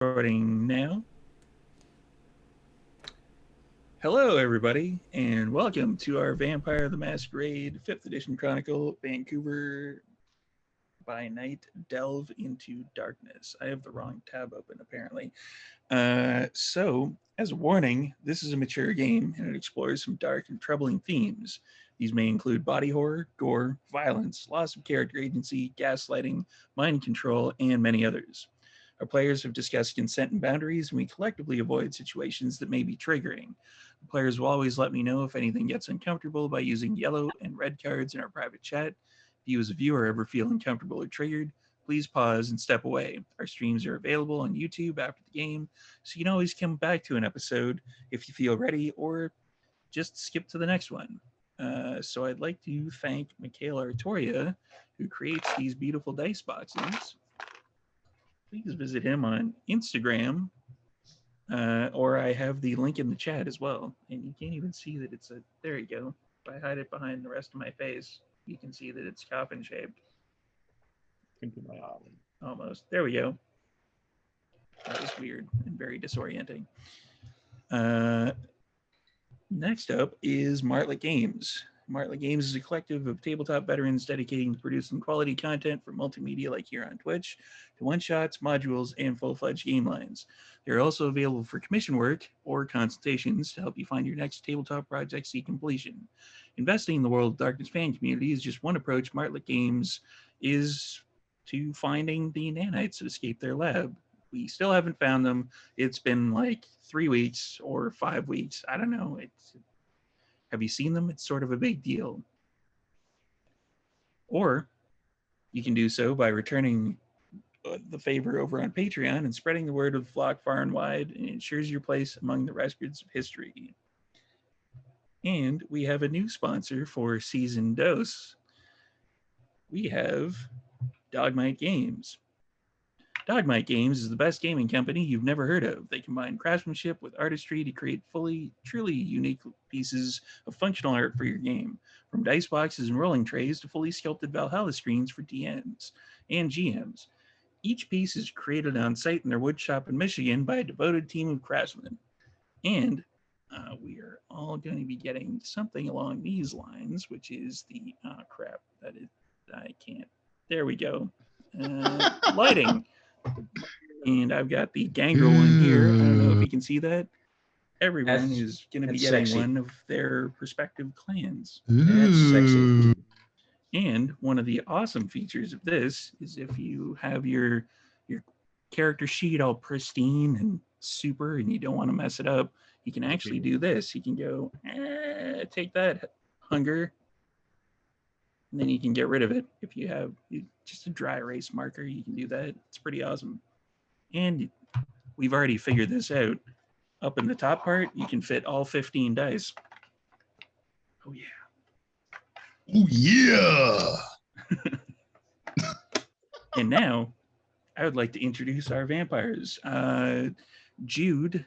Recording now. Hello, everybody, and welcome to our Vampire the Masquerade 5th Edition Chronicle Vancouver by Night Delve into Darkness. I have the wrong tab open, apparently. As a warning, this is a mature game and it explores some dark and troubling themes. These may include body horror, gore, violence, loss of character agency, gaslighting, mind control, and many others. Our players have discussed consent and boundaries, and we collectively avoid situations that may be triggering. The players will always let me know if anything gets uncomfortable by using yellow and red cards in our private chat. If you as a viewer ever feel uncomfortable or triggered, please pause and step away. Our streams are available on YouTube after the game, so you can always come back to an episode if you feel ready, or just skip to the next one. So I'd like to thank Michaela Artoria, who creates these beautiful dice boxes. Please visit him on Instagram, or I have the link in the chat as well. And you can't even see that it's a, there you go. If I hide it behind the rest of my face, you can see that it's coffin shaped. Into my eye. Almost. There we go. That was weird and very disorienting. Next up is Martlet Games. Martlet Games is a collective of tabletop veterans dedicating to producing quality content for multimedia like here on Twitch, to one-shots, modules, and full-fledged game lines. They're also available for commission work or consultations to help you find your next tabletop project see completion. Investing in the World of Darkness fan community is just one approach. Martlet Games is to finding the nanites that escaped their lab. We still haven't found them. It's been like 3 weeks or 5 weeks. I don't know. Have you seen them? It's sort of a big deal. Or you can do so by returning the favor over on Patreon and spreading the word of the flock far and wide, and it ensures your place among the records of history. And we have a new sponsor for Season Dose. We have Dogmite Games. Dogmite Games is the best gaming company you've never heard of. They combine craftsmanship with artistry to create truly unique pieces of functional art for your game. From dice boxes and rolling trays to fully sculpted Valhalla screens for DMs and GMs. Each piece is created on site in their wood shop in Michigan by a devoted team of craftsmen. And we are all going to be getting something along these lines, which is the, I can't, there we go. Lighting. And I've got the gangrel one here. I don't know if you can see that. Everyone is going to be getting sexy. One of their respective clans. That's sexy. And one of the awesome features of this is if you have your character sheet all pristine and super and you don't want to mess it up, you can actually do this. You can go, take that, hunger, and then you can get rid of it. If you have just a dry erase marker, you can do that. It's pretty awesome. And we've already figured this out. Up in the top part, you can fit all 15 dice. Oh, yeah. Oh, yeah. And now, I would like to introduce our vampires. Jude,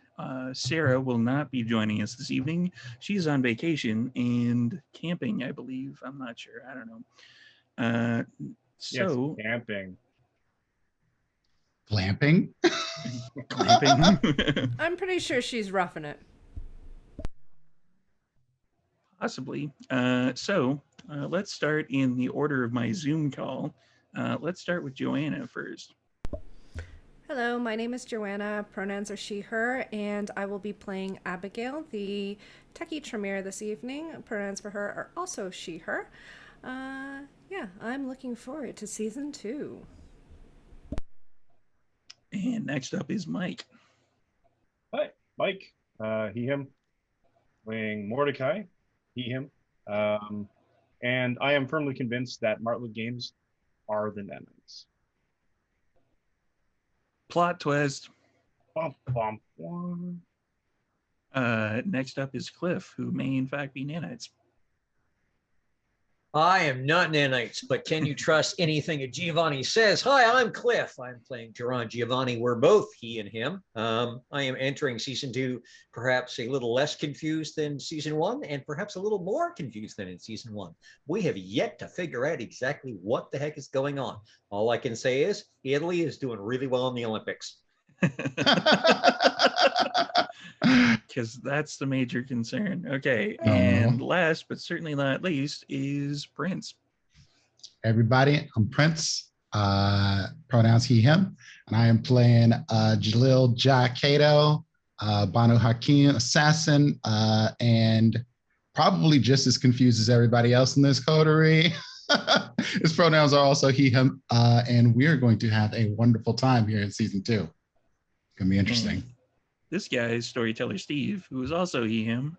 Sara will not be joining us this evening. She's on vacation and camping, I believe. I'm not sure. I don't know. Yes, camping. Glamping? Glamping? I'm pretty sure she's roughing it. Possibly. Let's start in the order of my Zoom call. Let's start with Joanna first. Hello, my name is Joanna. Pronouns are she, her, and I will be playing Abigail, the techie Tremere this evening. Pronouns for her are also she, her. I'm looking forward to season 2. And next up is Mike. Hi, Mike. He, him. Playing Mordecai. He, him. And I am firmly convinced that Martlet Games are the nanites. Plot twist. Bum, bum, bum. Next up is Cliff, who may in fact be nanites. I am not nanites, but can you trust anything a Giovanni says? Hi, I'm Cliff. I'm playing Geron Giovanni. We're both he and him. I am entering season 2, perhaps a little less confused than season 1, and perhaps a little more confused than in season 1. We have yet to figure out exactly what the heck is going on. All I can say is Italy is doing really well in the Olympics. Because that's the major concern. Okay, No. and last but certainly not least is Prince. Everybody, I'm Prince. Pronouns he, him. And I am playing Jalil Ja Kato, Banu Hakim, assassin, and probably just as confused as everybody else in this coterie. His pronouns are also he, him, and we are going to have a wonderful time here in season 2. It's going to be interesting. And this guy is storyteller Steve, who is also he, him.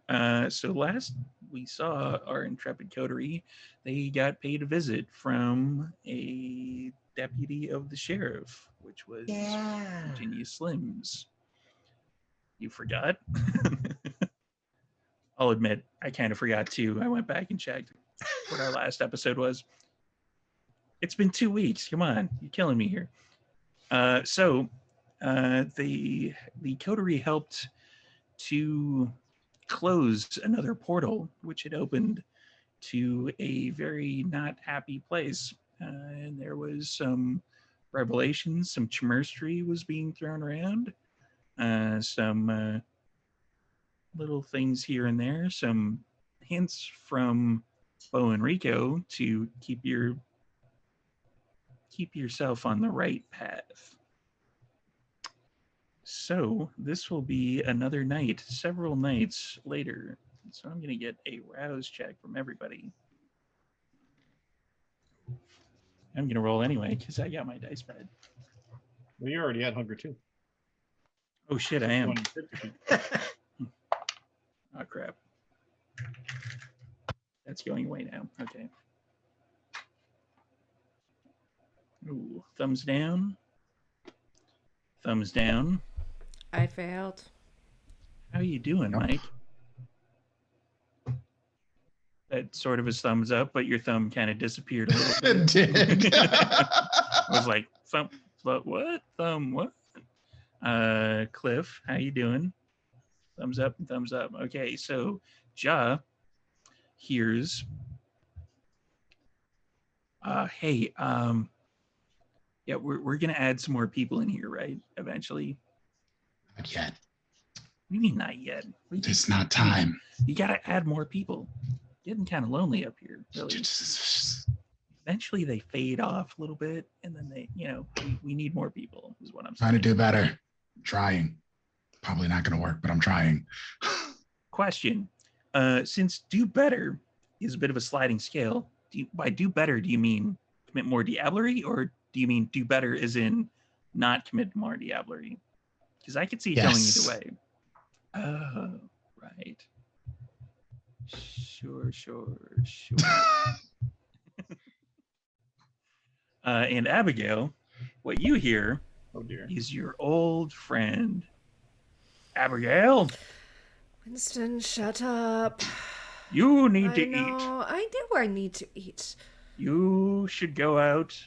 So last we saw our intrepid coterie, they got paid a visit from a deputy of the sheriff, which was Virginia Slims. You forgot? I'll admit, I kind of forgot too. I went back and checked what our last episode was. It's been 2 weeks. Come on, you're killing me here. So the coterie helped to close another portal, which had opened to a very not happy place. And there was some revelations, some chemistry was being thrown around, some little things here and there, some hints from Bo and Rico to keep yourself on the right path. So this will be another night, several nights later. So I'm going to get a rouse check from everybody. I'm going to roll anyway because I got my dice pad. Well, you already had hunger too. Oh shit, I am. One Oh crap. That's going away now. Okay. Ooh, thumbs down. Thumbs down. I failed. How you doing, Mike? That sort of is thumbs up, but your thumb kind of disappeared a little bit. It did. I was like, thumb, what? Thumb, what? Cliff, how you doing? Thumbs up and thumbs up. Okay, so Ja here's, hey, yeah, we're gonna add some more people in here, right? Eventually. Not yet. What do you mean not yet? It's not time. You gotta add more people. Getting kind of lonely up here, really. Eventually they fade off a little bit, and then they, we need more people, is what I'm saying. Trying to do better. I'm trying. Probably not going to work, but I'm trying. Question. Since do better is a bit of a sliding scale, by do better, do you mean commit more diablerie, or do you mean do better as in not commit more diablerie? Because I could see it going either way. Oh, right. Sure. And Abigail, what you hear is your old friend, Abigail. Winston, shut up. You need to eat. I know I need to eat. You should go out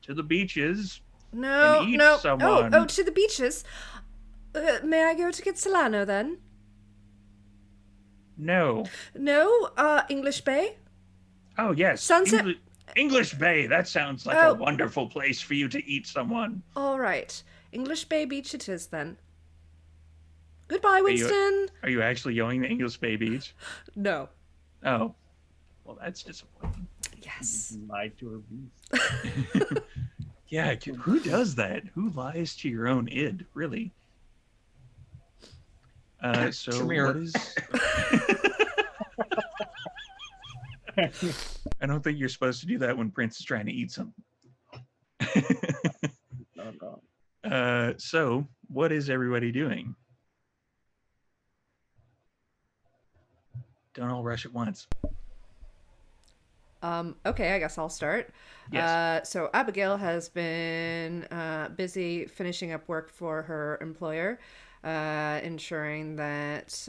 to the beaches and eat someone. Oh, to the beaches. May I go to get Solano then? No. No? English Bay? Oh, yes. Sunset? English Bay. That sounds like a wonderful place for you to eat someone. All right. English Bay Beach it is then. Goodbye, Winston. Are you actually going to English Bay Beach? No. Oh. Well, that's disappointing. Yes. You lied to her beast. Yeah, who does that? Who lies to your own id, really? So what is... I don't think you're supposed to do that when Prince is trying to eat something. So what is everybody doing? Don't all rush at once. Okay, I guess I'll start. Yes. So Abigail has been busy finishing up work for her employer, ensuring that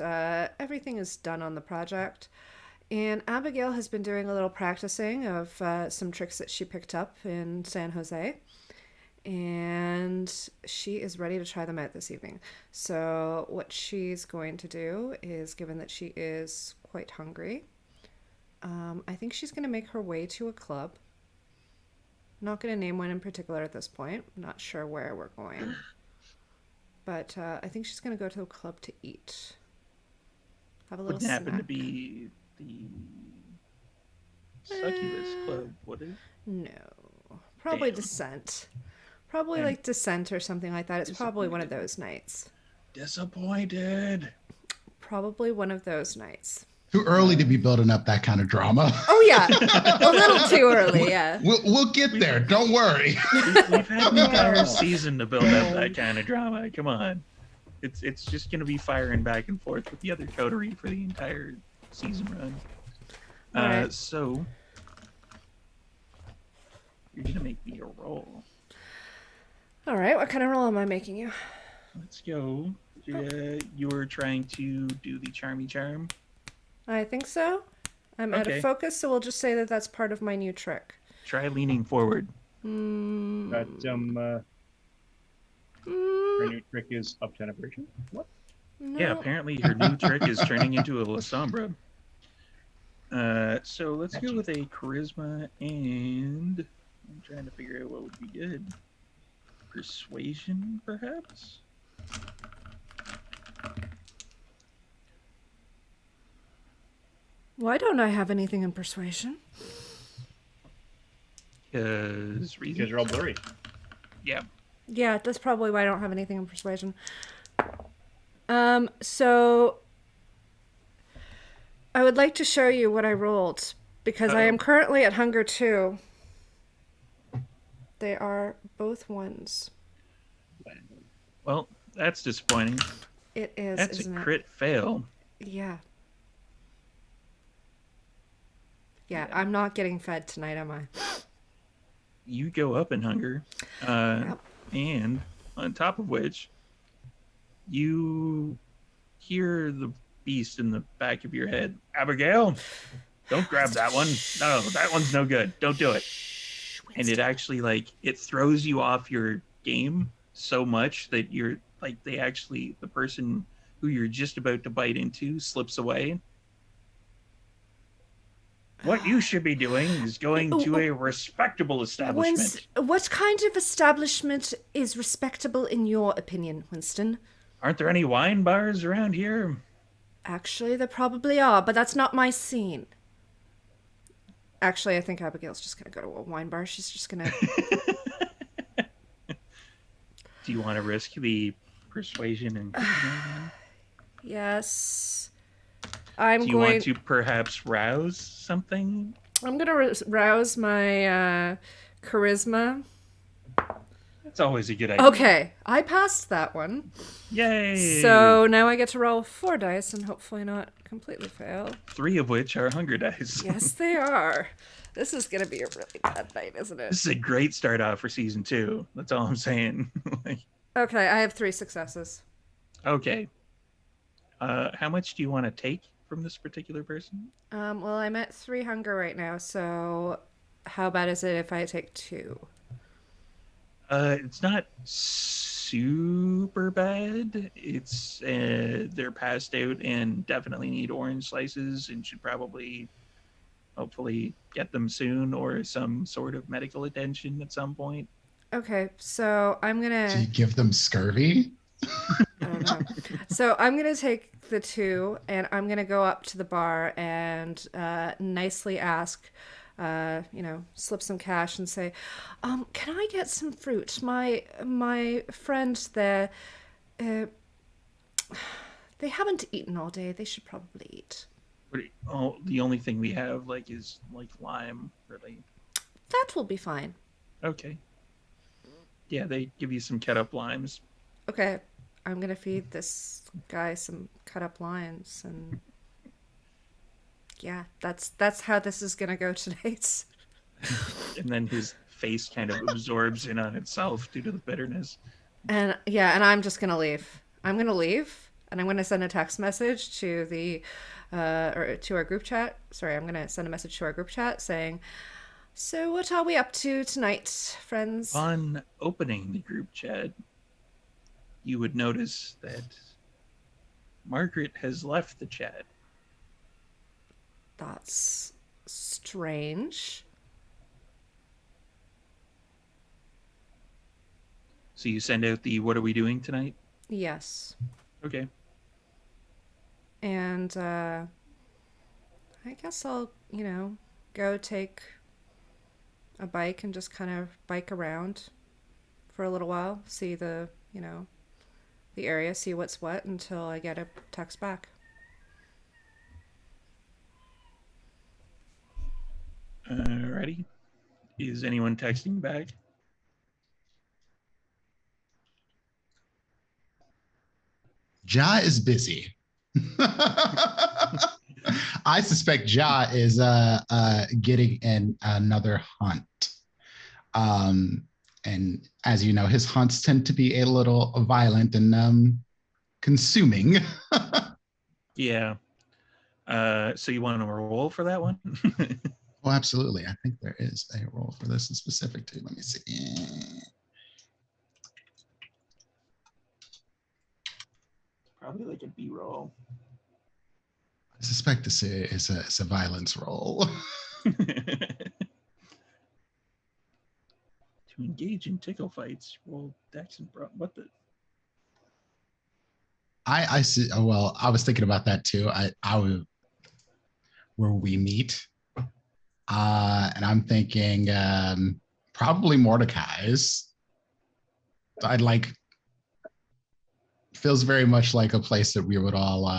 everything is done on the project. And Abigail has been doing a little practicing of some tricks that she picked up in San Jose. And she is ready to try them out this evening. So what she's going to do is, given that she is quite hungry, I think she's going to make her way to a club. I'm not going to name one in particular at this point. I'm not sure where we're going. but I think she's going to go to the club to eat. Have a little Wouldn't happen to snack. be the Succubus Club, would it? No. Probably Damn. Descent. Probably I'm like Descent or something like that. It's probably one of those nights. Disappointed. Probably one of those nights. Too early to be building up that kind of drama. Oh yeah, a little too early. Yeah. We'll get there. Don't worry. We've had an entire season to build up that kind of drama. Come on. It's just going to be firing back and forth with the other coterie for the entire season run. All right. So you're going to make me a roll. All right. What kind of roll am I making you? Let's go. You were trying to do the charmy charm. I think so. I'm out Okay. of focus, so we'll just say that that's part of my new trick. Try leaning forward. That Mm, her new trick is up to aberration. What? no. Yeah, apparently her new trick is turning into a La Sombra. So let's go with a charisma, and I'm trying to figure out what would be good. Persuasion, perhaps? Why don't I have anything in persuasion? Because Because you're all blurry. Yeah. Yeah, that's probably why I don't have anything in persuasion. So I would like to show you what I rolled because I am currently at Hunger 2. They are both ones. Well, that's disappointing. It is, That's isn't a crit fail. it? Yeah. Yeah, I'm not getting fed tonight, am I? You go up in hunger. Yep. And on top of which, you hear the beast in the back of your head. Abigail, don't grab that one. No, that one's no good. Don't do it. And it actually, like, it throws you off your game so much that you're, like, the person who you're just about to bite into slips away. What you should be doing is going to a respectable establishment. What kind of establishment is respectable in your opinion, Winston? Aren't there any wine bars around here? Actually, there probably are, but that's not my scene. Actually, I think Abigail's just going to go to a wine bar. She's just going to... Do you want to risk the persuasion and charisma? Yes. Do you want to perhaps rouse something? I'm going to rouse my charisma. That's always a good idea. Okay, I passed that one. Yay! So now I get to roll 4 dice and hopefully not completely fail. 3 of which are hunger dice. Yes, they are. This is going to be a really bad night, isn't it? This is a great start off for season 2. That's all I'm saying. Okay, I have 3 successes. Okay. How much do you want to take from this particular person? Well, I'm at 3 hunger right now, so how bad is it if I take 2? It's not super bad. It's they're passed out and definitely need orange slices and should probably, hopefully, get them soon or some sort of medical attention at some point. Okay, so I'm Do gonna... you give them scurvy? I don't know. So I'm gonna take the 2 and I'm gonna go up to the bar and nicely ask, slip some cash and say, can I get some fruit? My friend there, they haven't eaten all day. They should probably eat. The only thing we have is lime, really. That will be fine. Okay. Yeah, they give you some cut up limes. Okay, I'm gonna feed this guy some cut up limes, and yeah, that's how this is gonna go tonight. And then his face kind of absorbs in on itself due to the bitterness. And yeah, and I'm just gonna leave. I'm gonna leave, and I'm gonna send a text message to the or to our group chat. Sorry, I'm gonna send a message to our group chat saying, "So what are we up to tonight, friends?" On opening the group chat, you would notice that Margaret has left the chat. That's strange. So you send out the "What are we doing tonight?" Yes. Okay. And I guess I'll, go take a bike and just kind of bike around for a little while, see the area, see what's what until I get a text back. Alrighty. Is anyone texting back? Ja is busy. I suspect Ja is getting in another hunt. And as you know, his hunts tend to be a little violent and consuming. Yeah. So you want to roll for that one? Oh, absolutely. I think there is a role for this in specific too. Let me see. Probably like a B-roll. I suspect this is a violence roll. To engage in tickle fights, roll dex and what the? I see. Well, I was thinking about that too. I would where we meet, and I'm thinking probably Mordecai's. I'd like feels very much like a place that we would all,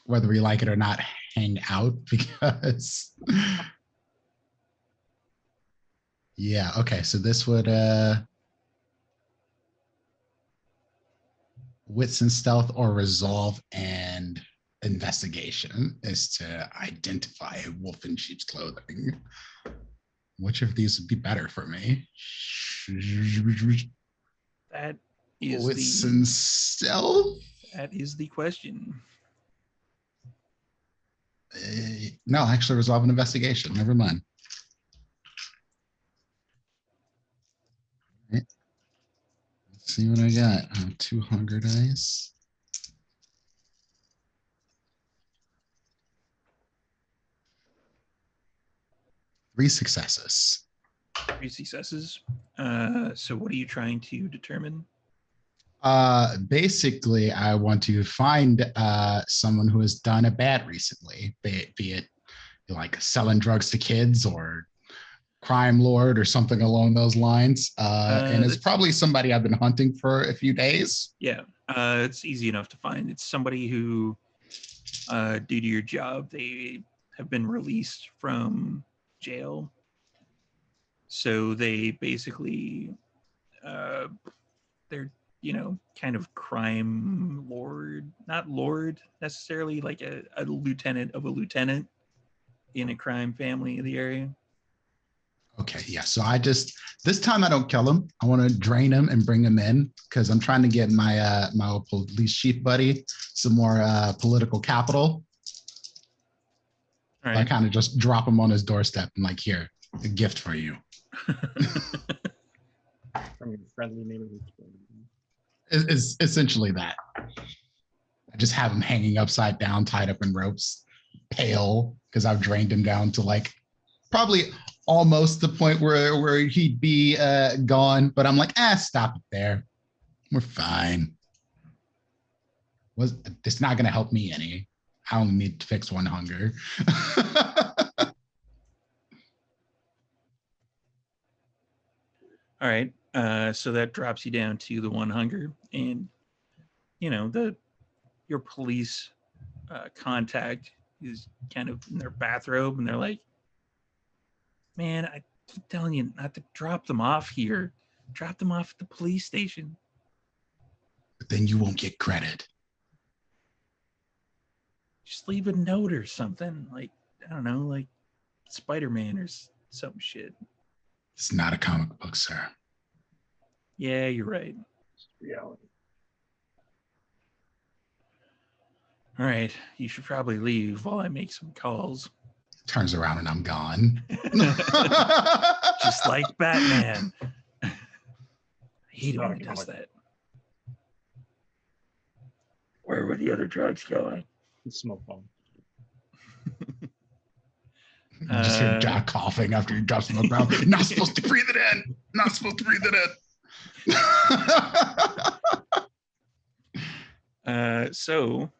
whether we like it or not, hang out because. Yeah. Okay. So this would wits and stealth or resolve and investigation is to identify a wolf in sheep's clothing. Which of these would be better for me? That is wits and stealth? That is the question. No, actually resolve an investigation. Never mind. Right. Let's see what I got. 2 hunger dice. Three successes. 3 successes. So what are you trying to determine? Basically, I want to find someone who has done a bad recently, be it like selling drugs to kids or crime lord or something along those lines. And it's probably somebody I've been hunting for a few days. Yeah, it's easy enough to find. It's somebody who, due to your job, they have been released from jail. So they basically, they're, kind of crime lord, not lord necessarily, like a lieutenant of a lieutenant in a crime family in the area. Okay, yeah. So this time I don't kill him. I want to drain him and bring him in because I'm trying to get my my old police chief buddy some more political capital. Right. So I kind of just drop him on his doorstep and like, here, a gift for you. From your friendly neighborhood. It's essentially that. I just have him hanging upside down, tied up in ropes, pale because I've drained him down to like probably almost the point where he'd be gone. But I'm like, stop it there. We're fine. It's not going to help me any. I only need to fix 1 hunger. All right. So that drops you down to the 1 hunger, and your police contact is kind of in their bathrobe, and they're like, "Man, I keep telling you not to drop them off here. Drop them off at the police station." But then you won't get credit. Just leave a note or something, like, I don't know, like Spider-Man or some shit. It's not a comic book, sir. Yeah, you're right. It's reality. All right, you should probably leave while I make some calls. Turns around and I'm gone. Just like Batman. I hate it when he does that. Where were the other drugs going? Smoke bomb. You just hear Jack coughing after he drops him on the ground. Not supposed to breathe it in. Not supposed to breathe it in. So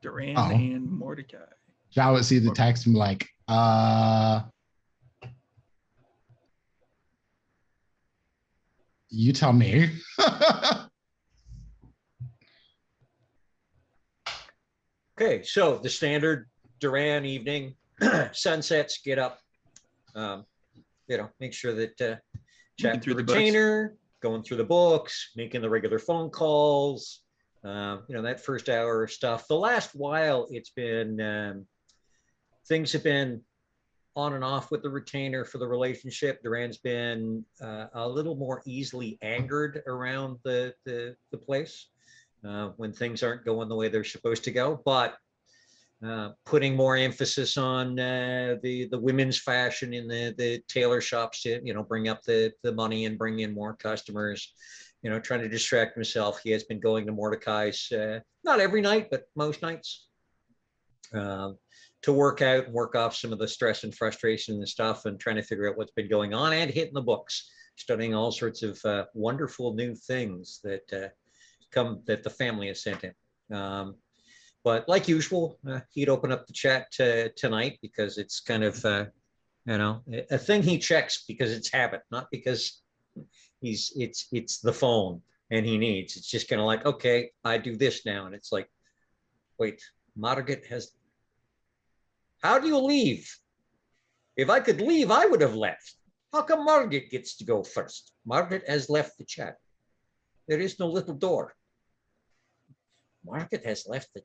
Duran Oh. and Mordecai. Ja would see the text and be like, you tell me. Okay, so the standard Duran evening, sunsets, get up, make sure that chat through the the books. retainer, going through the books, making the regular phone calls, that first hour of stuff. The last while, it's been, things have been on and off with the retainer for the relationship. Duran's been a little more easily angered around the place when things aren't going the way they're supposed to go, but putting more emphasis on the women's fashion in the tailor shops to bring up the money and bring in more customers. Trying to distract himself. He has been going to Mordecai's not every night, but most nights to work out and work off some of the stress and frustration and stuff, and trying to figure out what's been going on and hitting the books, studying all sorts of wonderful new things that that the family has sent him. But like usual, he'd open up the chat tonight because it's kind of, a thing he checks because it's habit, not because it's the phone and he needs. It's just kind of like, okay, I do this now. And it's like, wait, Margaret has, how do you leave? If I could leave, I would have left. How come Margaret gets to go first? Margaret has left the chat. There is no little door. Margaret has left the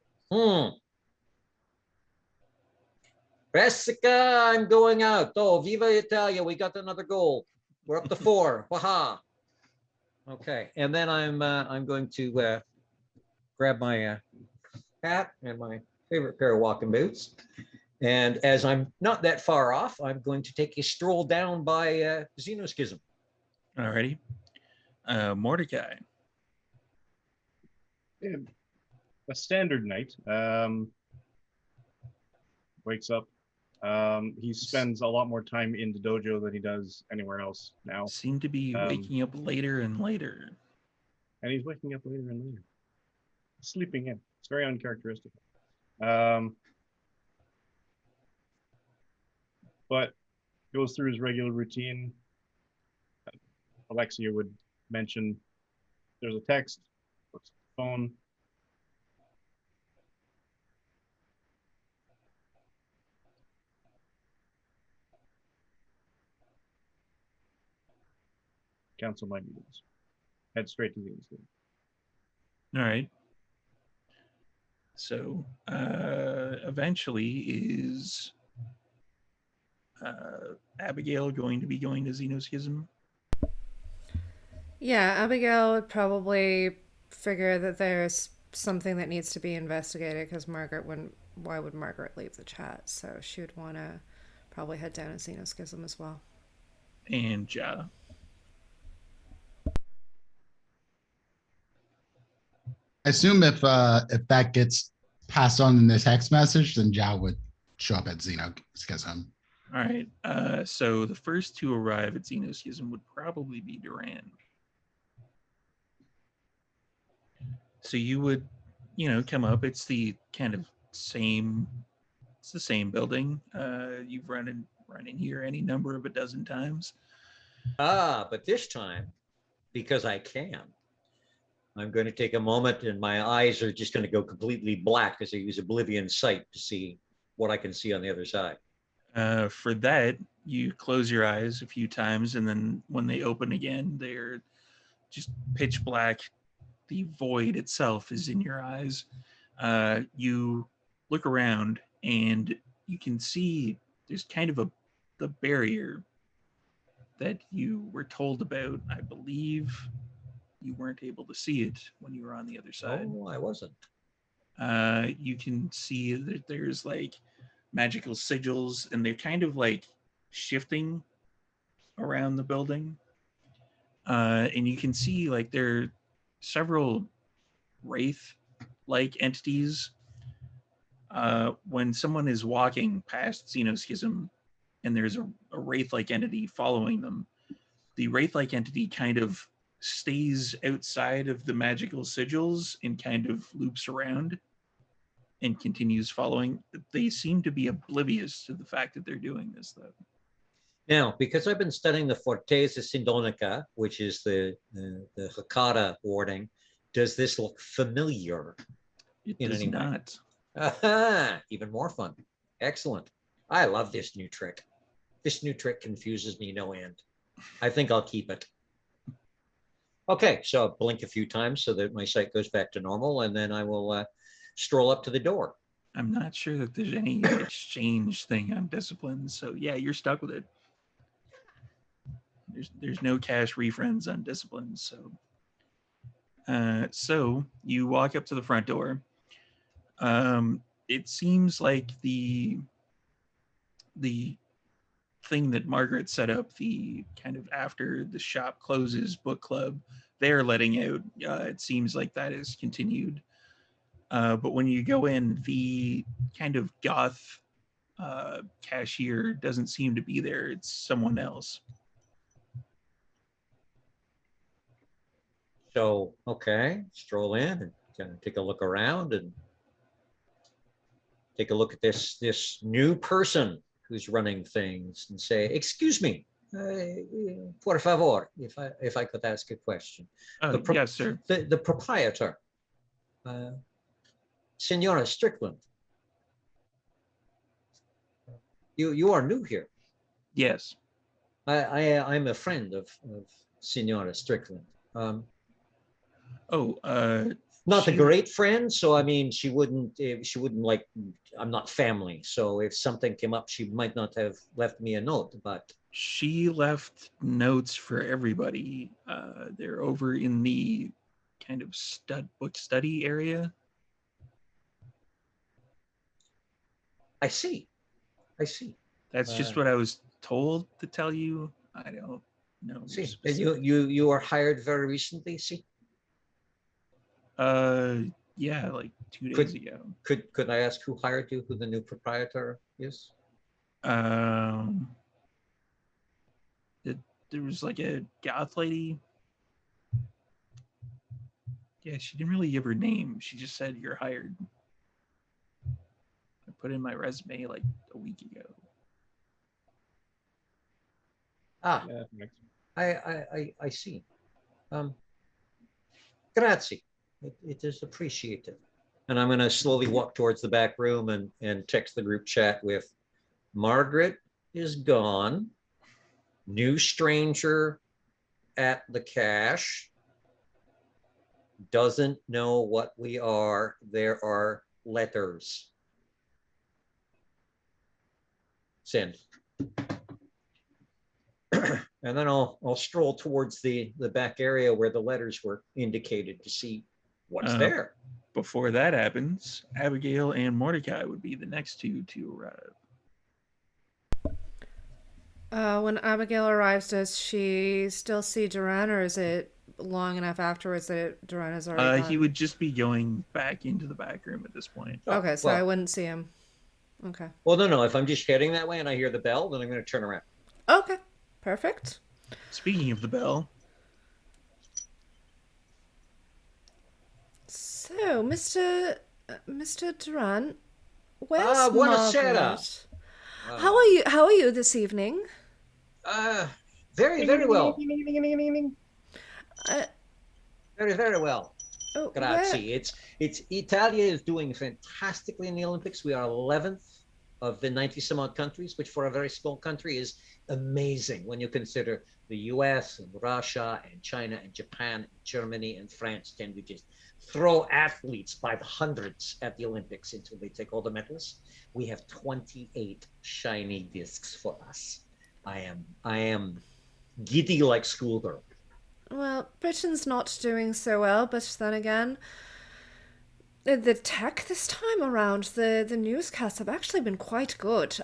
Jessica, I'm going out. Oh, Viva Italia, we got another goal. We're up to 4. Waha. Okay, and then I'm going to grab my hat and my favorite pair of walking boots. And as I'm not that far off, I'm going to take a stroll down by Xenoschism. Alrighty. Mordecai. Yeah, a standard night. Wakes up. He spends a lot more time in the dojo than he does anywhere else now. Seem to be waking up later and later. And he's waking up later and later. Sleeping in. It's very uncharacteristic. But goes through his regular routine. Alexia would mention there's a text, looks at the phone. Cancel my meetings. Head straight to the meetings. All right. So eventually is Abigail going to be going to Xenoschism? Yeah, Abigail would probably figure that there's something that needs to be investigated because Margaret wouldn't. Why would Margaret leave the chat? So she would want to probably head down to Xenoschism as well. And Ja. I assume if that gets passed on in the text message, then Ja would show up at Xenoschism. All right. So the first to arrive at Xenoschism would probably be Duran. So you would, come up. It's the kind of same. It's the same building. You've run in here any number of a dozen times. But this time, because I can, I'm going to take a moment and my eyes are just going to go completely black as I use Oblivion Sight to see what I can see on the other side. For that, you close your eyes a few times, and then when they open again, they're just pitch black. The void itself is in your eyes. You look around, and you can see there's kind of the barrier that you were told about. I believe you weren't able to see it when you were on the other side. Oh, I wasn't. You can see that there's like magical sigils, and they're kind of like shifting around the building. And you can see like there are several wraith-like entities. When someone is walking past Xenoschism and there's a wraith-like entity following them, the wraith-like entity kind of stays outside of the magical sigils and kind of loops around and continues following. They seem to be oblivious to the fact that they're doing this, though. Now, because I've been studying the Forteza Sindonica, which is the Hakata warding, does this look familiar? It In does any way. not. Aha! Even more fun. Excellent. I love this new trick. This new trick confuses me no end. I think I'll keep it. Okay, so I'll blink a few times so that my sight goes back to normal, and then I will stroll up to the door. I'm not sure that there's any exchange thing on discipline, so yeah, you're stuck with it. There's no cash refunds on discipline, so so you walk up to the front door. It seems like the thing that Margaret set up, the kind of after the shop closes book club, they're letting out. It seems like that is continued. But when you go in, the kind of goth cashier doesn't seem to be there. It's someone else. So, okay, stroll in and kind of take a look around and take a look at this new person who's running things and say, "Excuse me, por favor," if I could ask a question. Yes, sir. The proprietor, Senora Strickland. You are new here. Yes. I'm a friend of Senora Strickland. Not a great friend, so I mean, she wouldn't like. I'm not family, so if something came up, she might not have left me a note. But she left notes for everybody. They're over in the kind of book study area. I see. That's just what I was told to tell you. I don't know. See, and you were hired very recently. See. Yeah, like 2 days ago. Could I ask who hired you? Who the new proprietor is? There was like a goth lady. Yeah, she didn't really give her name. She just said you're hired. I put in my resume like a week ago. Ah, Yeah, I see. Grazie. It is appreciated. And I'm going to slowly walk towards the back room and text the group chat with, Margaret is gone. New stranger at the cash. Doesn't know what we are. There are letters. Send. And then I'll stroll towards the back area where the letters were indicated to see what's there. Before that happens, Abigail and Mordecai would be the next two to arrive. When Abigail arrives, does she still see Duran, or is it long enough afterwards that Duran has already gone? He would just be going back into the back room at this point. Okay, so I wouldn't see him. Okay. Well, no. If I'm just heading that way and I hear the bell, then I'm going to turn around. Okay, perfect. Speaking of the bell. So, Mr. Duran, where's buonasera. Margaret? How are you this evening? Very well. Very well. Oh, Grazie. It's Italia is doing fantastically in the Olympics. We are 11th of the 90 some odd countries, which for a very small country is amazing when you consider the US and Russia and China and Japan and Germany and France tend to just throw athletes by the hundreds at the Olympics until they take all the medals. We have 28 shiny discs for us. I am giddy like schoolgirl. Well, Britain's not doing so well, but then again, the tech this time around, the newscasts have actually been quite good.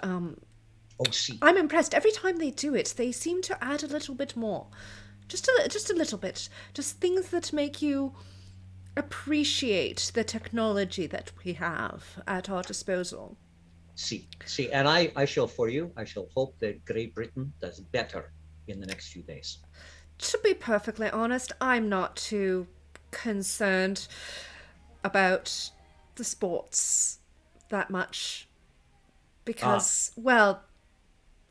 See. I'm impressed. Every time they do it, they seem to add a little bit more. Just a little bit. Just things that make you appreciate the technology that we have at our disposal. See, and I shall hope that Great Britain does better in the next few days. to be perfectly honest, I'm not too concerned about the sports that much because, well,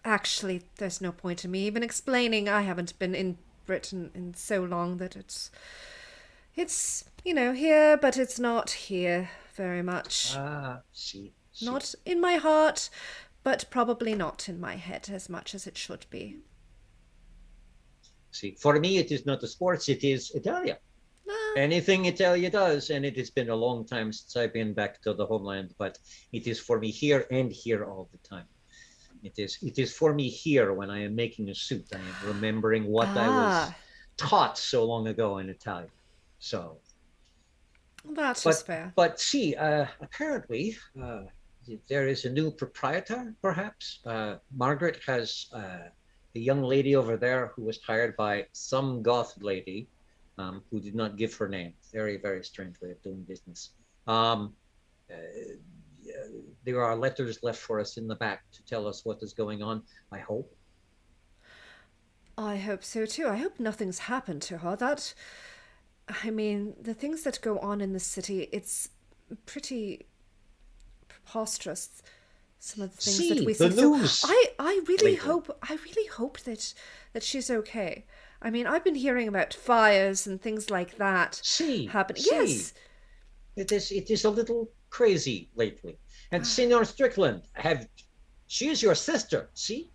actually, there's no point in me even explaining. I haven't been in Britain in so long that it's here, but it's not here very much. See. Not in my heart, but probably not in my head as much as it should be. See, for me, it is not the sports, it is Italia. Anything Italia does, and it has been a long time since I've been back to the homeland, but it is for me here and here all the time. It is for me here when I am making a suit. I am remembering what I was taught so long ago in Italian. So that is fair. But see, apparently there is a new proprietor, perhaps. Margaret has the young lady over there who was hired by some goth lady who did not give her name. Very, very strange way of doing business. There are letters left for us in the back to tell us what is going on, I hope. I hope so too. I hope nothing's happened to her. The things that go on in the city, it's pretty preposterous. Some of the things that we see. News. I really hope that she's okay. I mean, I've been hearing about fires and things like that happening. Yes. It is a little crazy lately. And Senor Strickland, she is your sister, see?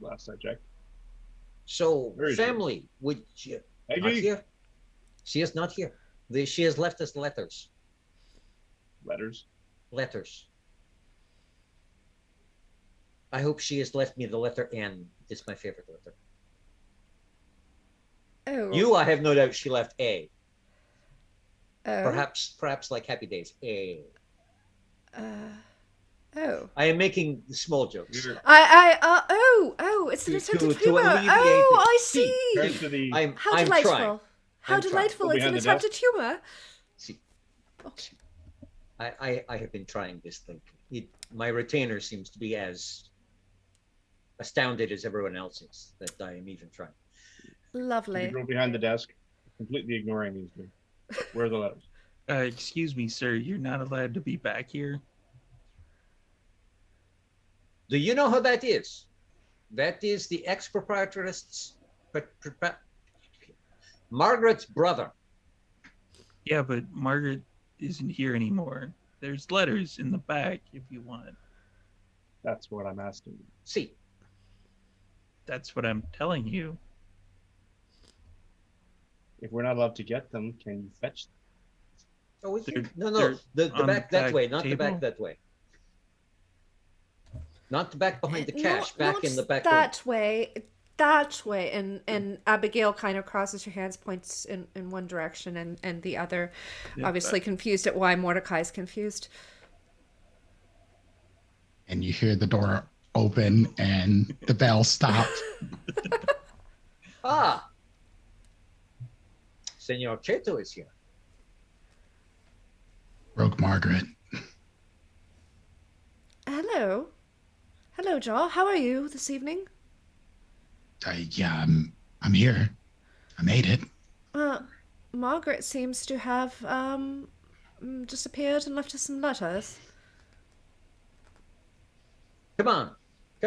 Last I checked. So, family, would you not here? She is not here. She has left us letters. Letters? Letters. I hope she has left me the letter N. It's my favorite letter. Oh. You, I have no doubt she left A. Oh. Perhaps like Happy Days. A. Oh. I am making small jokes. It's an attempt at humor. Oh, I see. How delightful. How delightful. It's an attempt at humor. See. I have been trying this thing. My retainer seems to be as astounded as everyone else is that I am even trying. Lovely. You go behind the desk, completely ignoring these two. Where are the letters? Excuse me, sir. You're not allowed to be back here. Do you know who that is? That is the ex-proprietress, Margaret's brother. Yeah, but Margaret isn't here anymore. There's letters in the back if you want. That's what I'm asking you. See. That's what I'm telling you. If we're not allowed to get them, can you fetch them? Oh, no. The back that way, not the back that way. Not the back behind the cash, back in the back that way. That way. And Abigail kind of crosses her hands, points in one direction and the other, obviously confused at why Mordecai's confused. And you hear the door open and the bell stop. Senor Cheto is here. Broke Margaret. Hello, Jaw. How are you this evening? I'm here. I made it. Margaret seems to have disappeared and left us some letters. Come,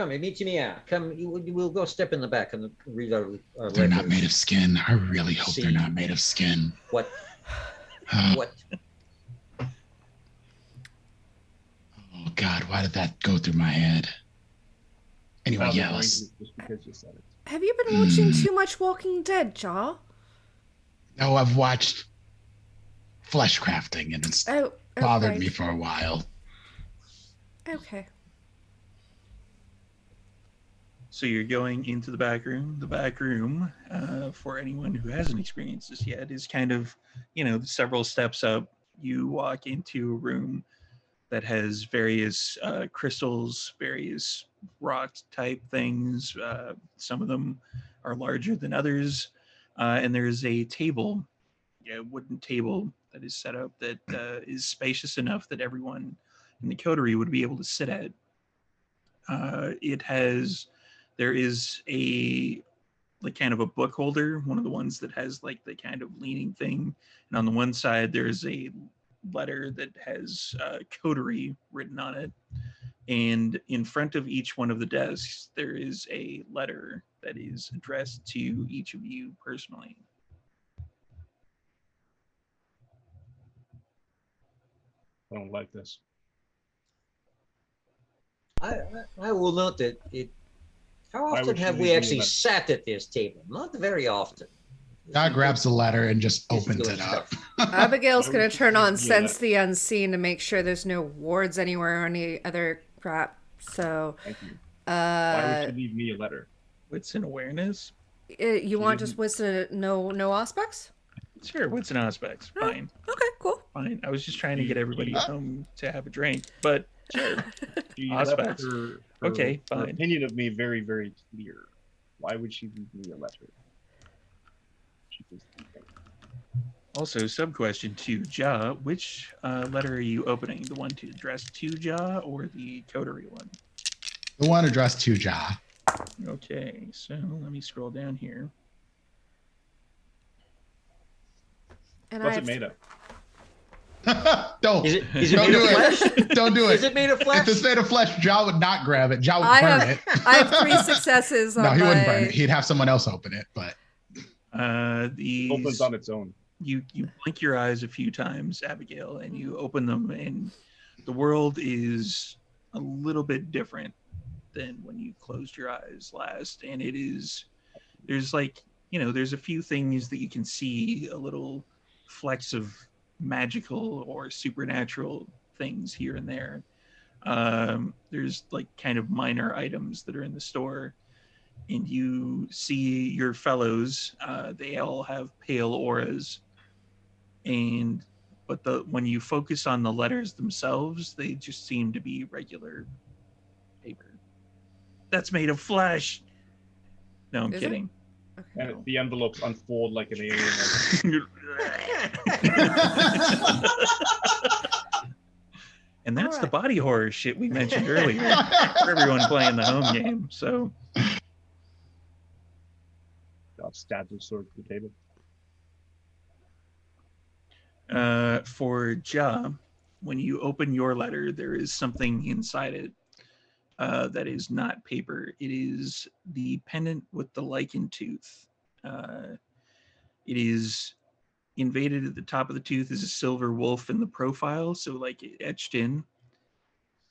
meet me here. Come, we'll go step in the back and read our They're letters. not made of skin. I really hope they're not made of skin. What? What? Oh, God, why did that go through my head? Anyway, Just because you said it. Have you been watching too much Walking Dead, Jaw? No, I've watched flesh crafting, and it's bothered me for a while. Okay. So you're going into the back room. The back room, for anyone who hasn't experienced this yet, is kind of, several steps up. You walk into a room that has various crystals, various rock type things. Some of them are larger than others. And there's a table, a wooden table that is set up that is spacious enough that everyone in the coterie would be able to sit at. There is a like kind of a book holder, one of the ones that has like the kind of leaning thing. And on the one side, there's a letter that has Coterie written on it. And in front of each one of the desks, there is a letter that is addressed to each of you personally. I don't like this. I will note that it. How Why often would she have leave we me actually that? sat at this table? Not very often. God grabs the letter and just This is opens good it up. Abigail's Why gonna would you turn on do Sense that? the Unseen to make sure there's no wards anywhere or any other crap. So, Thank you. Why would uh, she leave me a letter? Wits and awareness? you want didn't- just wisdom, no aspects? Sure, wits and aspects. Fine. Okay, cool. Fine. I was just trying to get everybody Huh? home to have a drink, but sure. She Aspects. left her Okay, her fine. opinion of me very, very clear. Why would she leave me a letter? She was leaving. Also, sub question to Ja, which letter are you opening? The one to address to Ja or the Coterie one? The one addressed to Ja. Okay, so let me scroll down here. And What's I it have made of? Don't. Is it Don't made do of it. flesh? Don't do it. Is it made of If flesh? it's made of flesh, Ja would not grab it. Ja would I burn have it. I have 3 successes on No, he my. wouldn't burn it. He'd have someone else open it. But These Opens on its own. you blink your eyes a few times, Abigail, and you open them, and the world is a little bit different than when you closed your eyes last. And there's like, there's a few things that you can see, a little flecks of magical or supernatural things here and there. There's like kind of minor items that are in the store, and you see your fellows. They all have pale auras, but when you focus on the letters themselves, they just seem to be regular paper. That's made of flesh. No, I'm Is it? kidding. Okay. And the envelopes unfold like an alien. And that's the Alright. body horror shit we mentioned earlier for everyone playing the home game. So I'll stab his sword to the table. for Ja, when you open your letter, there is something inside it that is not paper. It is the pendant with the lichen tooth. It is invaded at the top of the tooth is a silver wolf in the profile, so like etched in.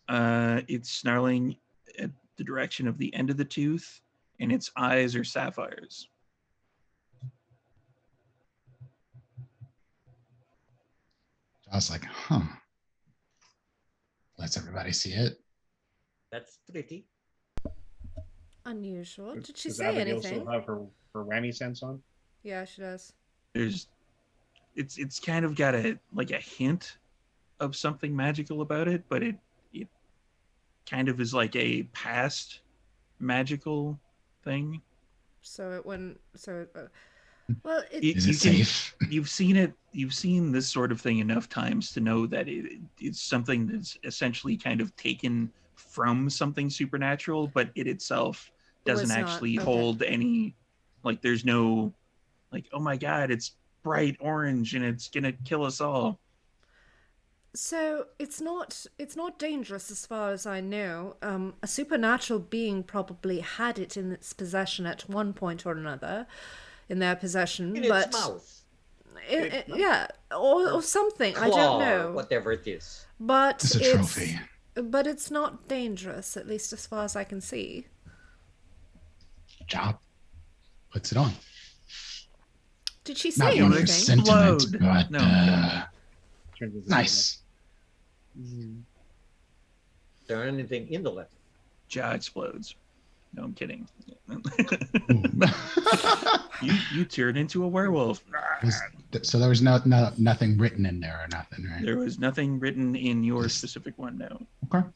It's snarling at the direction of the end of the tooth, and its eyes are sapphires. I was like, huh. Lets everybody see it. That's pretty. Unusual. Did she Does say Abigail anything? still have her whammy sense on? Yeah, she does. It's kind of got a hint of something magical about it, but it kind of is like a past magical thing. So it wouldn't. Well, Is it safe? You've seen this sort of thing enough times to know that it's something that's essentially kind of taken from something supernatural, but it itself doesn't Was not, actually okay. hold any, like, there's no, like, oh my god, it's bright orange and it's gonna kill us all. So it's not dangerous as far as I know. A supernatural being probably had it in its possession at one point or another, in their possession, In but its mouth. yeah, or something. I Claw, don't or know. whatever it is. But It's a trophy. But it's not dangerous, at least as far as I can see. Ja puts it on. Did she Not say one for anything? sentiment, Explode. but No. Turns into nice. something Is there anything in the letter? Ja explodes. No, I'm kidding. Ooh. you turned into a werewolf. So there was nothing written in there or nothing, right? There was nothing written in your Just- specific one, no. Okay.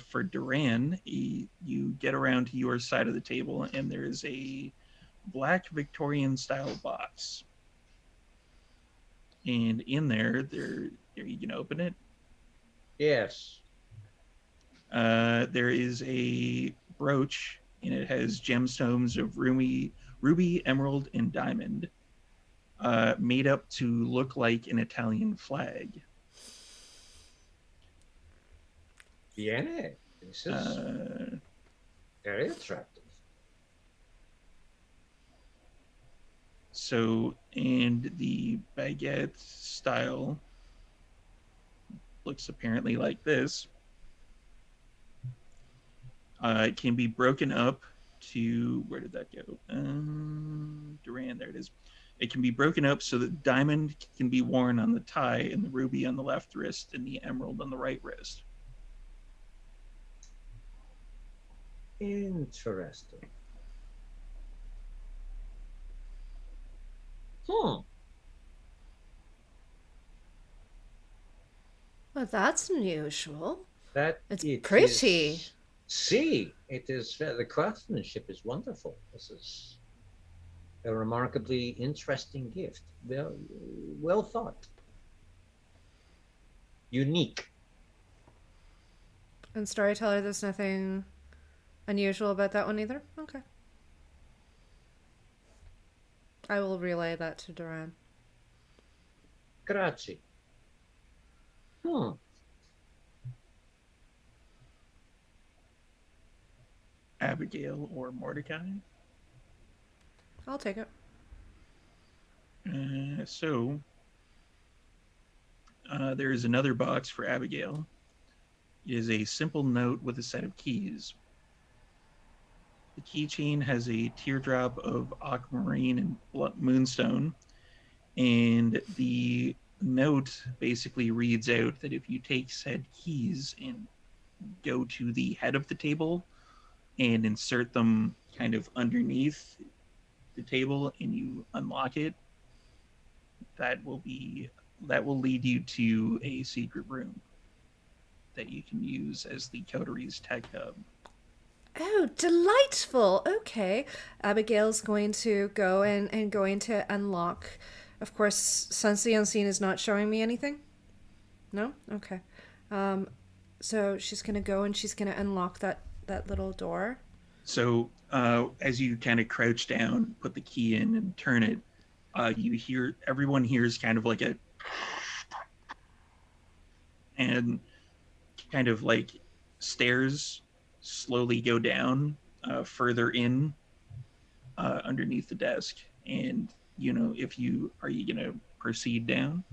For Duran, you get around to your side of the table, and there is a black Victorian style box. And in there you can open it. Yes. There is a brooch and it has gemstones of ruby, emerald, and diamond, made up to look like an Italian flag. Yeah, this is very attractive. So, and the baguette style looks apparently like this. It can be broken up to, where did that go? Duran, there it is. It can be broken up so that diamond can be worn on the tie and the ruby on the left wrist and the emerald on the right wrist. Interesting. Well, that's unusual. That It's it pretty. See, it is the craftsmanship is wonderful. This is a remarkably interesting gift. Well thought. Unique. And Storyteller, there's nothing unusual about that one either? Okay. I will relay that to Duran. Grazie. Abigail or Mordecai? I'll take it. So, there is another box for Abigail. It is a simple note with a set of keys. The keychain has a teardrop of aquamarine and moonstone, and the note basically reads out that if you take said keys and go to the head of the table and insert them kind of underneath the table and you unlock it, that will lead you to a secret room that you can use as the Coterie's tech hub. Oh, delightful. Okay. Abigail's going to go and going to unlock. Of course, Sense the Unseen is not showing me anything. No? Okay. So she's going to go and she's going to unlock that little door. So as you kind of crouch down, put the key in and turn it, everyone hears kind of like a, and kind of like stairs slowly go down further in underneath the desk. And, are you going to proceed down?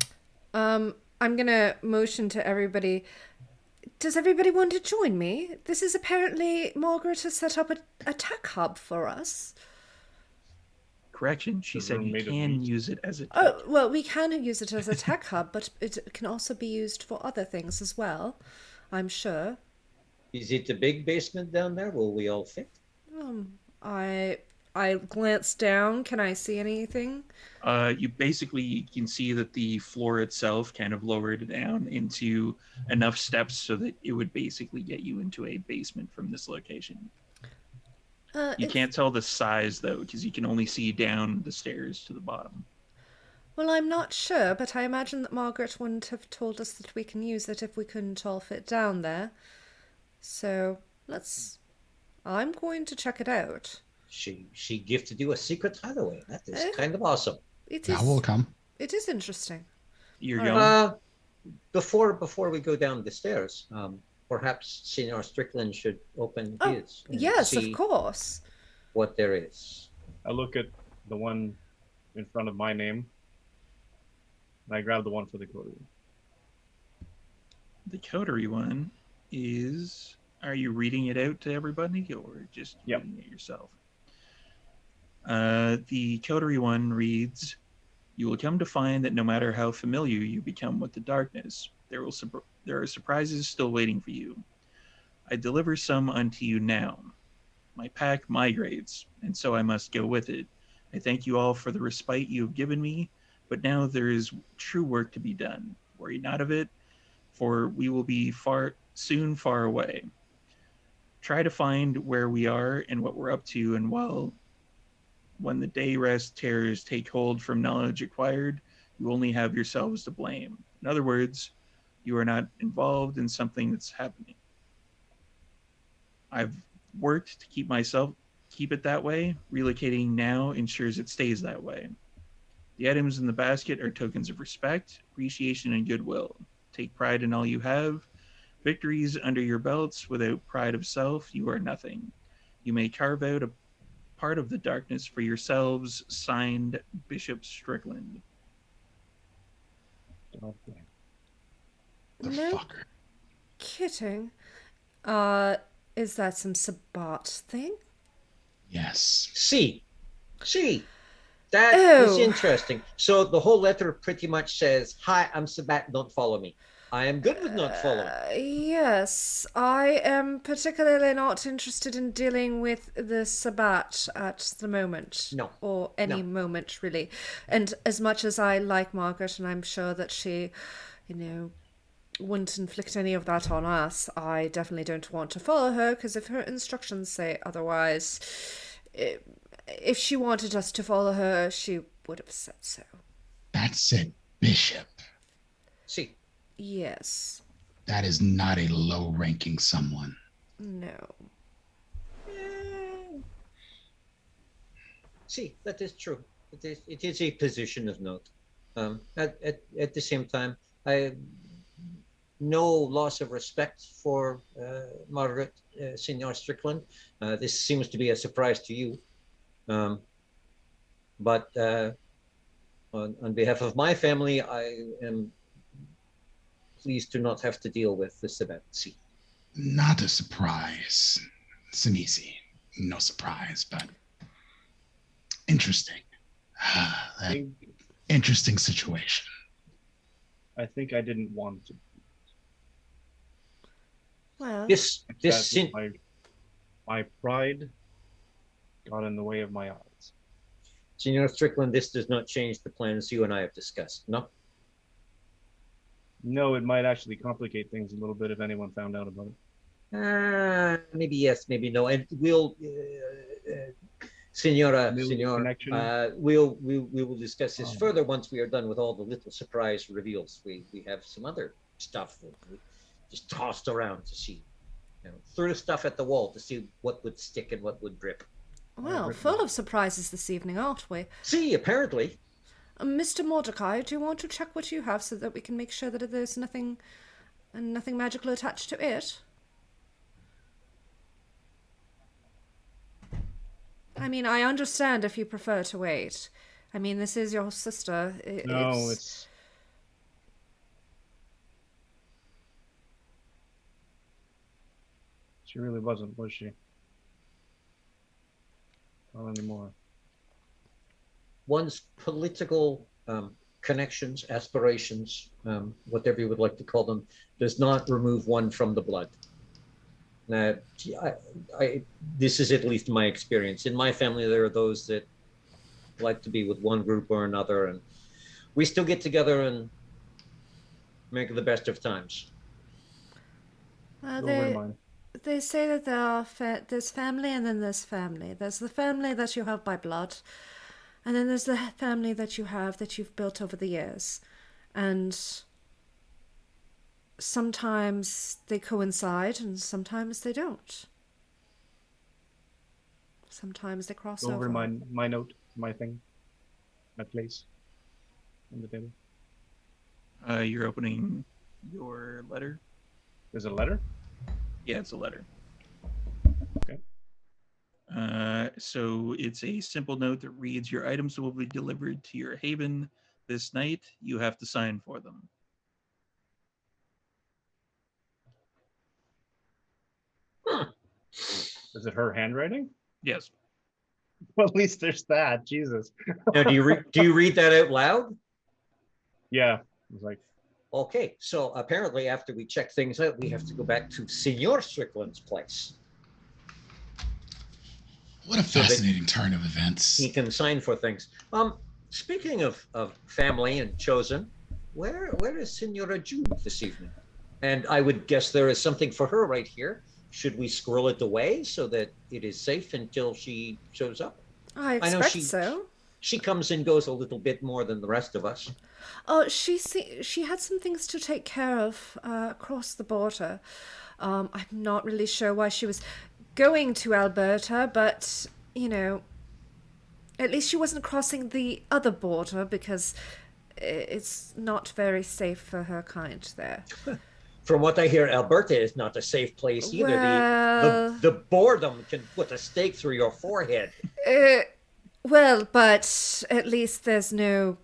I'm going to motion to everybody. Does everybody want to join me? This is apparently Margaret has set up a tech hub for us. Correction, she said you can use it as a tech. Oh, well, we can use it as a tech hub, but it can also be used for other things as well, I'm sure. Is it a big basement down there? Will we all fit? I glance down. Can I see anything? You can see that the floor itself kind of lowered down into enough steps so that it would basically get you into a basement from this location. You can't tell the size, though, because you can only see down the stairs to the bottom. Well, I'm not sure, but I imagine that Margaret wouldn't have told us that we can use it if we couldn't all fit down there. So, I'm going to check it out. She gifted you a secret hideaway. That is kind of awesome. I will come. It is interesting. You're going? Before we go down the stairs, perhaps Senior Strickland should open his. Yes, of course. What there is. I look at the one in front of my name, and I grab the one for the Coterie. The Coterie one is... Are you reading it out to everybody, or just reading it yourself? The Coterie one reads, "You will come to find that no matter how familiar you become with the darkness, there are surprises still waiting for you. I deliver some unto you now. My pack migrates, and so I must go with it. I thank you all for the respite you have given me, but now there is true work to be done. Worry not of it, for we will be soon far away. Try to find where we are and what we're up to, and when the day rest terrors take hold from knowledge acquired, you only have yourselves to blame. In other words, you are not involved in something that's happening. I've worked to keep myself Keep it that way. Relocating now ensures it stays that way. The items in the basket are tokens of respect, appreciation, and goodwill. Take pride in all you have. Victories under your belts. Without pride of self, you are nothing. You may carve out a part of the darkness for yourselves. Signed, Bishop Strickland. Okay. The No fucker. kidding. Is that some Sabat thing? Yes. See. That is Oh. interesting. So the whole letter pretty much says, "Hi, I'm Sabat, don't follow me." I am good with not following. Yes, I am particularly not interested in dealing with the Sabat at the moment. No. Or any moment, really. And as much as I like Margaret, and I'm sure that she, wouldn't inflict any of that on us, I definitely don't want to follow her, because if her instructions say otherwise, if she wanted us to follow her, she would have said so. That said Bishop. See. Yes. That is not a low-ranking someone. No. See, that is true. It is a position of note. At the same time, I no loss of respect for Margaret, Senor Strickland. This seems to be a surprise to you. But on behalf of my family, I am pleased to not have to deal with the Sabat. See. Not a surprise. Sinisi. No surprise, but interesting. Interesting situation. I think I didn't want to. Well, My pride got in the way of my eyes. Senor Strickland, this does not change the plans you and I have discussed. No. No, it might actually complicate things a little bit if anyone found out about it. Maybe yes, maybe no. And we'll, we will discuss this further once we are done with all the little surprise reveals. We have some other stuff that we just tossed around to see, threw stuff at the wall to see what would stick and what would drip. well, full of surprises this evening, aren't we? See, apparently. Mr. Mordecai, do you want to check what you have so that we can make sure that there's nothing magical attached to it? I mean, I understand if you prefer to wait. I mean, this is your sister. It's... She really wasn't, was she? Not anymore. One's political connections, aspirations, whatever you would like to call them, does not remove one from the blood. Now, this is at least my experience. In my family, there are those that like to be with one group or another, and we still get together and make the best of times. They say that there's family and then there's family. There's the family that you have by blood, and then there's the family that you've built over the years. And sometimes they coincide and sometimes they don't. Sometimes they cross over. My note, my thing, my place on the table. You're opening your letter. There's a letter? Yeah, it's a letter. Okay. So it's a simple note that reads, your items will be delivered to your haven this night. You have to sign for them. Is it her handwriting? Yes. Well, at least there's that. Jesus. Now, do you read that out loud? Yeah. It was like, okay, so apparently after we check things out, we have to go back to Senor Strickland's place. What a fascinating turn of events. He can sign for things. Speaking of family and chosen, where is Senora Jude this evening? And I would guess there is something for her right here. Should we squirrel it away so that it is safe until she shows up? I expect so. She comes and goes a little bit more than the rest of us. Oh, she had some things to take care of across the border. I'm not really sure why she was going to Alberta, but you know, at least she wasn't crossing the other border because it's not very safe for her kind there. From what I hear, Alberta is not a safe place either. Well, The boredom can put a stake through your forehead. well, but at least there's no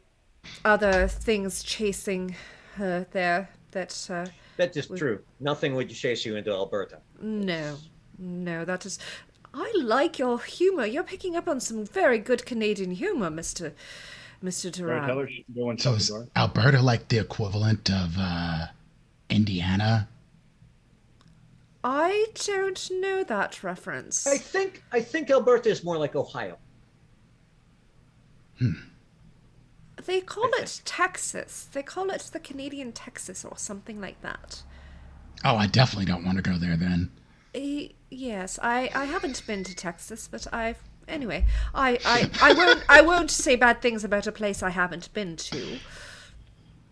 other things chasing her there that That is true. Nothing would chase you into Alberta. no, that is. I like your humor. You're picking up on some very good Canadian humor, Mr. Right, Duran. tell her she can go So inside the is door. Alberta like the equivalent of Indiana? I don't know that reference. I think Alberta is more like Ohio. They call it Texas. They call it the Canadian Texas or something like that. Oh, I definitely don't want to go there then. Yes, I haven't been to Texas, but I've anyway. I won't say bad things about a place I haven't been to.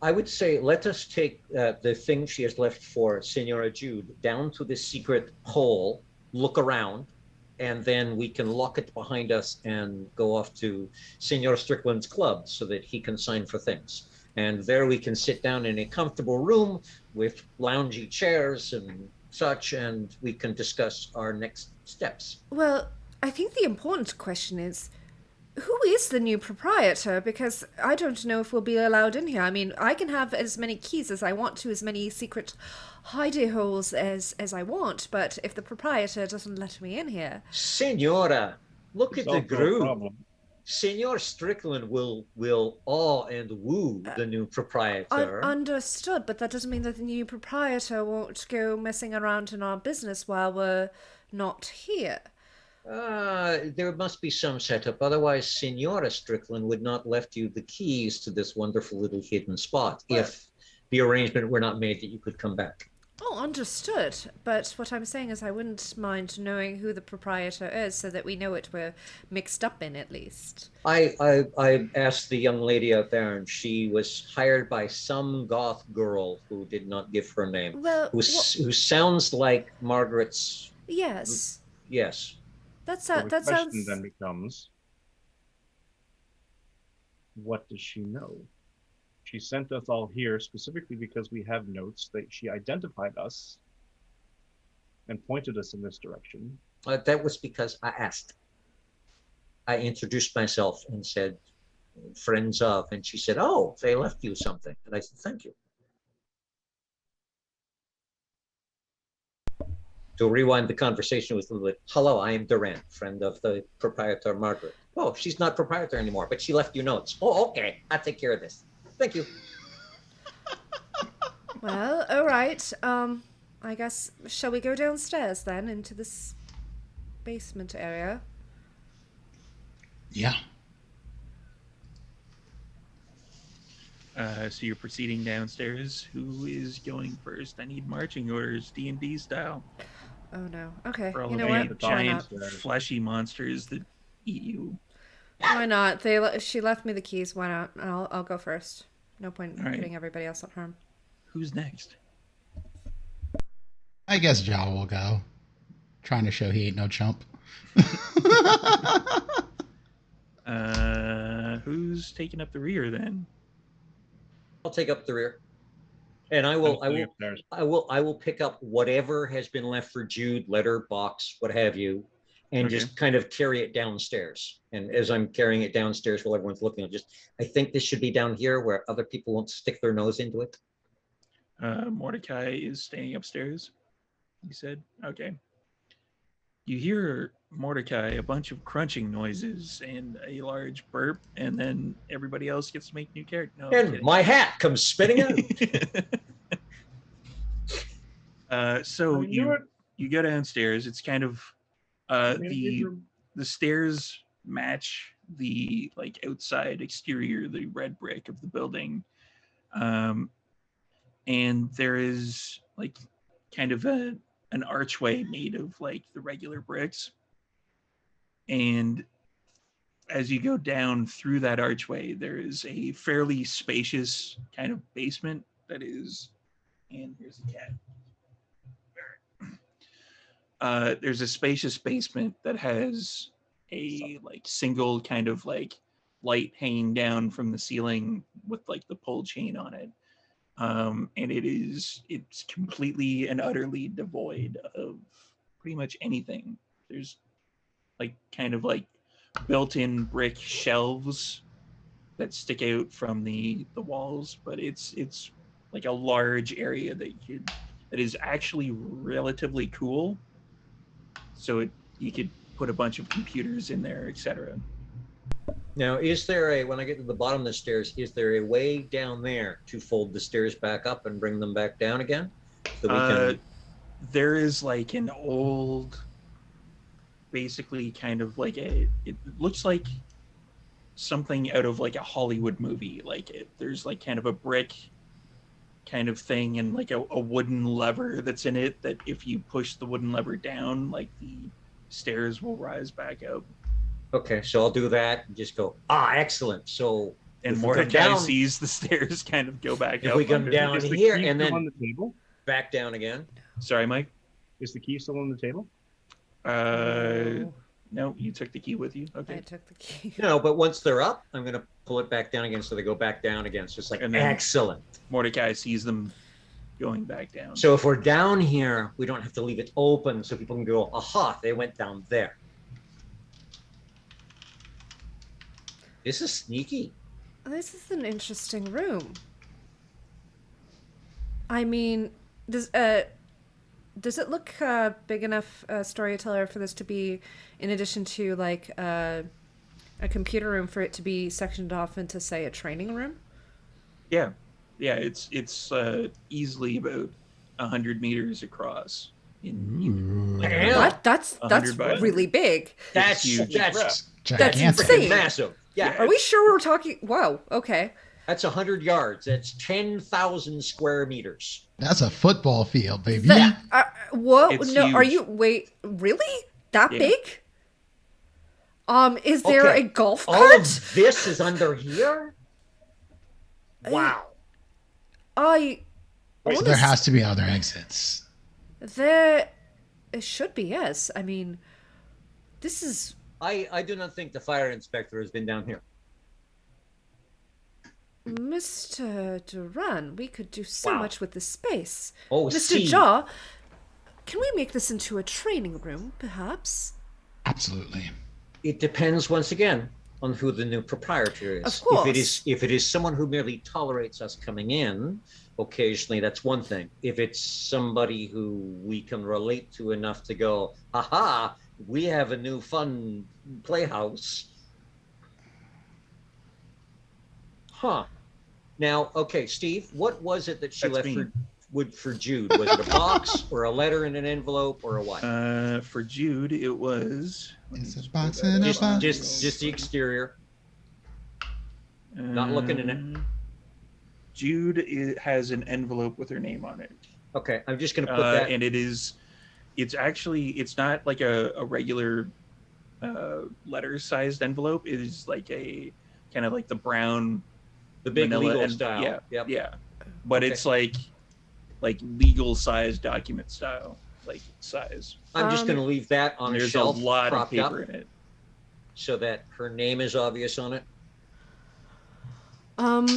I would say let us take the thing she has left for Senora Jude down to the secret hole, look around, and then we can lock it behind us and go off to Senor Strickland's club so that he can sign for things. And there we can sit down in a comfortable room with loungy chairs and such, and we can discuss our next steps. Well, I think the important question is, who is the new proprietor? Because I don't know if we'll be allowed in here. I mean, I can have as many keys as I want to, as many secret hidey holes as I want, but if the proprietor doesn't let me in here... Senora, look It's at the also a groove. problem. Senor Strickland will awe and woo the new proprietor. Understood, but that doesn't mean that the new proprietor won't go messing around in our business while we're not here. There must be some setup. Otherwise, Senora Strickland would not left you the keys to this wonderful little hidden spot if the arrangement were not made that you could come back. Oh, understood. But what I'm saying is I wouldn't mind knowing who the proprietor is so that we know what we're mixed up in at least. I asked the young lady out there, and she was hired by some goth girl who did not give her name, Well, who sounds like Margaret's. yes. Yes. That So the that question sounds... then becomes, what does she know? She sent us all here specifically because we have notes that she identified us and pointed us in this direction. That was because I asked. I introduced myself and said, friends of, and she said, oh, they left you something. And I said, thank you. To rewind the conversation with a little bit, hello, I am Durant, friend of the proprietor, Margaret. Oh, she's not proprietor anymore, but she left you notes. Oh, okay, I'll take care of this. Thank you. Well, all right. I guess, shall we go downstairs then into this basement area? Yeah. So you're proceeding downstairs. Who is going first? I need marching orders, D&D style. Oh no. Okay. For all You of know the what? Why giant not? fleshy monsters that eat you. Why not? She left me the keys. Why not? I'll go first. No point in All right. putting everybody else at harm. Who's next? I guess Jaw will go. Trying to show he ain't no chump. Who's taking up the rear then? I'll take up the rear. And I will pick up whatever has been left for Jude, letter, box, what have you, and Okay. just kind of carry it downstairs. And as I'm carrying it downstairs while everyone's looking, I think this should be down here where other people won't stick their nose into it. Mordecai is staying upstairs, you said? Okay. You hear, Mordecai, a bunch of crunching noises and a large burp, and then everybody else gets to make new characters. No, I'm And kidding. my hat comes spinning out. So I knew it. you go downstairs. It's kind of the stairs match the like outside exterior, the red brick of the building, and there is like kind of an archway made of like the regular bricks, and as you go down through that archway, there is a fairly spacious kind of basement that is, and here's the cat. There's a spacious basement that has a like single kind of like light hanging down from the ceiling with like the pull chain on it. And it's completely and utterly devoid of pretty much anything. There's like kind of like built-in brick shelves that stick out from the walls, but it's like a large area that is actually relatively cool. So you could put a bunch of computers in there, etc. Now, is there when I get to the bottom of the stairs, is there a way down there to fold the stairs back up and bring them back down again? So we can... There is like an old, basically kind of like it looks like something out of like a Hollywood movie. There's like kind of a brick kind of thing and like a wooden lever that's in it that if you push the wooden lever down, like the stairs will rise back up. Okay, so I'll do that and just go, excellent. So and Mordecai sees the stairs kind of go back up. If we come down here and then on the table? Back down again. Sorry, Mike? Is the key still on the table? No, you took the key with you. Okay. I took the key. No, but once they're up, I'm going to pull it back down again so they go back down again. So it's like, excellent. Mordecai sees them going back down. So if we're down here, we don't have to leave it open so people can go, aha, they went down there. This is sneaky. This is an interesting room. I mean, does it look big enough, storyteller, for this to be, in addition to like a computer room, for it to be sectioned off into, say, a training room? Yeah, it's easily about 100 meters across. What? That's really big. That's huge. That's insane. Massive. Yeah. Are we sure we're talking? Wow. Okay. That's 100 yards. That's 10,000 square meters. That's a football field, baby. Whoa! It's no, huge. are you? Wait, really? That big? Is there a golf cart? All of this is under here? Wow. So there has to be other exits. There should be, yes. I mean, this is... I do not think the fire inspector has been down here. Mr. Duran, we could do so much with this space. Oh, Mr. Jaw, can we make this into a training room, perhaps? Absolutely. It depends, once again, on who the new proprietor is. Of course. If it is someone who merely tolerates us coming in occasionally, that's one thing. If it's somebody who we can relate to enough to go, haha, we have a new fun playhouse. Huh. Now, okay, Steve, what was it that she left for Jude? Was it a box or a letter in an envelope or a what? For Jude, it was... It's a box and a box. Just the exterior. Not looking in it. Jude has an envelope with her name on it. Okay, I'm just going to put that... And it's not like a regular letter-sized envelope. It is like a kind of like the brown... The big legal and, style. Yeah. But it's like legal size document style, like size. I'm just going to leave that on a shelf. There's a lot of paper up, in it. So that her name is obvious on it. Am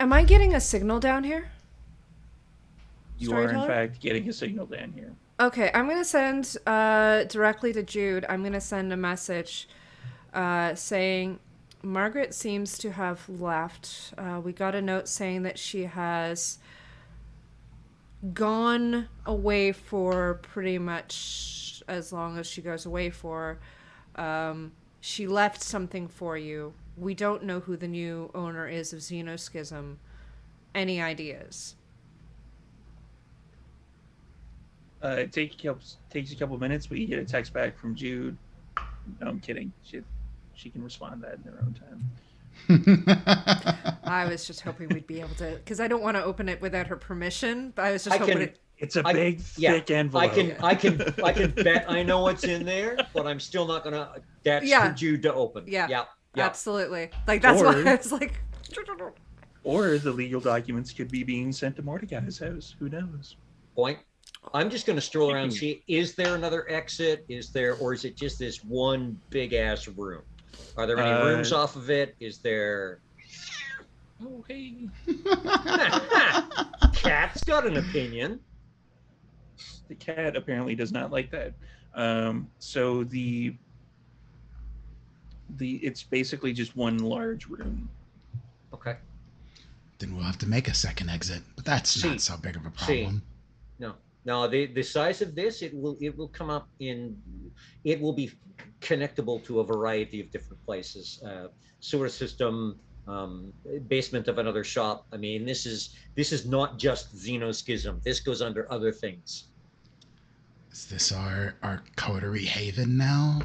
I getting a signal down here? You are, in fact, getting a signal down here. Okay, I'm going to send directly to Jude. I'm going to send a message saying... Margaret seems to have left. We got a note saying that she has gone away for pretty much as long as she goes away for. She left something for you. We don't know who the new owner is of Xenoschism. Any ideas? It takes a couple minutes, but you get a text back from Jude. No, I'm kidding. She can respond to that in her own time. I was just hoping we'd be able to, because I don't want to open it without her permission. But I was just hoping it's a big, thick envelope. I can bet I know what's in there, but I'm still not gonna. That's for Jude to open. Yeah, absolutely. Like that's why I was like. Or the legal documents could be being sent to Mordecai's house. Who knows? Point. I'm just going to stroll around and see, is there another exit? Or is it just this one big ass room? Are there any rooms off of it? Is there... Oh, hey. Cat's got an opinion. The cat apparently does not like that. So it's basically just one large room. Okay. Then we'll have to make a second exit, but that's not so big of a problem. No, the size of this, it will come up in, it will be connectable to a variety of different places. Sewer system, basement of another shop. I mean, this is not just Xenoschism. This goes under other things. Is this our coterie haven now?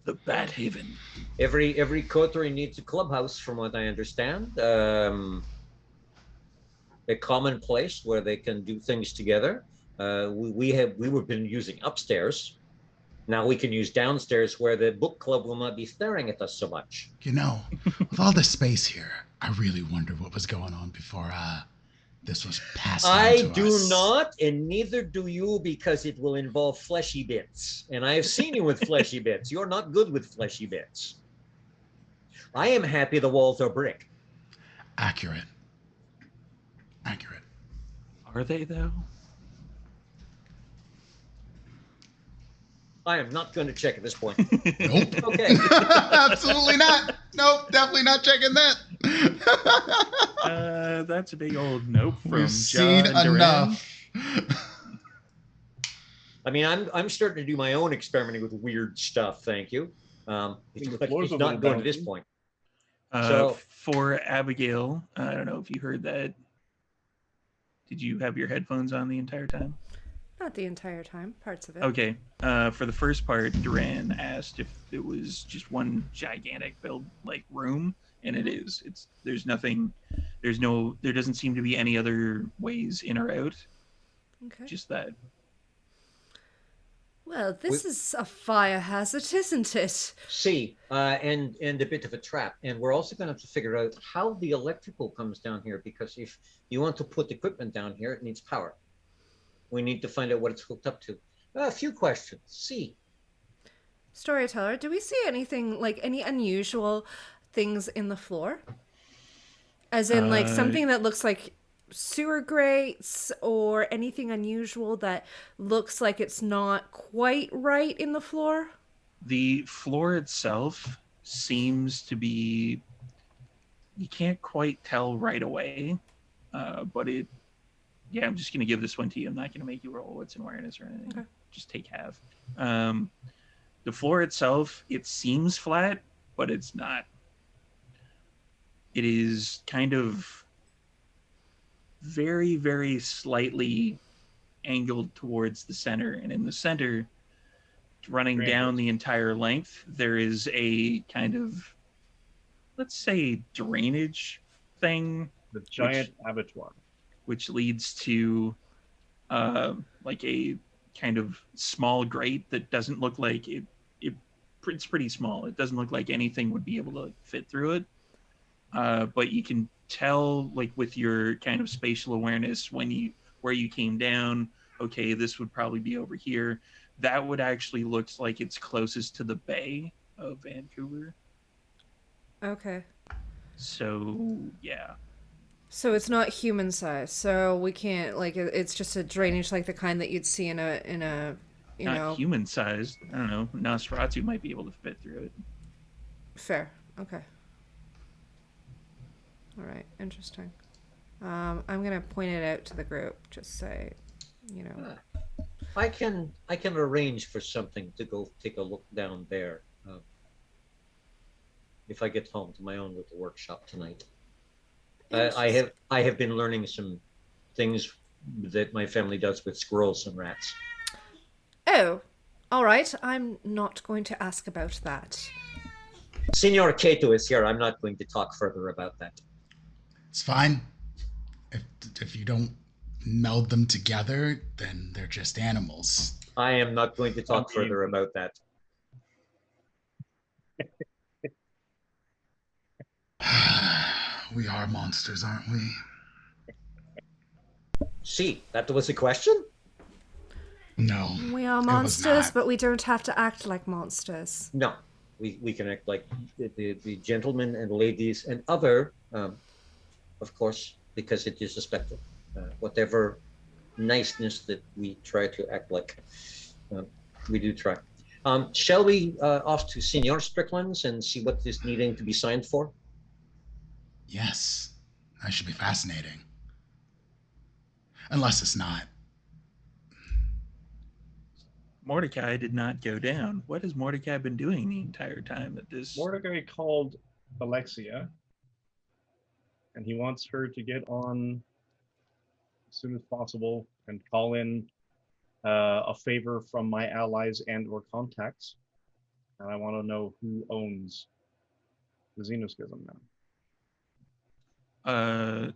The Bat Haven. Every coterie needs a clubhouse, from what I understand. A common place where they can do things together. We've been using upstairs. Now we can use downstairs where the book club will not be staring at us so much. You know, with all this space here, I really wonder what was going on before this was passed on to us. I do not, and neither do you, because it will involve fleshy bits. And I have seen you with fleshy bits. You're not good with fleshy bits. I am happy the walls are brick. Accurate. Are they, though? I am not going to check at this point. Nope. Okay. Absolutely not. Nope, definitely not checking that. That's a big old nope from We've seen John enough. I mean, I'm starting to do my own experimenting with weird stuff. Thank you. It's not going to this point. So for Abigail, I don't know if you heard that. Did you have your headphones on the entire time? Not the entire time, parts of it. Okay. For the first part, Duran asked if it was just one gigantic room, and it is. There doesn't seem to be any other ways in or out. Okay. Just that. Well, this is a fire hazard, isn't it? See, and a bit of a trap. And we're also going to have to figure out how the electrical comes down here, because if you want to put equipment down here, it needs power. We need to find out what it's hooked up to. A few questions. See. Storyteller, do we see anything, any unusual things in the floor? As in, something that looks like sewer grates, or anything unusual that looks like it's not quite right in the floor? The floor itself seems to be, you can't quite tell right away, but I'm just going to give this one to you. I'm not going to make you roll what's in awareness or anything. Okay. Just take half. The floor itself, it seems flat, but it's not. It is kind of very, very slightly angled towards the center. And in the center, running down the entire length, there is a kind of, let's say, drainage thing. The giant abattoir. Which leads to a kind of small grate that doesn't look like it's pretty small. It doesn't look like anything would be able to fit through it. But you can tell, with your kind of spatial awareness, where you came down, okay, this would probably be over here. That would actually look like it's closest to the bay of Vancouver. Okay. So, yeah. So it's not human size. So we can't, it's just a drainage like the kind that you'd see in a not human sized. I don't know. Nosferatu might be able to fit through it. Fair. Okay. All right. Interesting. I'm gonna point it out to the group. Just say, I can arrange for something to go take a look down there. If I get home to my own little workshop tonight. I have been learning some things that my family does with squirrels and rats. Oh, all right. I'm not going to ask about that. Senor Cato is here. I'm not going to talk further about that. It's fine. If you don't meld them together, then they're just animals. I am not going to talk further about that. We are monsters, aren't we? See, that was a question? No, We are was monsters, not. but we don't have to act like monsters. No. We can act like the gentlemen and ladies and other, of course, because it is a spectrum. Whatever niceness that we try to act like, we do try. Shall we off to Senior Strickland's and see what is needing to be signed for? Yes, that should be fascinating. Unless it's not. Mordecai did not go down. What has Mordecai been doing the entire time that this? Mordecai called Alexia, and he wants her to get on as soon as possible and call in a favor from my allies and/or contacts. And I want to know who owns the Xenoschism now.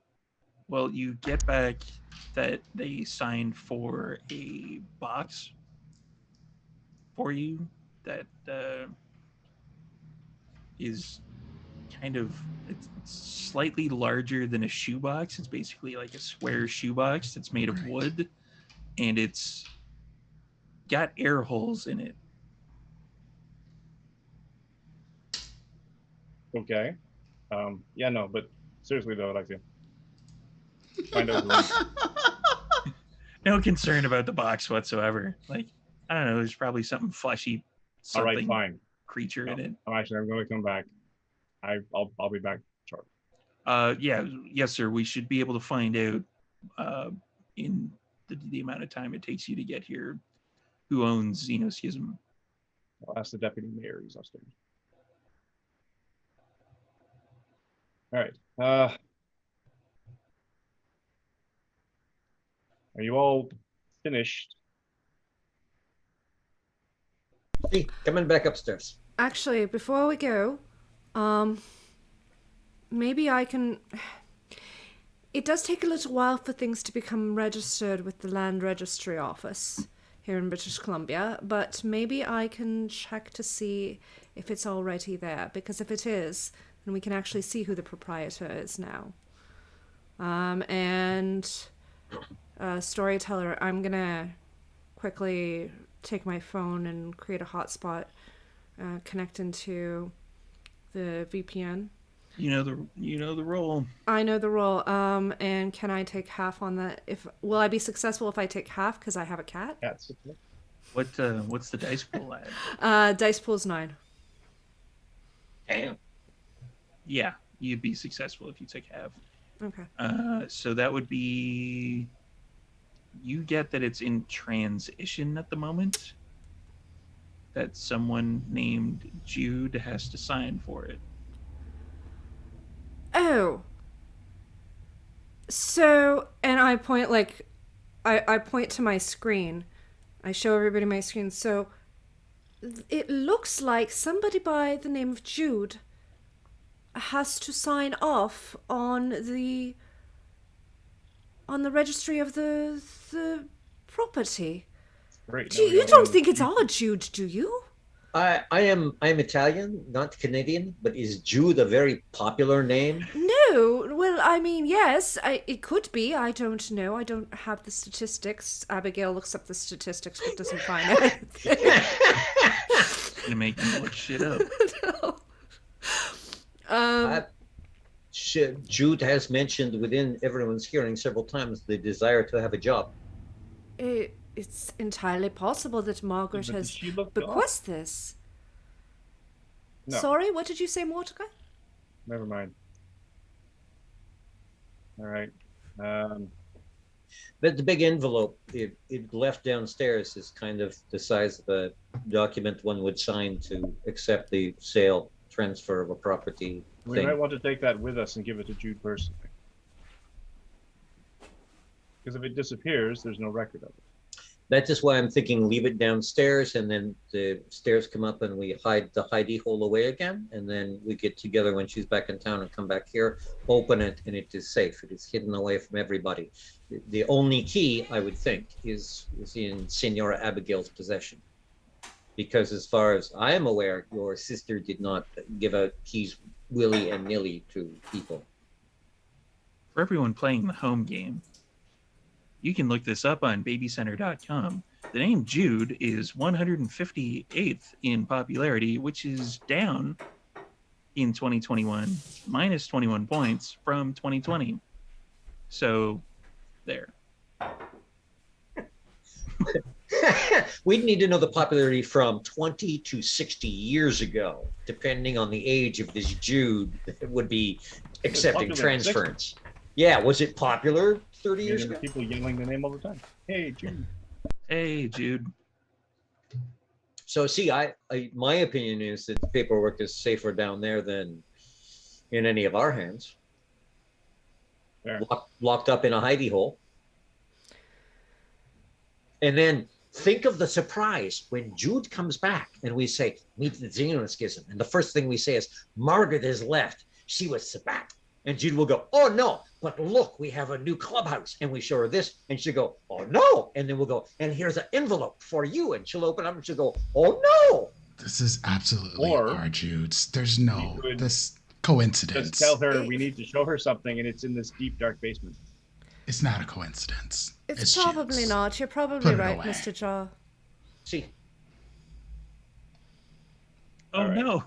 Well, you get back that they signed for a box for you that is kind of, it's slightly larger than a shoebox. It's basically like a square shoebox that's made of wood, and it's got air holes in it. Okay. Yeah, no, but seriously though, Alexia, find out who. No concern about the box whatsoever. Like, I don't know, there's probably something fleshy, All right, something fine. creature in it. I'm going to come back. I'll be back shortly. Yes, sir. We should be able to find out in the amount of time it takes you to get here who owns Xenoschism. I'll ask the deputy mayor. He's upstairs. All right. Are you all finished? Hey, coming back upstairs. Actually, before we go, maybe I can... It does take a little while for things to become registered with the Land Registry Office here in British Columbia, but maybe I can check to see if it's already there, because if it is, then we can actually see who the proprietor is now. Storyteller, I'm gonna quickly take my phone and create a hotspot, connect into the VPN. You know the role. I know the role. And can I take half on that? Will I be successful if I take half because I have a cat? Cats. What's the dice pool at? Dice pool's 9. Damn. Yeah, you'd be successful if you took half. Okay. So that would be, you get that it's in transition at the moment. That someone named Jude has to sign for it. Oh. So, and I point I point to my screen. I show everybody my screen. So it looks like somebody by the name of Jude has to sign off on the registry of the property. Great. You don't think it's odd, Jude, do you? I am Italian, not Canadian, but is Jude a very popular name? No. Well, I mean, yes, it could be. I don't know. I don't have the statistics. Abigail looks up the statistics but doesn't find anything. Gonna make you look shit up. No. Jude has mentioned within everyone's hearing several times the desire to have a job. It's entirely possible that Margaret But has does she look bequeathed this. No. Sorry, what did you say, Mordecai? Never mind. All right. But the big envelope it left downstairs is kind of the size of a document one would sign to accept the sale, transfer of a property We thing. might want to take that with us and give it to Jude personally. Because if it disappears, there's no record of it. That is why I'm thinking leave it downstairs, and then the stairs come up and we hide the hidey hole away again, and then we get together when she's back in town and come back here, open it, and it is safe. It is hidden away from everybody. The only key, I would think, is in Senora Abigail's possession. Because as far as I am aware, your sister did not give out keys willy and nilly to people. For everyone playing the home game, You can look this up on babycenter.com. The name Jude is 158th in popularity, which is down in 2021, minus 21 points from 2020. So, there. We'd need to know the popularity from 20 to 60 years ago, depending on the age of this Jude that would be accepting popular in transference. Yeah, was it popular 30 I years mean, ago? people yelling the name all the time. Hey, June. Hey, Jude. So see, my opinion is that the paperwork is safer down there than in any of our hands. Fair. Locked up in a hidey hole. And then think of the surprise when Jude comes back and we say, meet the Xenoschism. And the first thing we say is, Margaret has left. She was Sabat. And Jude will go, oh no, but look, we have a new clubhouse. And we show her this, and she'll go, oh no. And then we'll go, and here's an envelope for you. And she'll open up and she'll go, oh no. This is absolutely Or our Jude's. There's no you could this coincidence. Just tell her we need to show her something, and it's in this deep, dark basement. It's not a coincidence. It's probably Jude's. not. You're probably Put it right, away. Mr. Jaw. See, Oh, All right. no.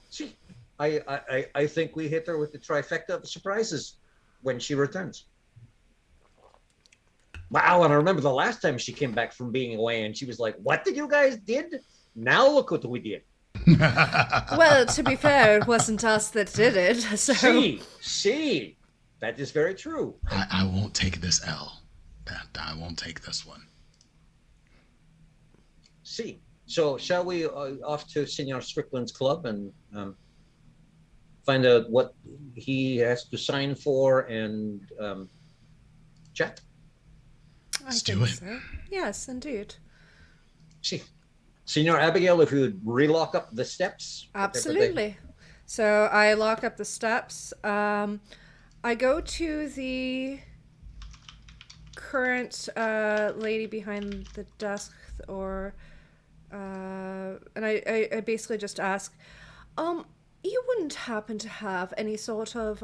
see, I think we hit her with the trifecta of surprises when she returns. Wow, and I remember the last time she came back from being away and she was like, what did you guys did? Now look what we did. Well, to be fair, it wasn't us that did it. So See, that is very true. I won't take this L. I won't take this one. See, so shall we off to Senor Strickland's club and find out what he has to sign for and chat? Let's I do think it. so. Yes, indeed. See, Senor Abigail, if you would relock up the steps. whatever they- Absolutely. So I lock up the steps. I go to the current lady behind the desk, and I basically just ask, you wouldn't happen to have any sort of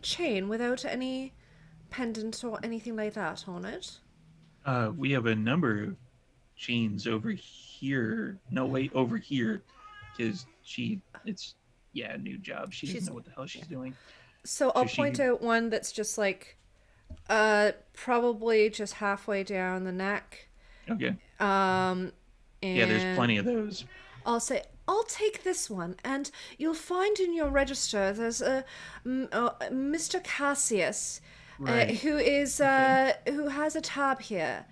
chain without any pendant or anything like that on it? We have a number of chains over here. No, wait, over here. Because it's a new job. She doesn't know what the hell she's doing. So I'll she point could- out one that's just like, probably just halfway down the neck. Okay. And Yeah, there's plenty of those. I'll say, I'll take this one, and you'll find in your register there's a Mr. Cassius, Right. who is who has a tab here.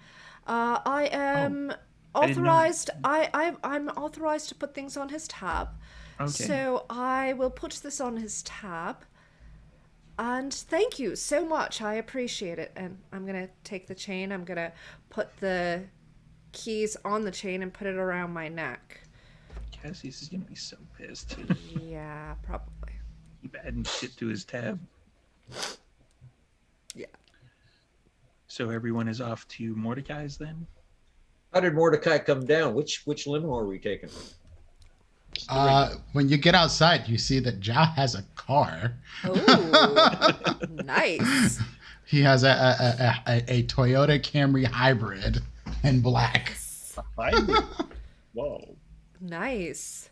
I am I didn't know. authorized. I'm authorized to put things on his tab. Okay. So I will put this on his tab. And thank you so much. I appreciate it. And I'm going to take the chain. I'm going to put the keys on the chain and put it around my neck. Cassius is going to be so pissed. Yeah, probably. Keep adding shit to his tab. Yeah. So everyone is off to Mordecai's then? How did Mordecai come down? Which limo are we taking? When you get outside, you see that Ja has a car. Oh, nice. He has a Toyota Camry hybrid in black. Whoa. Nice.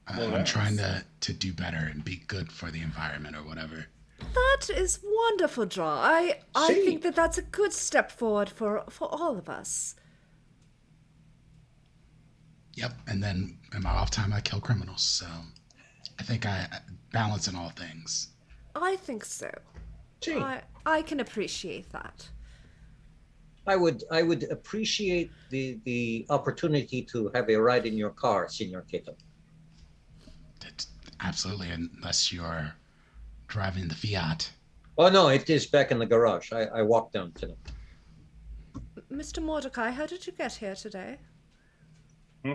I'm trying to do better and be good for the environment or whatever. That is wonderful, Jaw. I See. think that that's a good step forward for all of us. Yep. And then in my off time, I kill criminals. So I think I balance in all things. I think so. See, I can appreciate that. I would appreciate the opportunity to have a ride in your car, Senor Cato. Absolutely, unless you're driving the Fiat. Oh no, it is back in the garage. I walked down to them. Mr. Mordecai, how did you get here today? Hmm?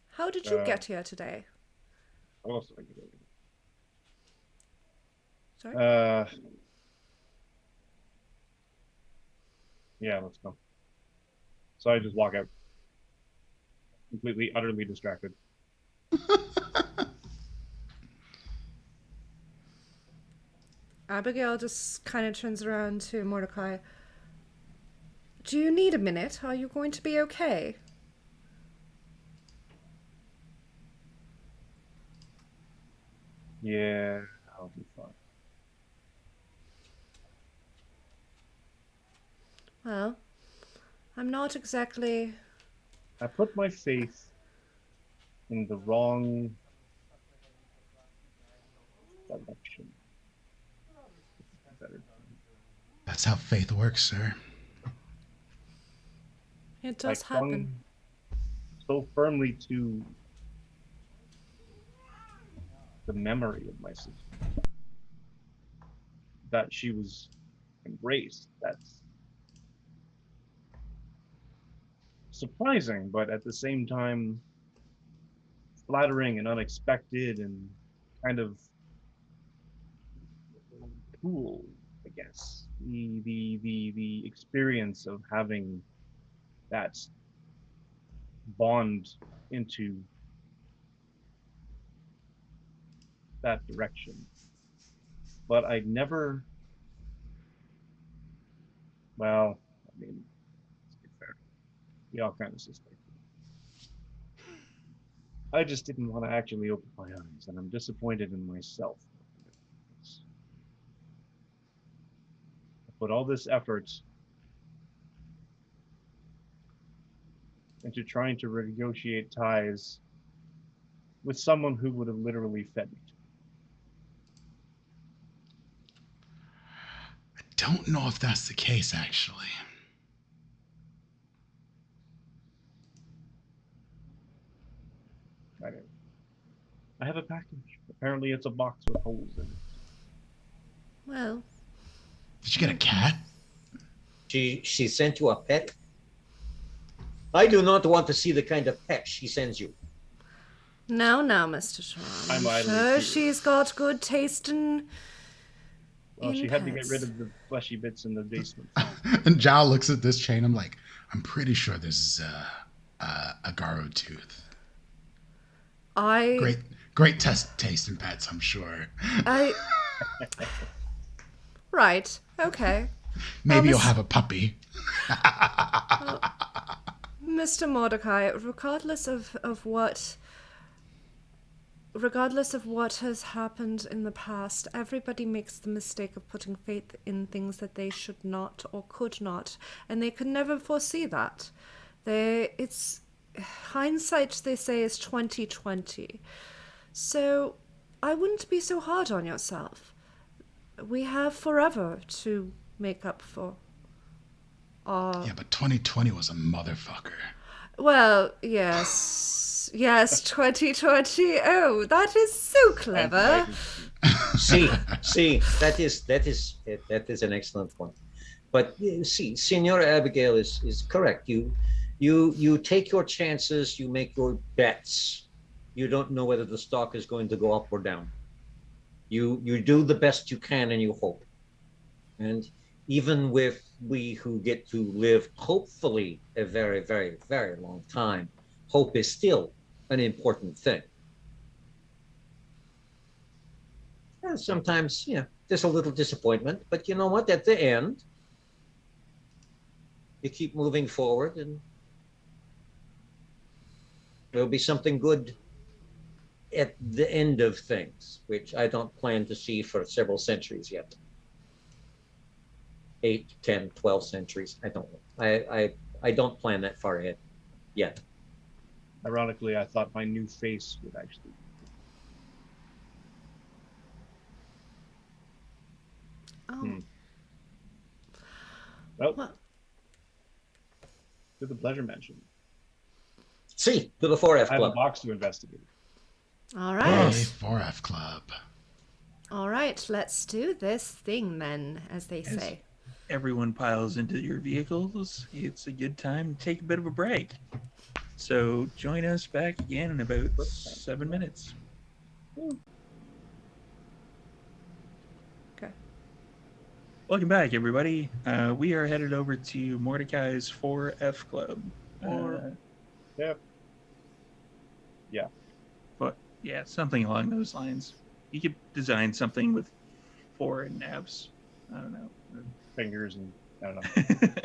How did you get here today? What else did I do? Sorry? Yeah, let's go. So I just walk out. Completely, utterly distracted. Abigail just kind of turns around to Mordecai. Do you need a minute? Are you going to be okay? Yeah, I'll be fine. Well, I'm not exactly... I put my faith in the wrong direction. Better. That's how faith works, sir. It I does clung happen. so firmly to the memory of my sister that she was embraced. That's surprising, but at the same time flattering and unexpected and kind of cool, I guess. The experience of having that bond into that direction. But I never, well, I mean, let's be fair. We all kind of suspect. I just didn't want to actually open my eyes, and I'm disappointed in myself. I put all this effort into trying to renegotiate ties with someone who would have literally fed me. I don't know if that's the case, actually. I have a package. Apparently, it's a box with holes in it. Well, Did you get a cat? She sent you a pet? I do not want to see the kind of pet she sends you. no, Mr. Sean. I'm idly sure curious. she's got good taste in... Well, she had to get pets. rid of the fleshy bits in the basement. And Zhao looks at this chain. I'm like, I'm pretty sure this is a Garo tooth. Great taste in pets, I'm sure. Right. Okay. Maybe you'll Miss- have a puppy. Mr. Mordecai, regardless of what has happened in the past, everybody makes the mistake of putting faith in things that they should not or could not, and they could never foresee that. It's hindsight, they say, is 20/20. So I wouldn't be so hard on yourself. We have forever to make up for. Yeah, but 2020 was a motherfucker. Well, yes, 2020. Oh, that is so clever. See, that is an excellent point. But see, Senora Abigail is correct. You take your chances, you make your bets. You don't know whether the stock is going to go up or down. You do the best you can and you hope. And even with we who get to live, hopefully, a very, very, very long time, hope is still an important thing. And sometimes, there's a little disappointment, but you know what? At the end, you keep moving forward and there'll be something good at the end of things, which I don't plan to see for several centuries yet. 8, 10, 12 centuries. I don't know. I don't plan that far ahead yet. Ironically, I thought my new face would actually. Oh. Well, to the pleasure mansion. See, to the 4F I have a Club. box to investigate. All Hey, right. 4F Club. All right, let's do this thing then, as they say. Everyone piles into your vehicles. It's a good time to take a bit of a break. So join us back again in about 7 minutes. Okay. Welcome back, everybody. We are headed over to Mordecai's 4F Club. Yep. But yeah, something along those lines. You could design something with 4 in naps. I don't know. Fingers and I don't know.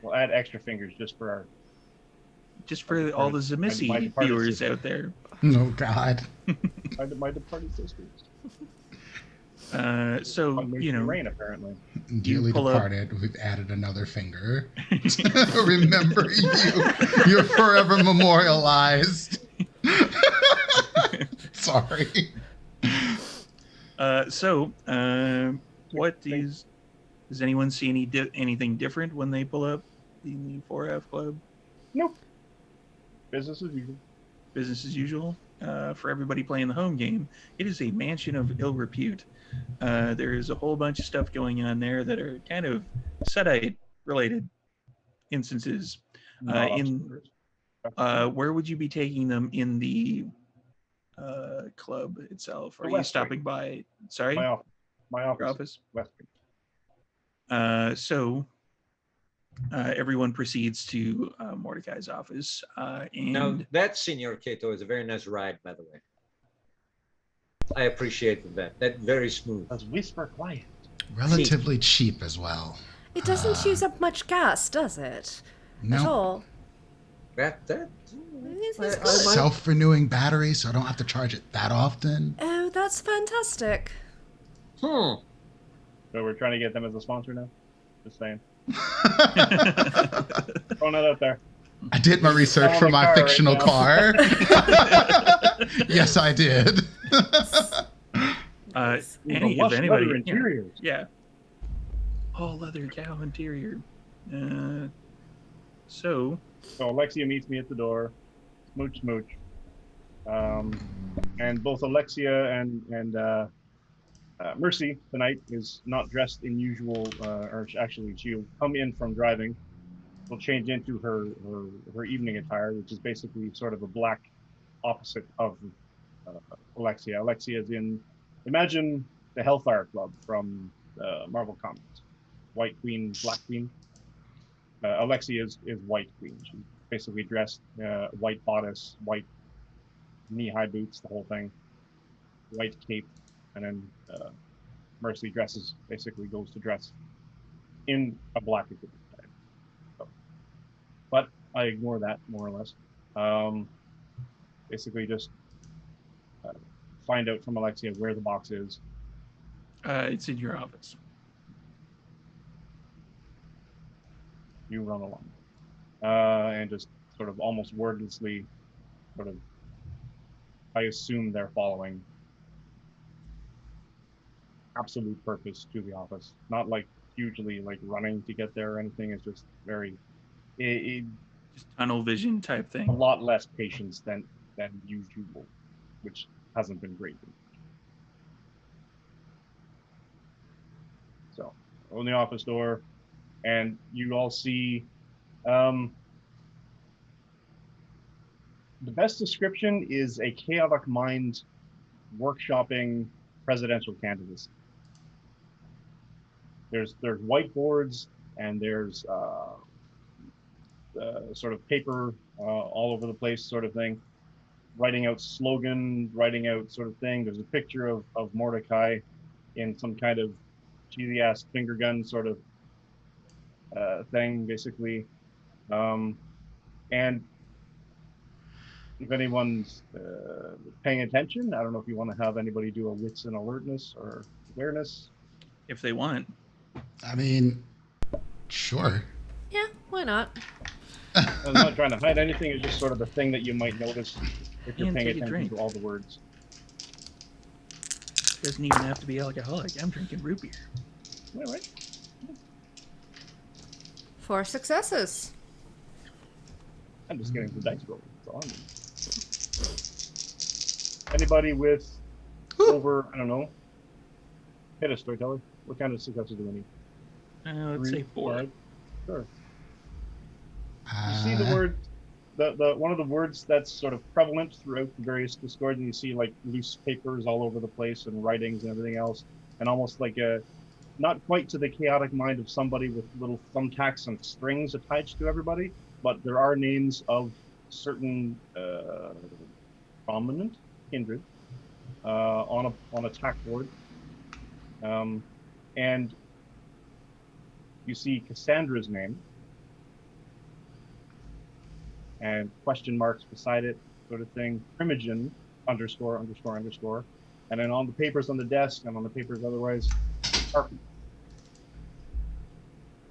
We'll add extra fingers just for our Just for all the my Zemissi departed viewers sister. out there. Oh God. my departed sisters. So, What makes you me know, rain, apparently. Dearly pull up- departed, we've added another finger. Remember you. You're forever memorialized. Sorry. What does anyone see anything different when they pull up in the 4F club? Nope. Business as usual. Business as usual. For everybody playing the home game, it is a mansion of ill repute. There is a whole bunch of stuff going on there that are kind of Sudite related instances. Not upstairs. Where would you be taking them in the club itself? The Are you West stopping by? Sorry, My office. My your office. office. West. Everyone proceeds to Mordecai's office, and Now, that, Senor Cato, is a very nice ride, by the way. I appreciated that. That very smooth. Let's whisper quiet. Relatively cheap as well. It doesn't use up much gas, does it? At No. all. That It's I- good. I might- Self-renewing battery, so I don't have to charge it that often. Oh, that's fantastic. Hmm. So we're trying to get them as a sponsor now. Just saying. Throwing that out there. I did my research I'm for on the my car right fictional now. car. Yes, I did. Lush if leather anybody, interiors. yeah, all leather cow interior. So So Alexia meets me at the door. Smooch, smooch. And both Alexia and Mercy tonight is not dressed in usual, or actually she'll come in from driving. Will change into her evening attire, which is basically sort of a black opposite of Alexia. Alexia is in, imagine the Hellfire Club from Marvel Comics. White Queen, Black Queen. Alexia is White Queen. She's basically dressed white bodice, white knee-high boots, the whole thing, white cape, and then Mercy basically goes to dress in a black equipment. So, but I ignore that more or less. Basically just find out from Alexia where the box is. it's in your office. You run along. And just sort of almost wordlessly, I assume they're following absolute purpose to the office. Not like hugely like running to get there or anything. It's just very, Just tunnel vision type a thing. lot less patience than usual, which hasn't been great. So, on the office door, and you all see the best description is a chaotic mind workshopping presidential candidacy. There's whiteboards and there's sort of paper all over the place, sort of thing. Writing out slogan, writing out sort of thing. There's a picture of Mordecai in some kind of cheesy ass finger gun sort of thing, basically. And if anyone's paying attention, I don't know if you want to have anybody do a wits and alertness or awareness. If they want. I mean, sure. Yeah, why not? I'm not trying to hide anything. It's just sort of a thing that you might notice if you're And paying take a attention drink. to all the words. Doesn't even have to be alcoholic. I'm drinking root beer. Yeah, right? 4 successes. I'm just getting the dice roll. That's all I need. Anybody with over, I don't know, hit a storyteller. What kind of successes do we need? Let's say 4. 5? Sure. You see the word, the one of the words that's sort of prevalent throughout the various discords, and you see like loose papers all over the place and writings and everything else, and almost like a, not quite to the chaotic mind of somebody with little thumbtacks and strings attached to everybody, but there are names of certain prominent kindred on a tack board. And you see Cassandra's name and question marks beside it, sort of thing. Primogen underscore underscore underscore. And then on the papers on the desk and on the papers otherwise, Harpy.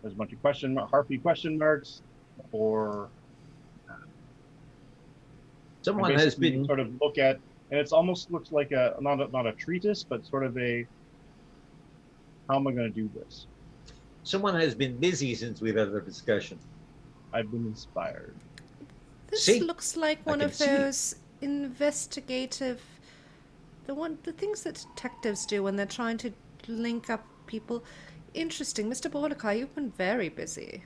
There's a bunch of Harpy question marks, or Someone has been sort of look at, and it almost looks like not a treatise, but sort of a, how am I going to do this? Someone has been busy since we've had the discussion. I've been inspired. This See? looks like one can of see it. those investigative, the things that detectives do when they're trying to link up people. Interesting, Mr. Mordecai. You've been very busy.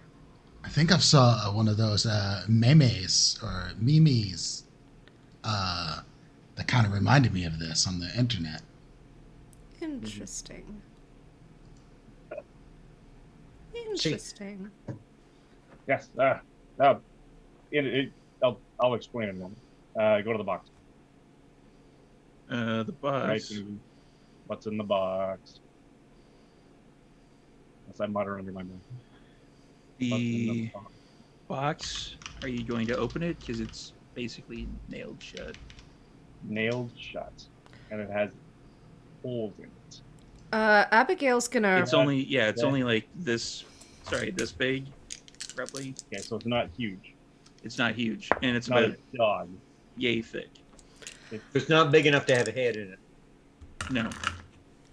I think I've saw one of those memes or memes that kind of reminded me of this on the internet. Interesting. Interesting. Yes. I'll explain in a moment. Go to the box. The box. Right. What's in the box? As I mutter under my breath. The box. Are you going to open it? Because it's basically nailed shut. Nailed shut, and it has holes in it. Abigail's gonna. It's only only like this. Sorry, this big, roughly. Okay, so it's not huge. It's not huge, and it's Not about a dog. yay thick. It's not big enough to have a head in it. No.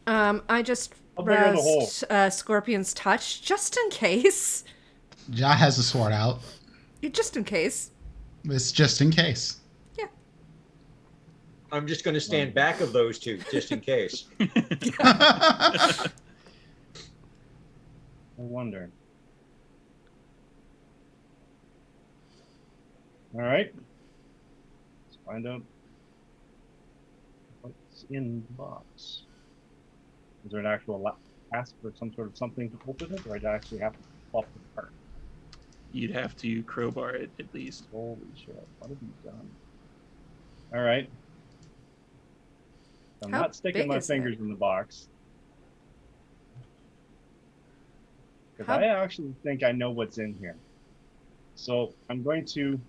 I just How big are the roused Scorpion's touch just in case. Ja has a sword out. Just in case. It's just in case. I'm just going to stand back of those two just in case. I wonder. All right. Let's find out what's in the box. Is there an actual task or some sort of something to open it, or I actually have to pop it apart? You'd have to crowbar it at least. Holy shit! What have you done? All right. I'm How not sticking big my is fingers it? in the box. Because How- I actually think I know what's in here. So I'm going to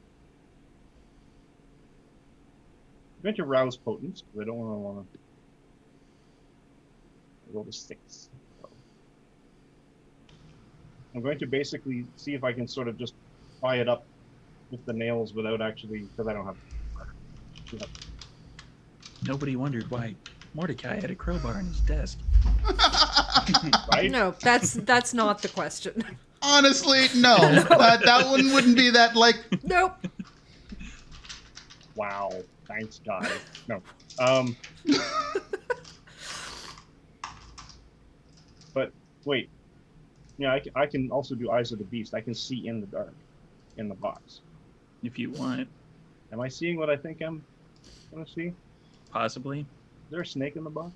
rouse potence, because I don't want to roll the 6. I'm going to basically see if I can sort of just pry it up with the nails without actually, because I don't have. Nobody wondered why Mordecai had a crowbar in his desk. Right? No, that's not the question. Honestly, no. That one wouldn't be that like. Nope. Wow. Thanks, guys. No. But wait. Yeah, I can also do Eyes of the Beast. I can see in the dark in the box. If you want, Am I seeing what I think I'm going to see? Is possibly. there a snake in the box?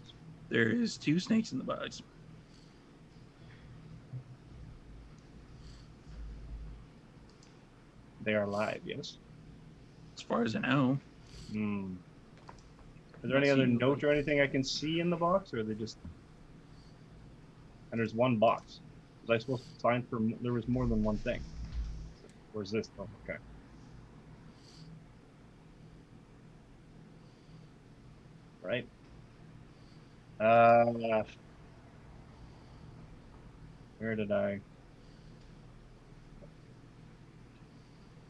There is 2 snakes in the box. They are live, yes. As far as I know. Hmm. Is there any other note or anything I can see in the box, or are they just? And there's one box. Was I supposed to sign for? There was more than one thing. Where's this? Oh, okay. Right. Where did I?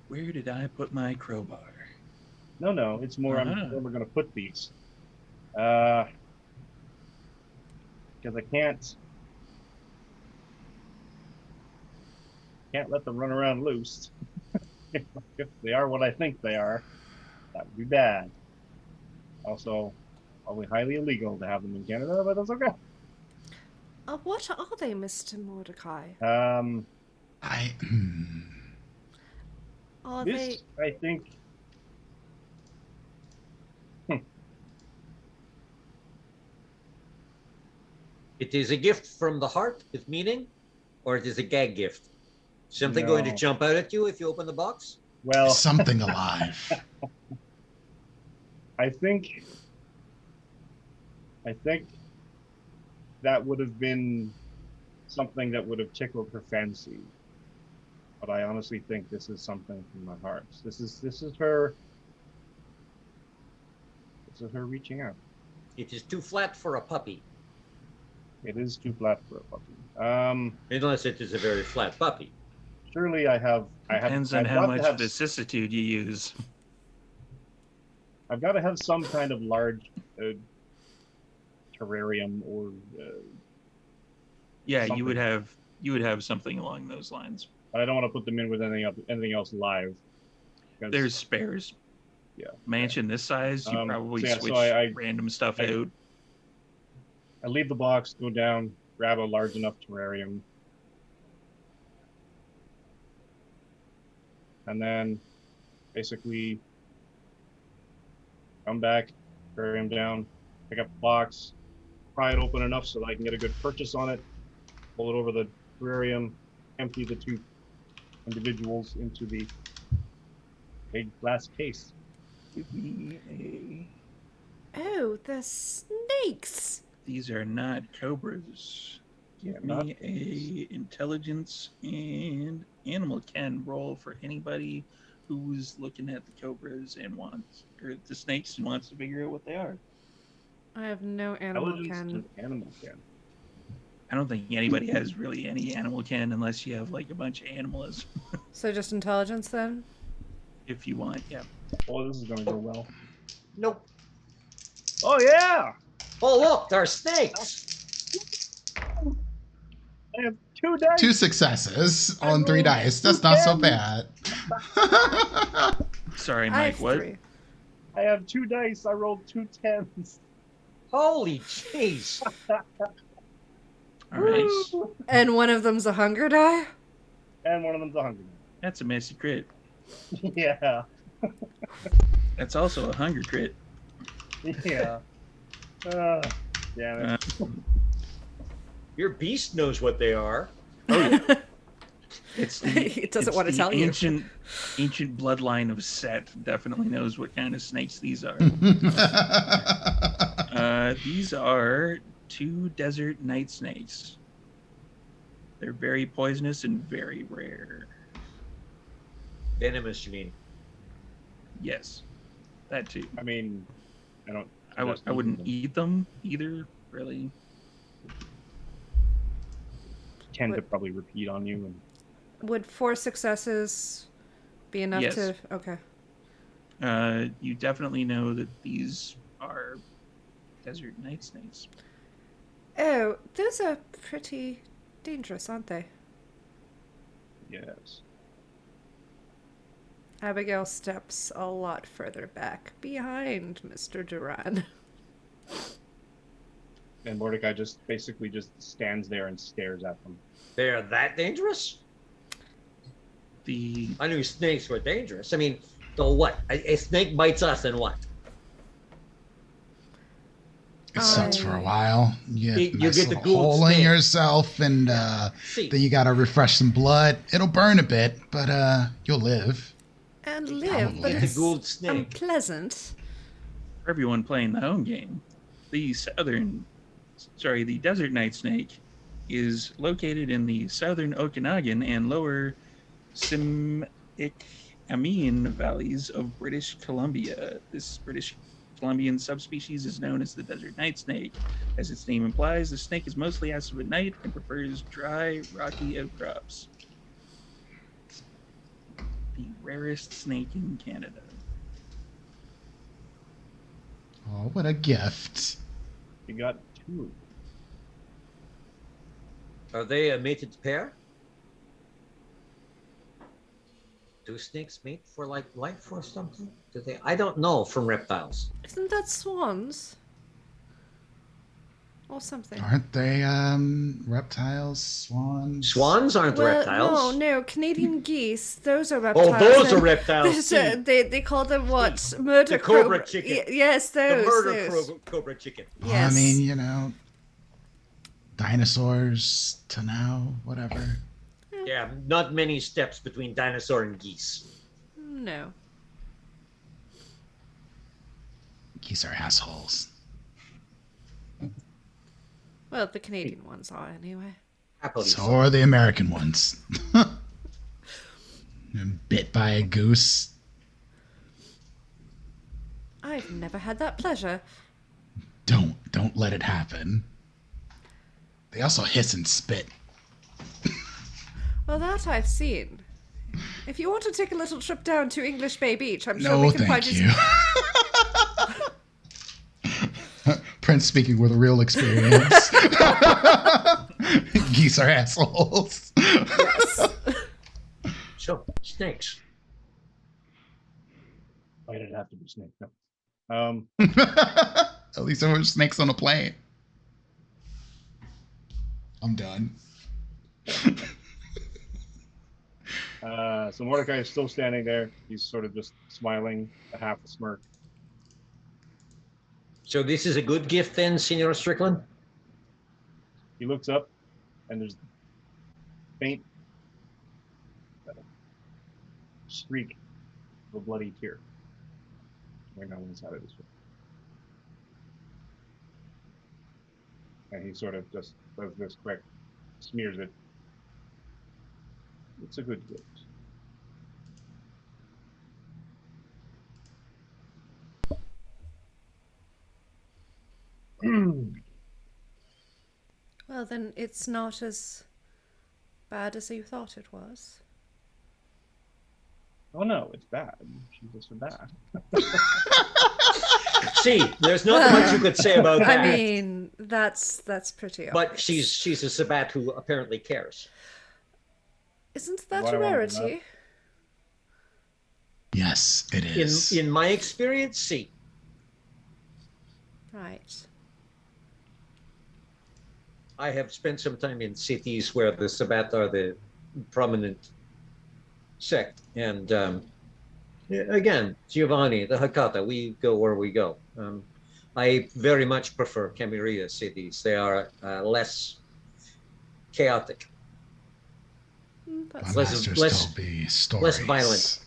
Where did I put my crowbar? No. It's more. Uh-huh. Where we're gonna put these. Because I can't let them run around loose. If they are what I think they are, that would be bad. Also, probably highly illegal to have them in Canada, but that's okay. What are they, Mr. Mordecai? Are This, I think. It is a gift from the heart with meaning, or it is a gag gift? Something going to No. jump out at you if you open the box? Well, Something alive. I think that would have been something that would have tickled her fancy. But I honestly think this is something from my heart. This is her. This is her reaching out. It is too flat for a puppy. It is too flat for a puppy. Unless it is a very flat puppy. Surely I have. Depends on I've how got to much have, vicissitude you use. I've got to have some kind of large terrarium or. Yeah, something. you would have something along those lines. But I don't want to put them in with anything else live. There's spares. Yeah. Mansion this size, you probably so switch I random stuff out. I leave the box, go down, grab a large enough terrarium, and then basically come back, terrarium down, pick up the box, pry it open enough so that I can get a good purchase on it, pull it over the terrarium, empty the two individuals into the big glass case. Give me a. Oh, the snakes. These are not cobras. Give Yeah, me a intelligence and animal ken roll for anybody who's looking at the cobras and wants, or the snakes and wants to figure out what they are. I have no animal Intelligence ken. to animal ken. I don't think anybody has really any animal ken unless you have like a bunch of animals. So just intelligence then? If you want, yeah. Oh, this is going to go well. Nope. Oh, yeah! Oh, look, there are snakes. I have 2 dice! 2 successes on 3 dice. That's not so bad. Sorry, I Mike. have What? 3. I have 2 dice. I rolled 2 10s. Holy jeez. All right. And one of them's a hunger die? And one of them's a hunger. That's a messy crit. Yeah. That's also a hunger crit. Yeah. Damn it. Your beast knows what they are. It's It doesn't want to the tell you. ancient bloodline of Set definitely knows what kind of snakes these are. These are 2 desert night snakes. They're very poisonous and very rare. Venomous, you mean? Yes, that too. I mean, I wouldn't eat them either, really. Tend to probably repeat on you. And Would 4 successes be enough Yes. to... Okay. You definitely know that these are desert night snakes. Oh, those are pretty dangerous, aren't they? yes. Abigail steps a lot further back, behind Mr. Duran. And Mordecai just basically just stands there and stares at them. They're that dangerous? The I knew snakes were dangerous. I mean, so what? A snake bites us and what? It sucks for a while. You You get, a nice get the little gold hole in snake. yourself, and See, then you gotta refresh some blood. It'll burn a bit, but you'll live. And live, but Probably. it's the gold snake. unpleasant. for everyone playing the home game, the desert night snake is located in the southern Okanagan and lower Simickameen valleys of British Columbia. This British Columbian subspecies is known as the desert night snake. As its name implies, the snake is mostly active at night and prefers dry, rocky outcrops. The rarest snake in Canada. Oh, what a gift. You got 2. Are they a mated pair? Do snakes mate for like life or something? Do they? I don't know from reptiles. Isn't that swans? Or something. Aren't they reptiles, swans? Swans aren't Well, reptiles. no, Canadian geese. Those are reptiles. Oh, those are and reptiles. there's See, they call them what? Murder The cobra cobra chicken. Yes, the those. murder those. cobra chicken. Well, Yes. I mean, you know, dinosaurs to now, whatever. Yeah, not many steps between dinosaur and geese. No. Geese are assholes. Well, the Canadian ones are anyway. Happily So so. are the American ones. Bit by a goose. I've never had that pleasure. Don't let it happen. They also hiss and spit. Well, that I've seen. If you want to take a little trip down to English Bay Beach, I'm sure No, we can thank find you. Prince speaking with real experience. Geese are assholes. Yes. So, snakes. Why did it have to be snake? No. At least there were snakes on a plane. I'm done. So Mordecai is still standing there. He's sort of just smiling, a half a smirk. So this is a good gift then, Senor Strickland? He looks up, and there's faint streak of a bloody tear right on one side of his face. And he sort of just does this quick, smears it. It's a good gift. Well, then it's not as bad as you thought it was. Oh no, it's bad. She's just so bad. See, there's not much you could say about that. I mean, that's pretty obvious. But she's a Sabat who apparently cares. Isn't that Why a do I want rarity? Yes, it is. In my experience, see. Right. I have spent some time in cities where the Sabat are the prominent sect. And again, Giovanni, the Hakata, we go where we go. I very much prefer Camarilla cities. They are less chaotic. My That's masters less- told me stories. less violent.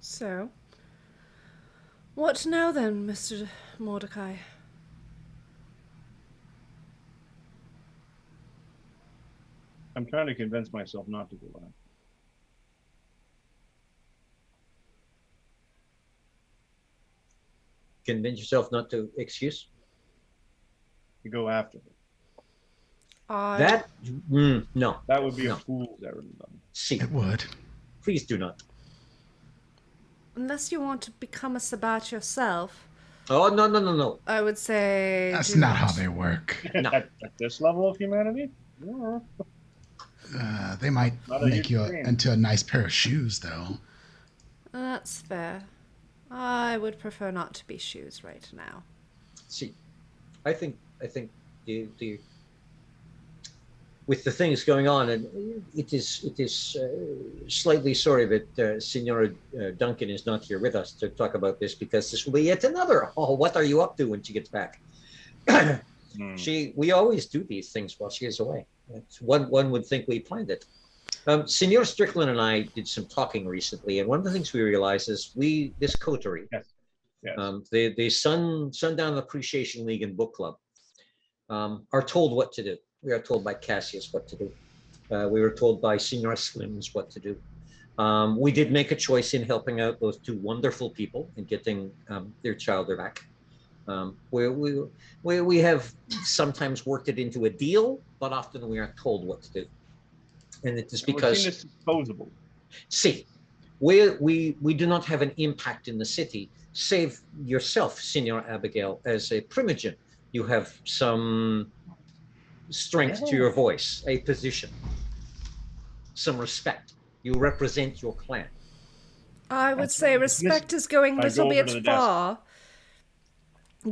so. What now then, Mr. Mordecai? I'm trying to convince myself not to go out. Convince yourself not to excuse. To go after her. That, no. That would be No. a fool's errand. See, It would. please do not. Unless you want to become a Sabat yourself, Oh, no. I would say. That's do not how they work. No. At this level of humanity? Yeah. They might Not a make you huge fan. into a nice pair of shoes, though. That's fair. I would prefer not to be shoes right now. See, I think the with the things going on, and it is slightly sorry that Senora Duncan is not here with us to talk about this, because this will be yet another. Oh, what are you up to when she gets back? We always do these things while she is away. One would think we planned it. Senor Strickland and I did some talking recently, and one of the things we realized is this coterie, Yes. the Sundown Appreciation League and Book Club, are told what to do. We are told by Cassius what to do. We were told by Senor Slims what to do. We did make a choice in helping out those two wonderful people and getting their child back. We have sometimes worked it into a deal, but often we aren't told what to do. And it is We're because, seeing this disposable. see, we do not have an impact in the city, save yourself, Senor Abigail, as a primogen. You have some strength to your voice, a position, some respect. You represent your clan. I would That's say right. respect is going a I little go over to the bit desk. far.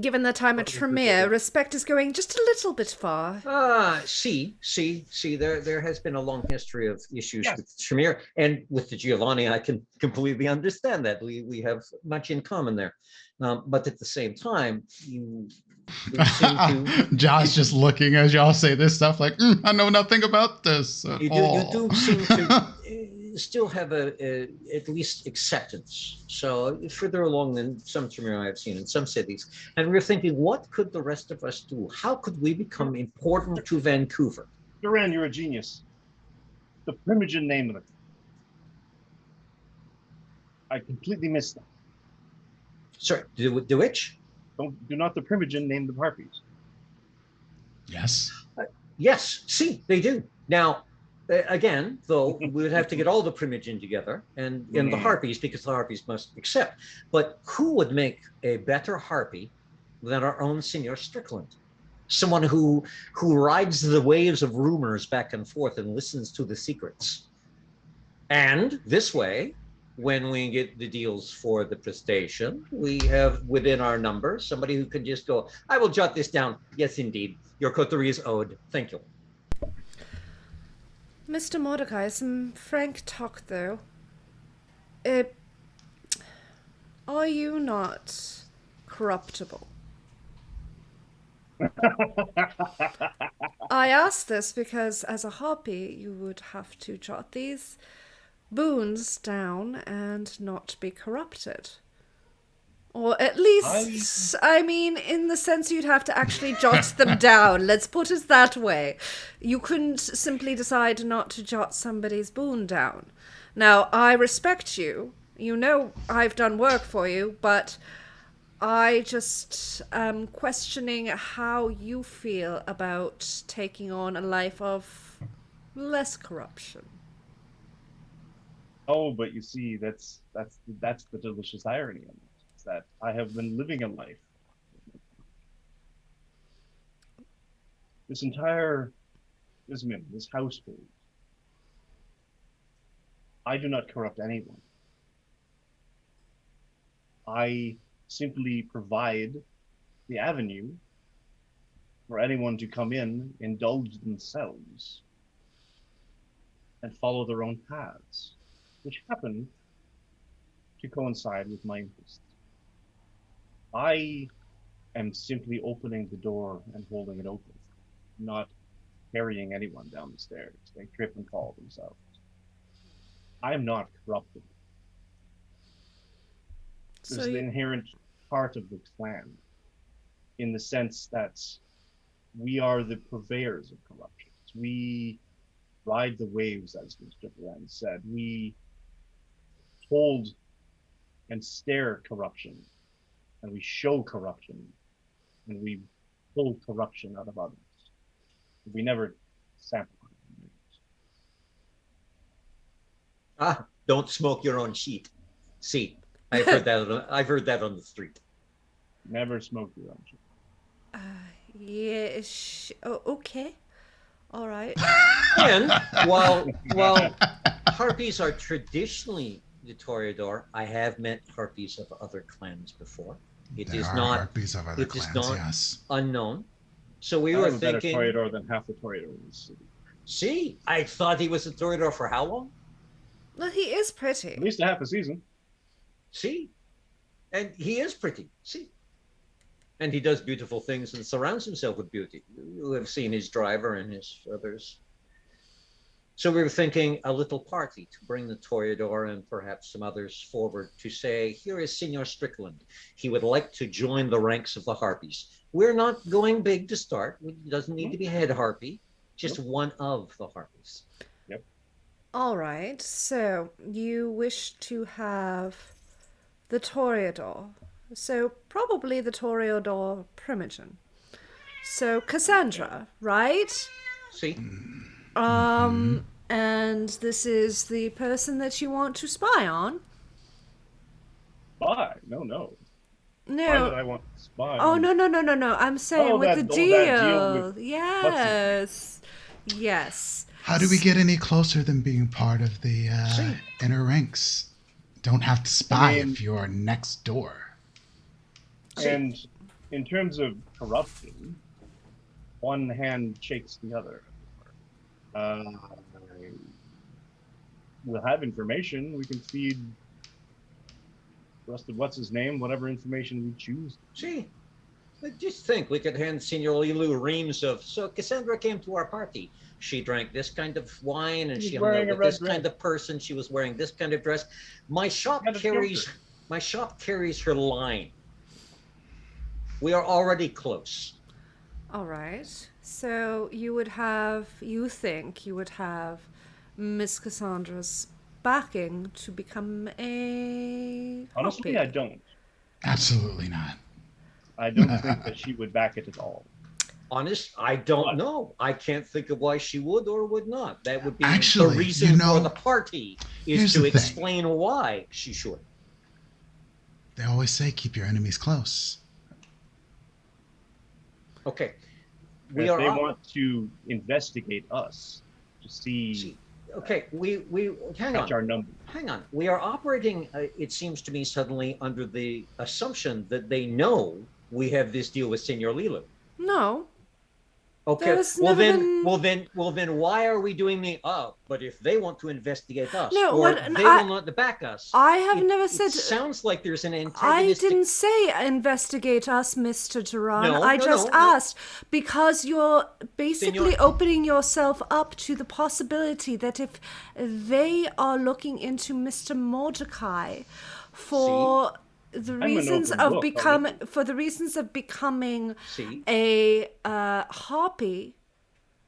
Given the time at Tremere, respect is going just a little bit far. See, there has been a long history of issues Yes. with Shamir, and with the Giovanni, I can completely understand that. We have much in common there. But at the same time, you seem to... Josh just looking as y'all say this stuff like, I know nothing about this at You all. do seem to still have at least acceptance. So further along than some Tremere I have seen in some cities. And we were thinking, what could the rest of us do? How could we become important to Vancouver? Duran, you're a genius. The Primogen name of it. I completely missed that. Sorry, the which? Do not the Primogen name the Harpies. Yes. Yes, see, they do. Now, again, though, we would have to get all the Primogen together and the Harpies, because the Harpies must accept. But who would make a better Harpy than our own Senior Strickland? Someone who rides the waves of rumors back and forth and listens to the secrets. And this way, when we get the deals for the prestation, we have within our numbers somebody who can just go, I will jot this down. Yes, indeed. Your coterie is owed. Thank you. Mr. Mordecai, some frank talk, though. Are you not corruptible? I ask this because as a Harpy, you would have to jot these boons down and not be corrupted. Or at least, I mean, in the sense you'd have to actually jot them down. Let's put it that way. You couldn't simply decide not to jot somebody's boon down. Now, I respect you. You know I've done work for you, but I just am questioning how you feel about taking on a life of less corruption. Oh, but you see, that's the delicious irony of it. Is that I have been living a life. This household. I do not corrupt anyone. I simply provide the avenue for anyone to come in, indulge themselves, and follow their own paths, which happen to coincide with my interests. I am simply opening the door and holding it open, not carrying anyone down the stairs. They trip and fall themselves. I am not corruptible. There's an inherent part of the clan, in the sense that we are the purveyors of corruption. We ride the waves, as Mr. Brand said. We hold and stare corruption, and we show corruption, and we pull corruption out of others. We never sample. Don't smoke your own sheet. See, I've heard that on the street. Never smoke your own sheet. Yes. Oh, okay. All right. And while Harpies are traditionally the Toreador, I have met Harpies of other clans before. It is not Harpies of other clans, yes. Unknown. So we were thinking. A better Toreador than half the Toreador in the city. See, I thought he was a Toreador for how long? Well, he is pretty. At least a half a season. See, and he is pretty. See, and he does beautiful things and surrounds himself with beauty. You have seen his driver and his others. So we were thinking a little party to bring the Toreador and perhaps some others forward to say, here is Senior Strickland. He would like to join the ranks of the Harpies. We're not going big to start. It doesn't need to be head Harpy, just one of the Harpies. Yep. All right. So you wish to have the Toreador. So probably the Toreador Primogen. So Cassandra, right? See? And this is the person that you want to spy on? Spy? No. No. Why did I want to spy? Oh, no. I'm saying with the deal. Yes. Yes. How do we get any closer than being part of the inner ranks? Don't have to spy if you're next door. And in terms of corruption, one hand shakes the other. We'll have information. We can feed the rest of what's his name, whatever information we choose. See, But just think, we could hand Senor Lilu reams of, so Cassandra came to our party. She drank this kind of wine and She was she hung wearing out a with this red kind of person. She was wearing this kind of dress. My shop Kind of carries filter. my shop carries her line. We are already close. All right. So you think you would have Miss Cassandra's backing to become a Honestly, harpy? I don't. Absolutely not. I don't think that she would back it at all. Honest, I don't What? know. I can't think of why she would or would not. That would be Actually, the reason you know, for the party is here's to the thing. explain why she should. They always say keep your enemies close. Okay. If they want to investigate us to see Okay, we hang catch on. our numbers. Hang on. We are operating, it seems to me, suddenly under the assumption that they know we have this deal with Senor Lilu. No. Okay. There's Well never then, been- why are we doing the but if they want to investigate us, No, or what- they I- will not back us? I have never It said. sounds like there's an I antagonistic. didn't say investigate us, Mr. Duran. No, I no, just no. asked because you're basically Senor- opening yourself up to the possibility that if they are looking into Mr. Mordecai for the an reasons open of book, for the reasons of becoming See, a harpy,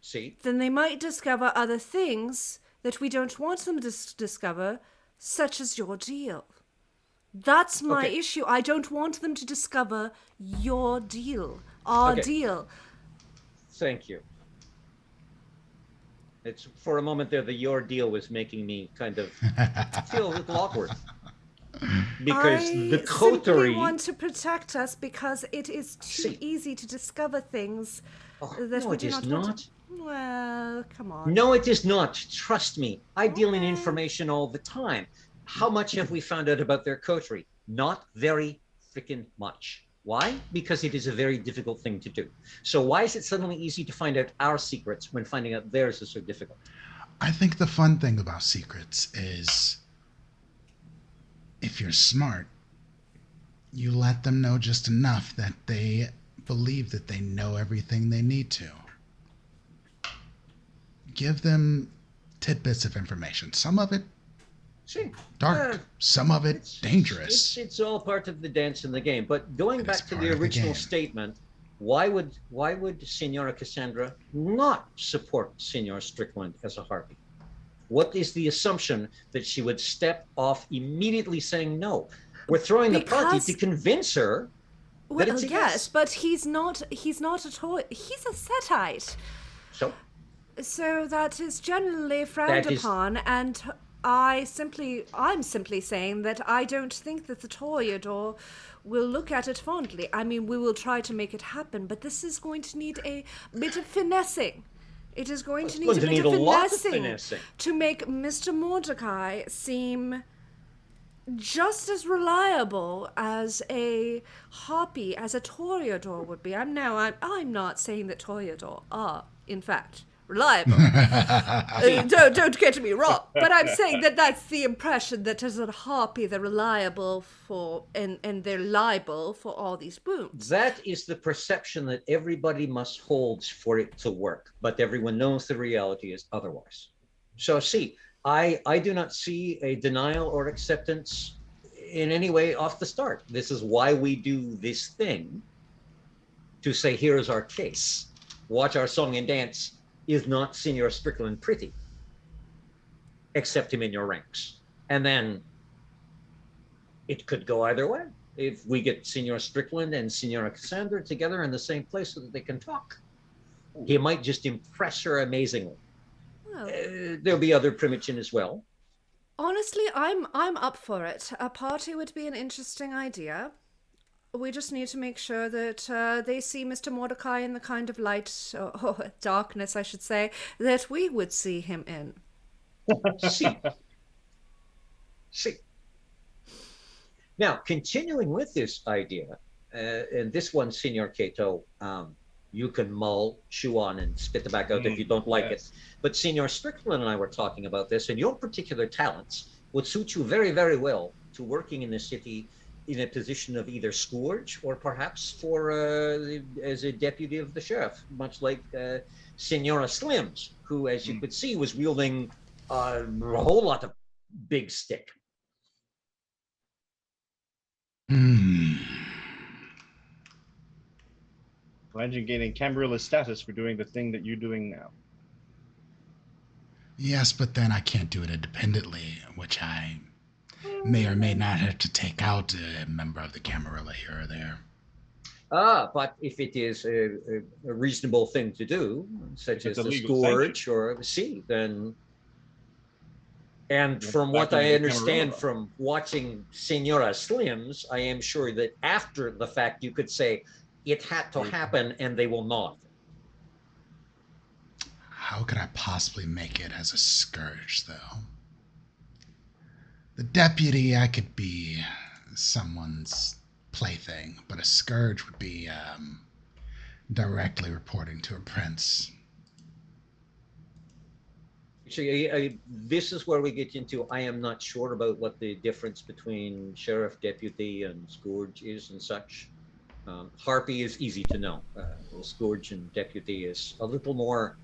see. then they might discover other things that we don't want them to discover, such as your deal. That's my Okay. issue. I don't want them to discover your deal, our Okay. deal. Thank you. It's for a moment there, your deal was making me kind of feel a little awkward. Because I the simply coterie. want to protect us because it is too See. easy to discover things Oh, that no, we it do is not not. want to. Well, come on. No, it is not. Trust me. I deal in Okay. information all the time. How much have we found out about their coterie? Not very freaking much. Why? Because it is a very difficult thing to do. So why is it suddenly easy to find out our secrets when finding out theirs is so difficult? I think the fun thing about secrets is if you're smart, you let them know just enough that they believe that they know everything they need to. Give them tidbits of information. Some of it See, dark, some of it dangerous. It's all part of the dance and the game. But going It is back to part the of the original game. statement, why would Senora Cassandra not support Senor Strickland as a harpy? What is the assumption that she would step off immediately saying no? We're throwing the party Because- to convince her that Well, it's a yes, yes. but he's not at all. He's a Setite. So So that is generally frowned That is- upon, and I'm simply saying that I don't think that the Toreador will look at it fondly. I mean, we will try to make it happen, but this is going to need a bit of finessing. It is going to need going a to bit need of a lot of finessing finessing. to make Mr. Mordecai seem just as reliable as a harpy, as a Toreador would be. I'm not saying that Toreador are, in fact, reliable. Don't get me wrong, but I'm saying that that's the impression that as a harpy they're reliable for, and they're liable for all these wounds. that is the perception that everybody must hold for it to work, but everyone knows the reality is otherwise. So see, I do not see a denial or acceptance in any way off the start. This is why we do this thing, to say, here is our case. Watch our song and dance. Is not Senor Strickland pretty? Accept him in your ranks. And then it could go either way. If we get Senor Strickland and Senora Cassandra together in the same place so that they can talk, he might just impress her amazingly. Well, There'll be other Primogen as well. honestly, I'm up for it. A party would be an interesting idea. We just need to make sure that they see Mr. Mordecai in the kind of light, or darkness, I should say, that we would see him in. See. See. Now, continuing with this idea, and this one, Senor Cato, you can mull, chew on, and spit it back out if you don't like it. But Senor Strickland and I were talking about this, and your particular talents would suit you very, very well to working in the city in a position of either scourge or perhaps for as a deputy of the sheriff, much like Senora Slims, who, as you could see, was wielding a whole lot of big stick. Imagine gaining Camarilla status for doing the thing that you're doing now. Yes, but then I can't do it independently, which I may or may not have to take out a member of the Camarilla here or there. But if it is a reasonable thing to do, such as the scourge or the sea, then... And from what I understand from watching Senora Slims, I am sure that after the fact, you could say, it had to happen, and they will not. How could I possibly make it as a scourge, though? The deputy, I could be someone's plaything, but a scourge would be directly reporting to a prince. Actually, this is where we get into, I am not sure about what the difference between sheriff, deputy, and scourge is and such. Harpy is easy to know. Scourge and deputy is a little more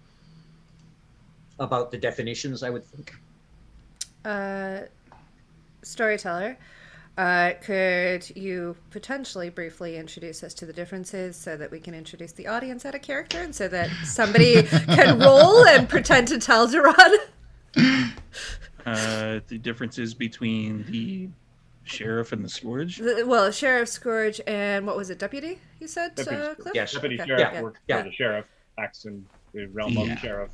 about the definitions, I would think. Storyteller, could you potentially briefly introduce us to the differences so that we can introduce the audience at a character and so that somebody can roll and pretend to tell Duran? The differences between the sheriff and the scourge? Well, sheriff, scourge, and what was it, deputy, you said, Cliff? Yes. Deputy sheriff works for the sheriff, acts in the realm of the sheriff.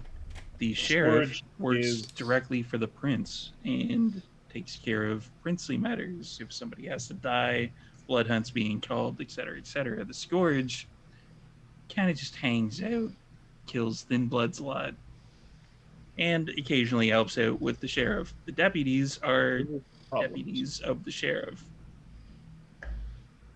The sheriff works directly for the prince and takes care of princely matters. If somebody has to die, blood hunts being called, etc., etc. The scourge kind of just hangs out, kills thin bloods a lot, and occasionally helps out with the sheriff. The deputies are deputies of the sheriff.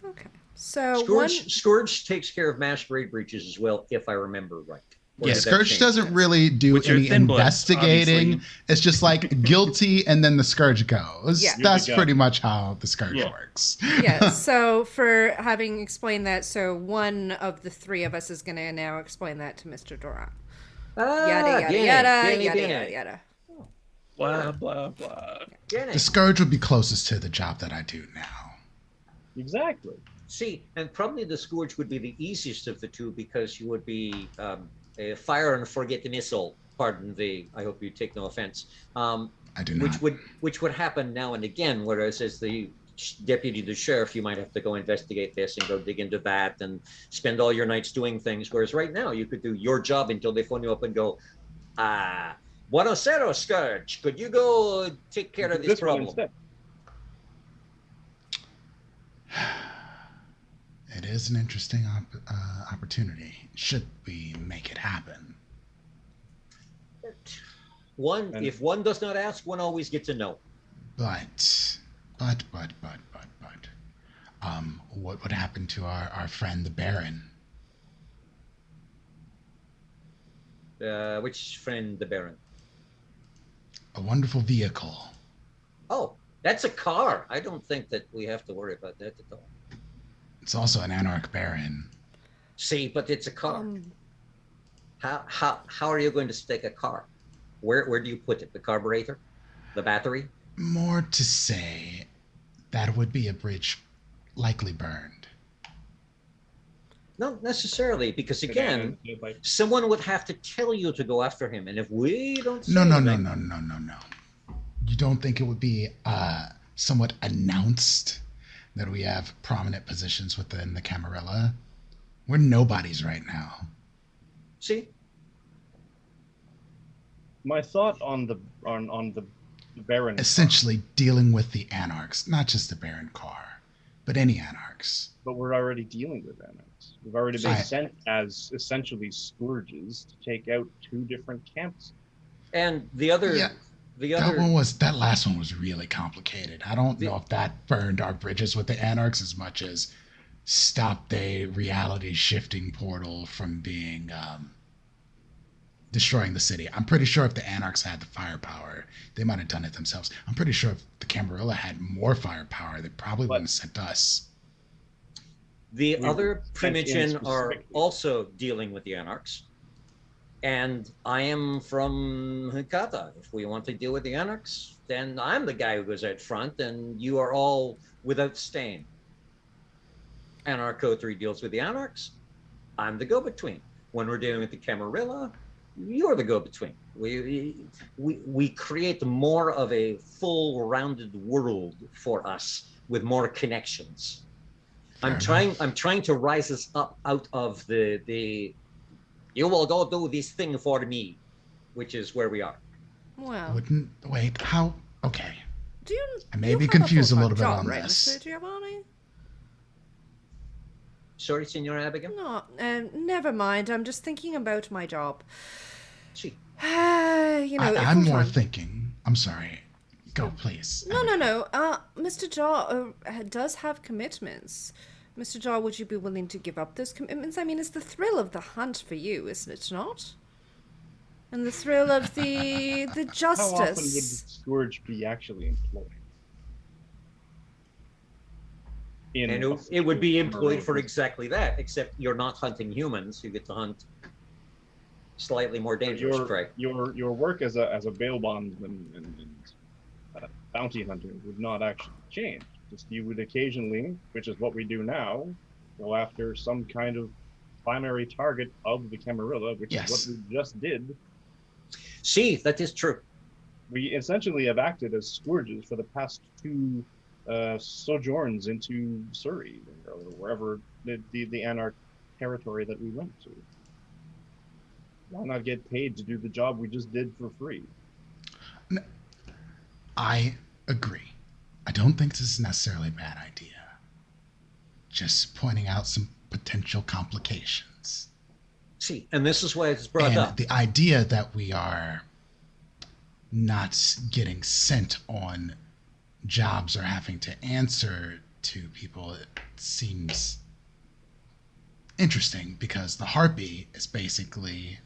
Okay. So Scourge takes care of masquerade breaches as well, if I remember right. Yeah, Scourge doesn't really do any investigating. Bloods, it's just like guilty, and then the Scourge goes. Yeah. That's pretty much how the Scourge works. Yeah, so for having explained that, so one of the three of us is going to now explain that to Mr. Duran. Yada, yada, yada, yada, yada, yada. Blah, blah, blah. The Scourge would be closest to the job that I do now. Exactly. See, and probably the Scourge would be the easiest of the two because you would be... fire and forget the missile. Pardon the. I hope you take no offense. I do not. Which would happen now and again. Whereas as the deputy, the sheriff, you might have to go investigate this and go dig into that and spend all your nights doing things. Whereas right now you could do your job until they phone you up and go, Buonasera, Scourge. Could you go take care of this problem? It is an interesting opportunity. Should we make it happen? If one does not ask, one always gets a no. But, what would happen to our friend the Baron? Which friend, the Baron? A wonderful vehicle. Oh, that's a car. I don't think that we have to worry about that at all. It's also an anarch baron. See, but it's a car. How are you going to stake a car? Where do you put it? The carburetor? The battery? More to say, that would be a bridge likely burned. Not necessarily, because again, someone would have to tell you to go after him, and if we don't say No. You don't think it would be somewhat announced that we have prominent positions within the Camarilla? We're nobodies right now. See? My thought on the Baron. Essentially dealing with the anarchs, not just the Baron car, but any anarchs. But we're already dealing with anarchs. We've already been sent as essentially scourges to take out two different camps. And the other... Yeah. That last one was really complicated. I don't know if that burned our bridges with the anarchs as much as stopped a reality shifting portal from being destroying the city. I'm pretty sure if the Anarchs had the firepower, they might have done it themselves. I'm pretty sure if the Camarilla had more firepower, they probably wouldn't have sent us. The We other sent in Primogen are specifically. also dealing with the Anarchs. And I am from Hikata. If we want to deal with the Anarchs, then I'm the guy who goes out front, and you are all without stain. And our Coterie deals with the Anarchs. I'm the go-between. When we're dealing with the Camarilla, you're the go-between. We create more of a full rounded world for us with more connections. I'm trying to rise us up out of the you will go do this thing for me, which is where we are. Well, Wait, how? Okay. do you? I may you be have confused a full-time little bit job, on right, this. Mr. Giovanni? Sorry, Senora Abigail? No, never mind. I'm just thinking about my job. See, I'm more full-time. thinking. I'm sorry. Go, please. No. Mr. Jaw does have commitments. Mr. Jaw, would you be willing to give up those commitments? I mean, it's the thrill of the hunt for you, isn't it not? And the thrill of the How often would the justice. Scourge be actually employed? and it would be employed for exactly that, except you're not hunting humans. You get to hunt slightly more dangerous prey. Your work as a bail bondsman and bounty hunter would not actually change. Just you would occasionally, which is what we do now, go after some kind of primary target of the Camarilla, which is what we just did. See, that is true. We essentially have acted as scourges for the past two sojourns into Surrey, or wherever the Anarch territory that we went to. Why not get paid to do the job we just did for free? I agree. I don't think this is necessarily a bad idea. Just pointing out some potential complications. See, and this is why it's brought and up. The idea that we are not getting sent on jobs or having to answer to people, it seems interesting because the Harpy is basically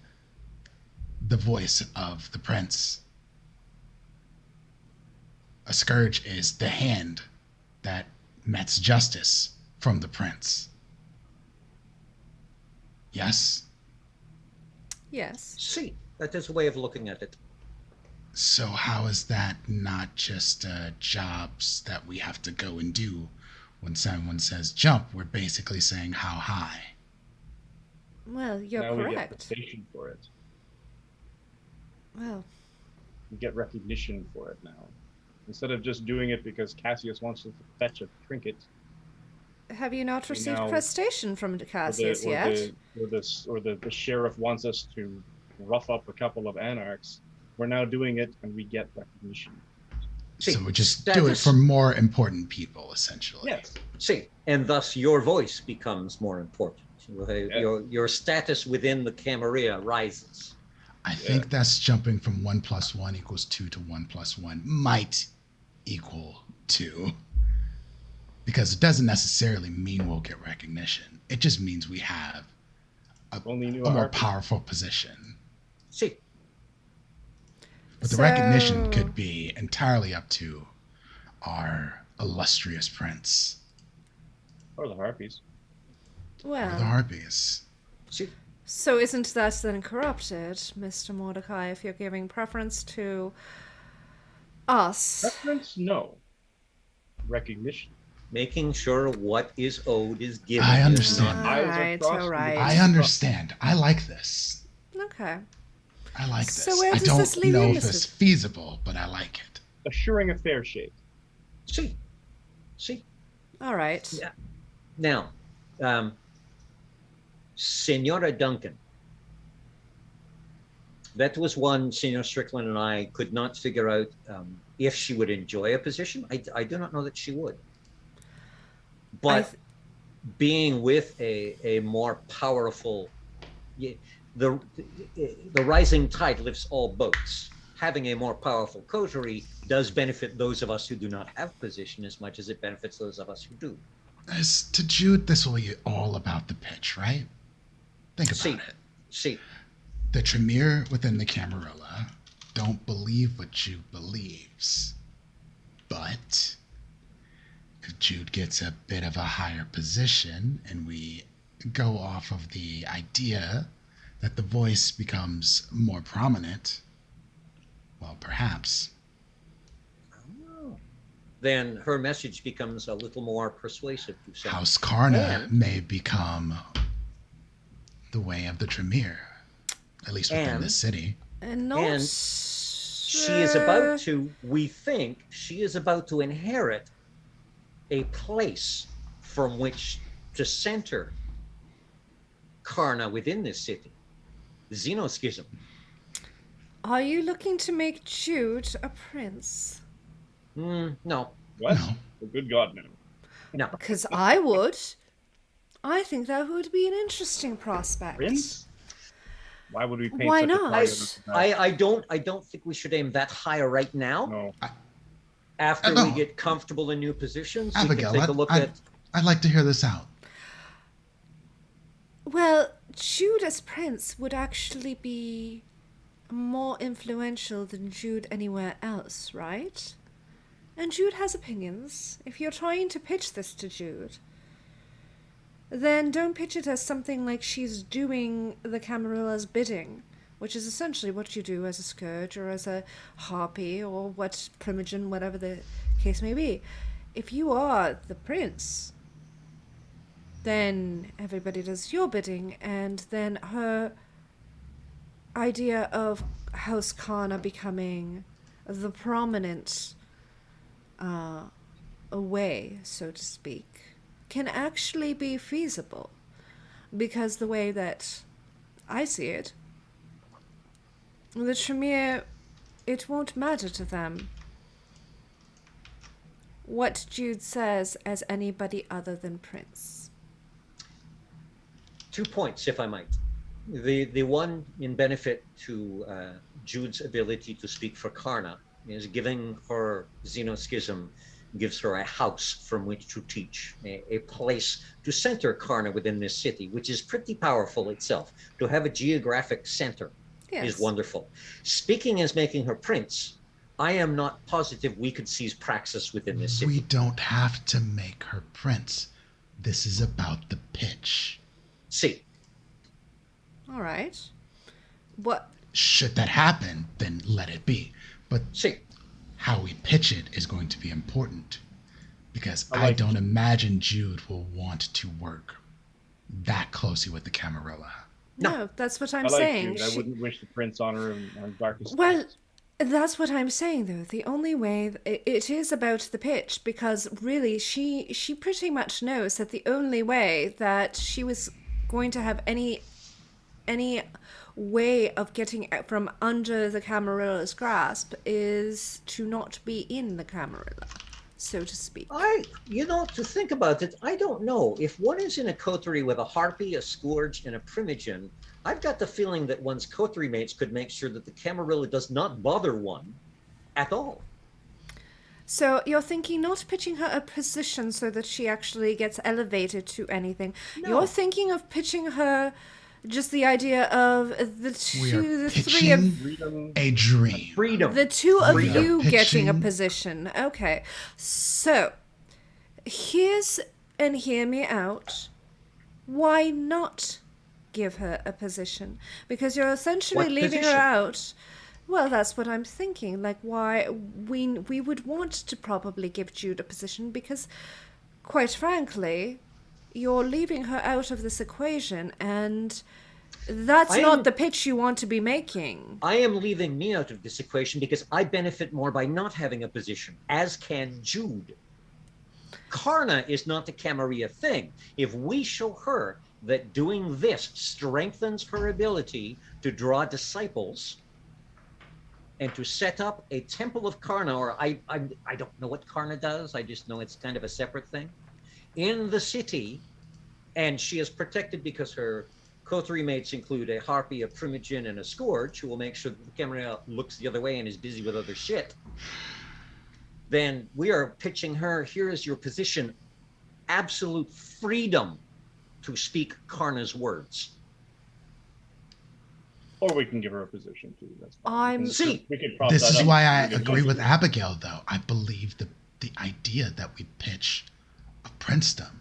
the voice of the prince. A scourge is the hand that mets justice from the prince. Yes? Yes. See, that is a way of looking at it. So how is that not just jobs that we have to go and do? When someone says jump, we're basically saying how high. Well, you're now correct. We get reputation for it. Well, we get recognition for it now. Instead of just doing it because Cassius wants us to fetch a trinket. Have you not received prestation from Cassius yet? Or the sheriff wants us to rough up a couple of Anarchs. We're now doing it, and we get recognition. So we just do it for more important people, essentially. Yes. See, and thus your voice becomes more important. Your status within the Camarilla rises. I think that's jumping from 1 + 1 = 2 to 1 + 1 might equal 2. Because it doesn't necessarily mean we'll get recognition. It just means we have a more powerful position. See. But the recognition could be entirely up to our illustrious prince. Or the Harpies. Well. Or the Harpies. See. So isn't that then corrupted, Mr. Mordecai, if you're giving preference to us? Preference? No. Recognition. Making sure what is owed is given. I understand. All right. I understand. I like this. Okay. I like this. So where does I don't this leave know you, if it's feasible, but I like it. Assuring a fair shake. See. All right. Yeah. Now, Senora Duncan. That was one Senor Strickland and I could not figure out if she would enjoy a position. I do not know that she would. But being with a more powerful, the rising tide lifts all boats. Having a more powerful coterie does benefit those of us who do not have position as much as it benefits those of us who do. As to Jude, this will be all about the pitch, right? Think about it. See. The Tremere within the Camarilla don't believe what Jude believes. But if Jude gets a bit of a higher position and we go off of the idea that the voice becomes more prominent, well, perhaps. Oh. Then her message becomes a little more persuasive to some. House Karna And- may become the way of the Tremere, at least within And- the city. And not. And she is about to, we think, she is about to inherit a place from which to center Karna within this city. Xenoschism. Are you looking to make Jude a prince? No. What? No. Oh, good God, no. No. Because I would. I think that would be an interesting prospect. Prince? Why would we paint Why such not? a target on that? I don't think we should aim that high right now. No. After No. we get comfortable in new positions, we Abigail, can take a look at. I'd like to hear this out. Well, Jude as prince would actually be more influential than Jude anywhere else, right? And Jude has opinions. If you're trying to pitch this to Jude, then don't pitch it as something like she's doing the Camarilla's bidding, which is essentially what you do as a scourge or as a harpy or what primogen, whatever the case may be. If you are the prince, then everybody does your bidding, and then her idea of House Karna becoming the prominent way, so to speak, can actually be feasible. Because the way that I see it, the Tremere, it won't matter to them what Jude says as anybody other than Prince. 2 points, if I might. The one in benefit to Jude's ability to speak for Karna is giving her Xenoschism gives her a house from which to teach, a place to center Karna within this city, which is pretty powerful itself. To have a geographic center is wonderful. Speaking as making her prince, I am not positive we could seize praxis within this city. We don't have to make her prince. This is about the pitch. See. All right. What? Should that happen, then let it be. But See. how we pitch it is going to be important. Because I I like don't it. imagine Jude will want to work that closely with the Camarilla. No, that's what I'm I like saying. you. I wouldn't wish the prince on her in darkest Well, times. that's what I'm saying, though. The only way it is about the pitch, because really, she pretty much knows that the only way that she was going to have any way of getting out from under the Camarilla's grasp is to not be in the Camarilla, so to speak. To think about it, I don't know. If one is in a coterie with a harpy, a scourge, and a primogen, I've got the feeling that one's coterie mates could make sure that the Camarilla does not bother one at all. So you're thinking not pitching her a position so that she actually gets elevated to anything. No. You're thinking of pitching her just the idea of We are the three of pitching Freedom. a dream. Freedom. the two of Freedom. you getting a Pitching. position. Okay. So and hear me out. Why not give her a position? Because you're essentially What leaving position? her out. Well, that's what I'm thinking. Like, why we would want to probably give Jude a position because, quite frankly, you're leaving her out of this equation, and that's not the pitch you want to be making. I am leaving me out of this equation because I benefit more by not having a position, as can Jude. Karna is not the Camarilla thing. If we show her that doing this strengthens her ability to draw disciples and to set up a temple of Karna, or I don't know what Karna does, I just know it's kind of a separate thing, in the city, and she is protected because her coterie mates include a harpy, a primogen, and a scourge, who will make sure that the Camarilla looks the other way and is busy with other shit, then we are pitching her, here is your position, absolute freedom to speak Karna's words. Or we can give her a position too. That's fine. See, we can prop This that is up. why I We can agree with budget. Abigail, though. I believe the idea that we pitch of princedom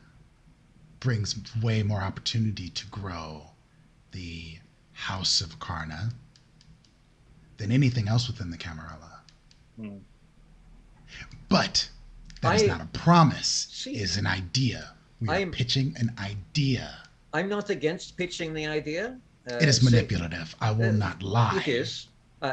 brings way more opportunity to grow the House of Karna than anything else within the Camarilla. Hmm. But that is not a promise. See, It is an idea. We are pitching an idea. I'm not against pitching the idea. It is manipulative. I will not lie. It is,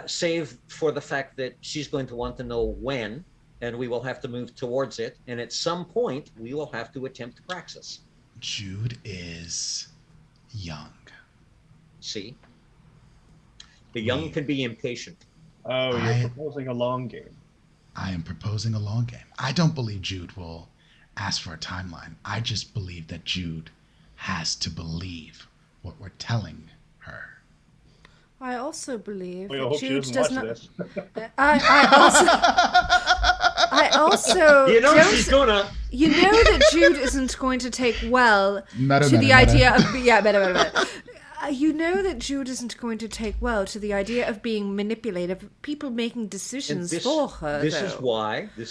save for the fact that she's going to want to know when, and we will have to move towards it. And at some point, we will have to attempt praxis. Jude is young. See? The young can be impatient. Oh, you're proposing a long game. I am proposing a long game. I don't believe Jude will ask for a timeline. I just believe that Jude has to believe what we're telling her. I also believe I that hope Jude she does doesn't not. watch this. I also. You know don't- she's gonna. You know that Jude isn't going to take well Meta, to meta, the meta. idea of you know that Jude isn't going to take well to the idea of being manipulative, people making decisions for her. This though.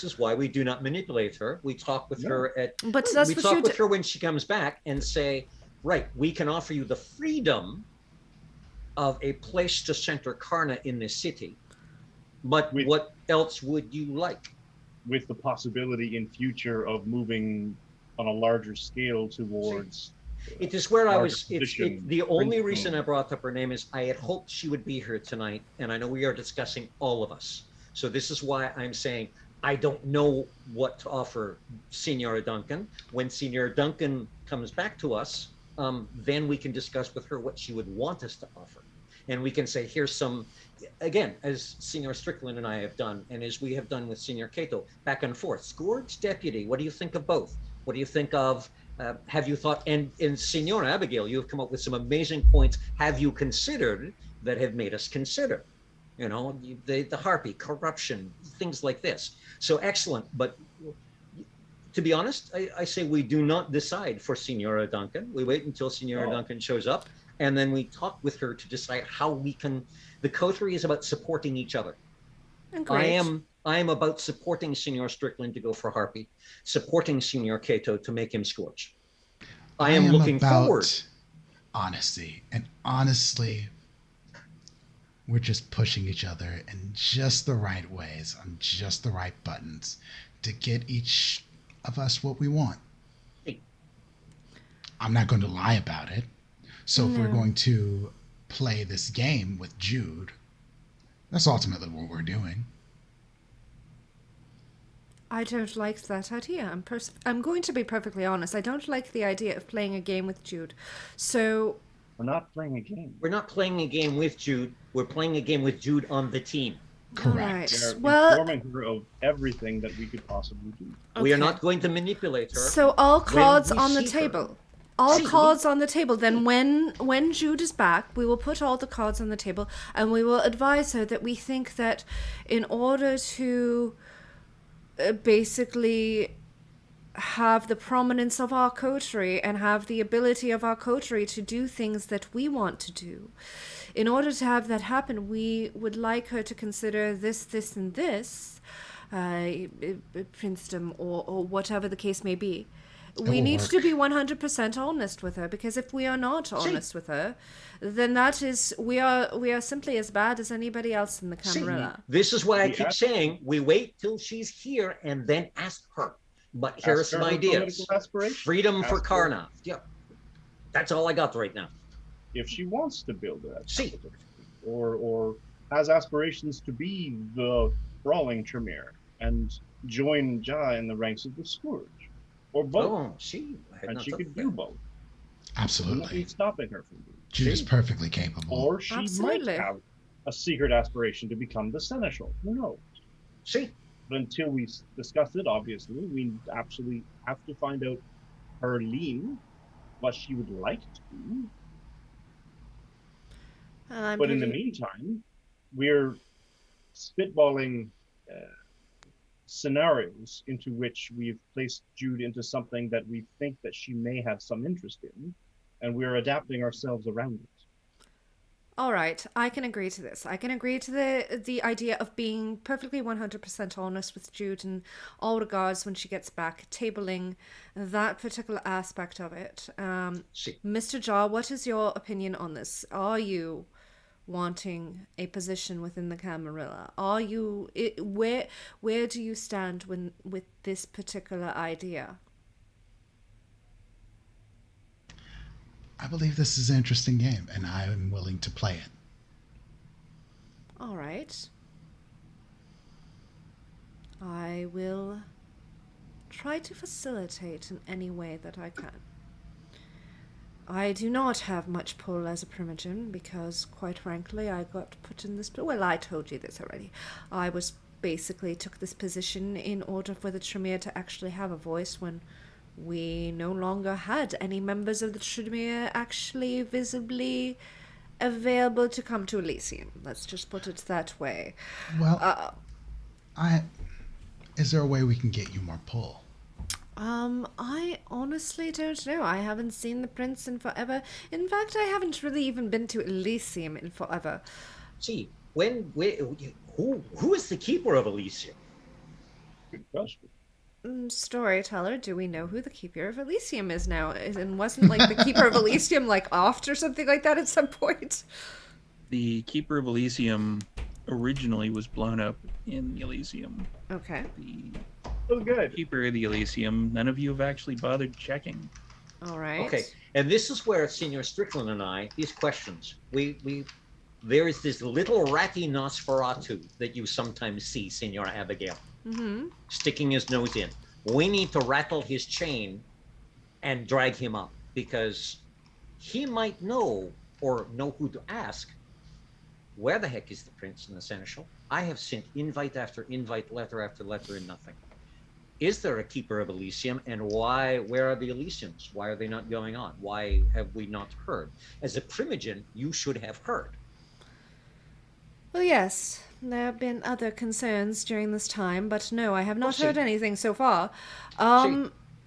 is why we do not manipulate her. We talk with her But that's we what talk you with do. her when she comes back and say, right, we can offer you the freedom of a place to center Karna in this city. But what else would you like? With the possibility in future of moving on a larger scale towards. It is where I was. position, The only Princeton. reason I brought up her name is I had hoped she would be here tonight, and I know we are discussing all of us. So this is why I'm saying I don't know what to offer Senora Duncan. When Senora Duncan comes back to us, then we can discuss with her what she would want us to offer, and we can say, here's some. Again, as Senior Strickland and I have done, and as we have done with Senior Cato, back and forth. Scourge Deputy, what do you think of both? What do you think of? Have you thought? And Senora Abigail, you have come up with some amazing points. Have you considered that have made us consider? You know, the harpy, corruption, things like this. So excellent. But to be honest, I say we do not decide for Senora Duncan. We wait until Senora Duncan shows up, and then we talk with her to decide how we can. The coterie is about supporting each other. I am about supporting Senor Strickland to go for Harpy, supporting Senor Cato to make him Scourge. I am looking forward. Honesty, and honestly, we're just pushing each other in just the right ways, on just the right buttons, to get each of us what we want. I'm not going to lie about it. So if we're going to play this game with Jude, that's ultimately what we're doing. I don't like that idea. I'm going to be perfectly honest. I don't like the idea of playing a game with Jude. So we're not playing a game. We're not playing a game with Jude. We're playing a game with Jude on the team. Correct. We're informing her of everything that we could possibly do. Okay. We are not going to manipulate her. So all cards on the table. All cards on the table. Then when Jude is back, we will put all the cards on the table and we will advise her that we think that in order to basically have the prominence of our coterie and have the ability of our coterie to do things that we want to do, in order to have that happen, we would like her to consider this, and this, princedom or whatever the case may be. We need to be 100% honest with her, because if we are not honest with her, then that is we are simply as bad as anybody else in the Camarilla. This is why I keep saying we wait till she's here and then ask her. But here are some ideas. Freedom for Karna. Yeah, that's all I got right now. If she wants to build that, or has aspirations to be the brawling Tremere and join Ja in the ranks of the Scourge. Or both. She could do both. Absolutely. Nothing's stopping her from doing it. Jude is perfectly capable. Or she might have a secret aspiration to become the Seneschal. Who knows? But until we discuss it, obviously, we absolutely have to find out her lean, what she would like to do. But in the meantime, we're spitballing scenarios into which we've placed Jude into something that we think that she may have some interest in, and we're adapting ourselves around it. All right, I can agree to this. I can agree to the idea of being perfectly 100% honest with Jude in all regards when she gets back, tabling that particular aspect of it. See, Mr. Jaw, what is your opinion on this? Are you wanting a position within the Camarilla? Are you where do you stand with this particular idea? I believe this is an interesting game, and I am willing to play it. All right. I will try to facilitate in any way that I can. I do not have much pull as a primogen because, quite frankly, I got put in this... Well, I told you this already. I was basically took this position in order for the Tremere to actually have a voice when we no longer had any members of the Tremere actually visibly available to come to Elysium. Let's just put it that way. Well, is there a way we can get you more pull? I honestly don't know. I haven't seen the prince in forever. In fact, I haven't really even been to Elysium in forever. see, who is the keeper of Elysium? Good question. Storyteller, do we know who the keeper of Elysium is now? And wasn't like the keeper of Elysium like oft or something like that at some point? The Keeper of Elysium originally was blown up in Elysium. Okay. The Oh, good. Keeper of the Elysium, none of you have actually bothered checking. All right. Okay, and this is where Senior Strickland and I, these questions, there is this little ratty Nosferatu that you sometimes see, Senor Abigail, sticking his nose in. We need to rattle his chain and drag him up because he might know or know who to ask. Where the heck is the prince and the seneschal? I have sent invite after invite, letter after letter, and nothing. Is there a keeper of Elysium, and why? Where are the Elysiums? Why are they not going on? Why have we not heard? As a primogen, you should have heard. Well, yes, there have been other concerns during this time, but no, I have not heard anything so far.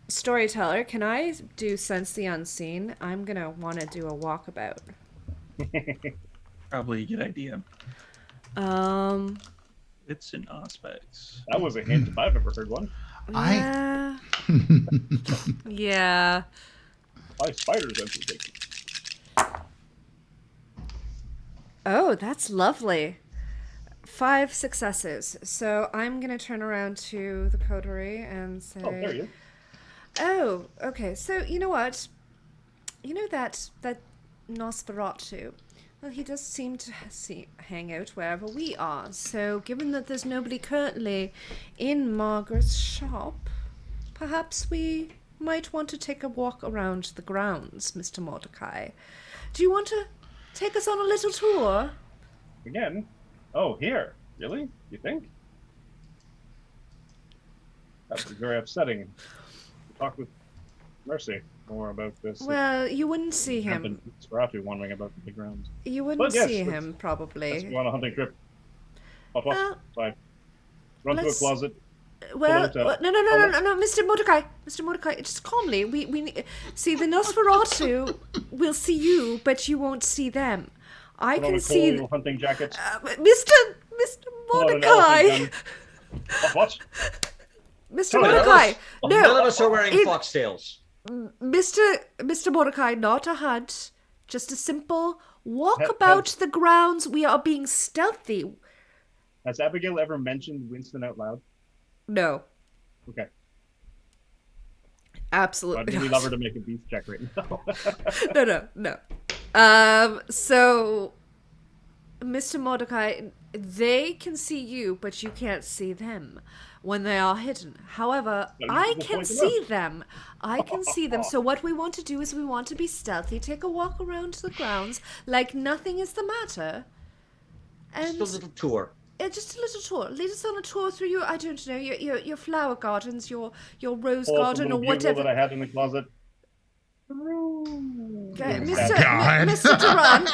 Storyteller, can I do Sense the Unseen? I'm gonna want to do a walkabout. Probably a good idea. It's an Auspex. That was a hint if I've ever heard one. Yeah. Yeah. My spiders have been taken. Oh, that's lovely. 5 successes. So I'm going to turn around to the Coterie and say... Oh, there you Oh, okay. So, you know what? You know that Nosferatu? Well, he does seem to hang out wherever we are. So, given that there's nobody currently in Margaret's shop, perhaps we might want to take a walk around the grounds, Mr. Mordecai. Do you want to take us on a little tour? Again? Oh, here? Really? You think? That was very upsetting. Talk with Mercy more about this. Well, you wouldn't see him. Sparatu wandering about the grounds. You wouldn't yes, see let's- him, probably. Let's go on a hunting trip. Hop, Well, fine. Run to a let's- closet. Well, Pull it out. no, Mr. Mordecai, just calmly. We see the Nosferatu will see you, but you won't see them. I Put on can a see, cool hunting jacket. Mr. Pull out an Mordecai, elephant gun. What? Mr. Sorry, Mordecai. None of No, us are wearing it- foxtails. Mr. Mordecai, not a hunt, just a simple walk Has- about the grounds. We are being stealthy. Has Abigail ever mentioned Winston out loud? No, Okay. absolutely I'd really not. love her to make a beef check right now. No. So, Mr. Mordecai, they can see you, but you can't see them when they are hidden. However, No, you I can can point them see out. them. I can see them. So what we want to do is we want to be stealthy, take a walk around the grounds like nothing is the matter. And Just a little tour. just a little tour. Lead us on a tour through your, I don't know, your flower gardens, your rose Pull out the garden or little bugle whatever. that I had in the closet. Okay, God. Mr. Duran.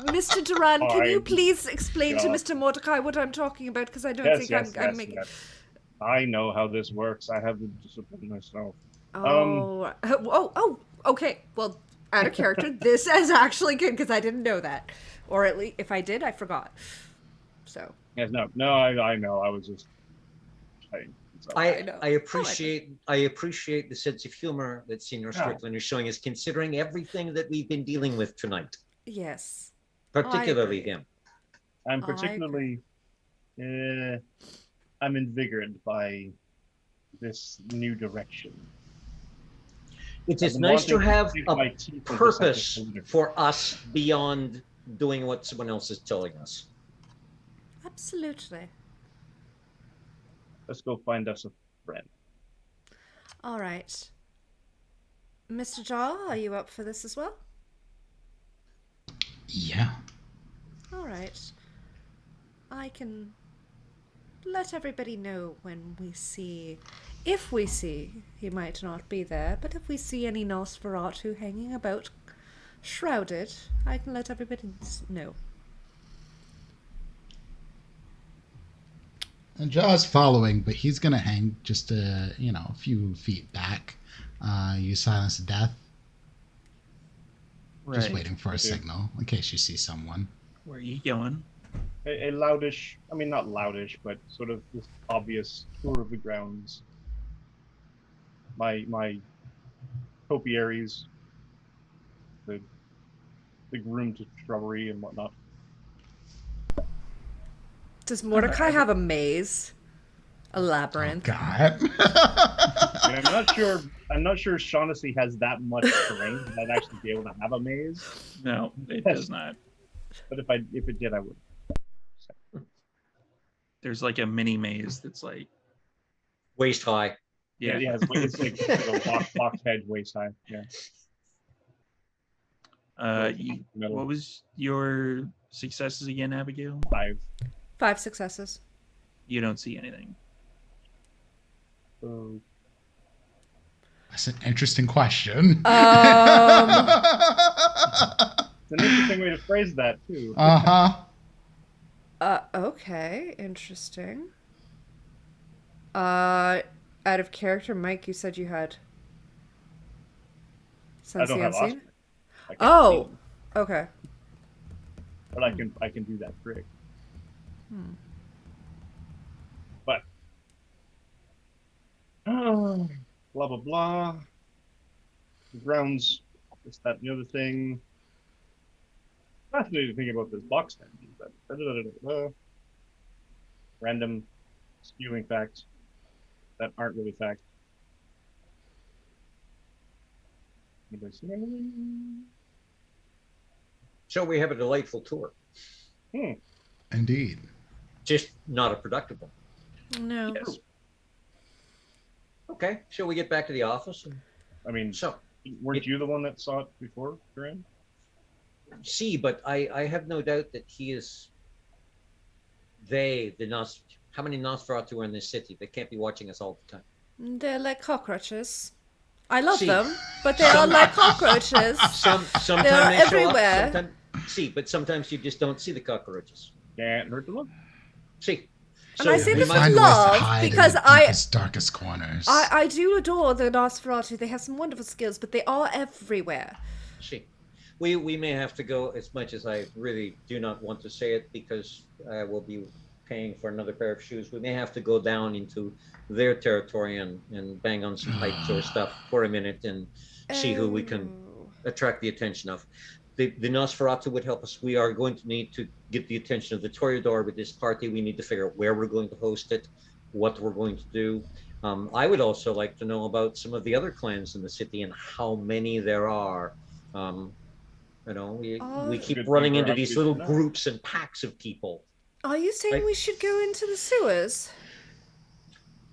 Mr. Duran, can you Fine. please explain to God. Mr. Mordecai what I'm talking about? Because I don't Yes, think yes, I'm yes, making... yes. I know how this works. I have the discipline myself. Oh, okay. Well, out of character. This is actually good because I didn't know that, or at least if I did, I forgot. So Yes, no, I know. I was just. know. I appreciate the sense of humor that Senior Yeah. Strickland is showing us, considering everything that we've been dealing with tonight, yes, particularly agree. him. I'm I particularly. I'm invigorated by this new direction. It's I've been nice to wanting have sink a my teeth into purpose something political. for us beyond doing what someone else is telling us. Absolutely. Let's go find us a friend. All right, Mr. Jaw, are you up for this as well? Yeah. All right. I can let everybody know when we see, if we see, he might not be there, but if we see any Nosferatu hanging about, shrouded, I can let everybody know. And Jaw's following, but he's gonna hang just a few feet back. You silence death. Just Right. waiting for a signal in case you see someone. Where are you going? A loudish, I mean not loudish, but sort of this obvious tour of the grounds. My topiaries, the groomed shrubbery and whatnot. Does Mordecai have a maze? A labyrinth? God. And I'm not sure Shaughnessy has that much terrain that I'd actually be able to have a maze. No, it does not. But if it did, I would. There's like a mini maze that's like, Waist high. yeah. Yeah, it's like a box hedge waist high. Yeah. What was your successes again, Abigail? 5. 5 successes. You don't see anything. So That's an interesting question. it's an interesting way to phrase that too. Okay, interesting. Out of character, Mike, you said you had I don't have unseen? Oscar. I can't Oh, see him, okay. but I can do that trick. But blah blah blah. The grounds, this, that, and the other thing. Fascinating to think about this box then. But random skewing facts that aren't really facts. Anybody see anything? So we have a delightful tour, Indeed. just not a productive one. No. Yes. Okay, shall we get back to the office? I mean, So, weren't you the one that saw it before, Duran? see, but I have no doubt that he is. How many Nosferatu are in this city? They can't be watching us all the time. They're like cockroaches. I love See, them, but they are like cockroaches. Sometimes They're they show everywhere. up. But sometimes you just don't see the cockroaches. Can't hurt to look. See, And I say we this might- with Find ways to love hide in because the I deepest, darkest corners. I do adore the Nosferatu. They have some wonderful skills, but they are everywhere. see. We may have to go, as much as I really do not want to say it, because I will be paying for another pair of shoes. We may have to go down into their territory and bang on some pipes or stuff for a minute and see who we can Oh. attract the attention of. The Nosferatu would help us. We are going to need to get the attention of the Toreador with this party. We need to figure out where we're going to host it, what we're going to do. I would also like to know about some of the other clans in the city and how many there are. We keep Good running thing into we're these up little to now. groups and packs of people. Are you saying Like- we should go into the sewers?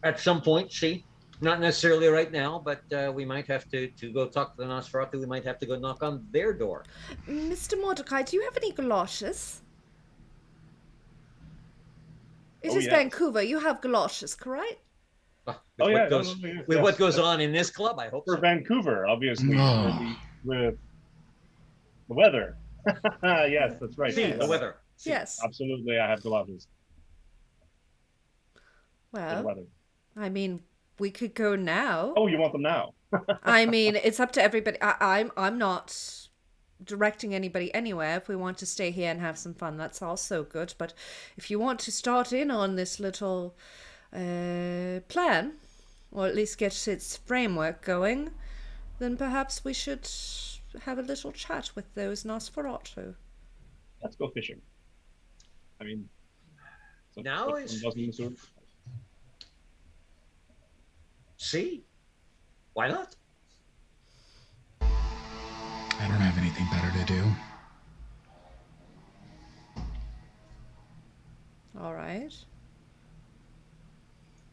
At some point, see, not necessarily right now, but we might have to go talk to the Nosferatu. We might have to go knock on their door. Mr. Mordecai, do you have any galoshes? It Oh, is yes. Vancouver. You have galoshes, correct? With Oh, what yeah, goes, yes, with yes. what goes on in this club, I hope For so. Vancouver, obviously, No. with the weather. Yes, that's right. See, the weather. See. Yes. Absolutely, I have galoshes for the Well, weather. I mean, we could go now. Oh, you want them now? I mean, it's up to everybody. I'm not directing anybody anywhere. If we want to stay here and have some fun, that's also good. But if you want to start in on this little plan, or at least get its framework going, then perhaps we should have a little chat with those Nosferatu. Let's go fishing. I mean, Now is see, why not? I don't have anything better to do. All right.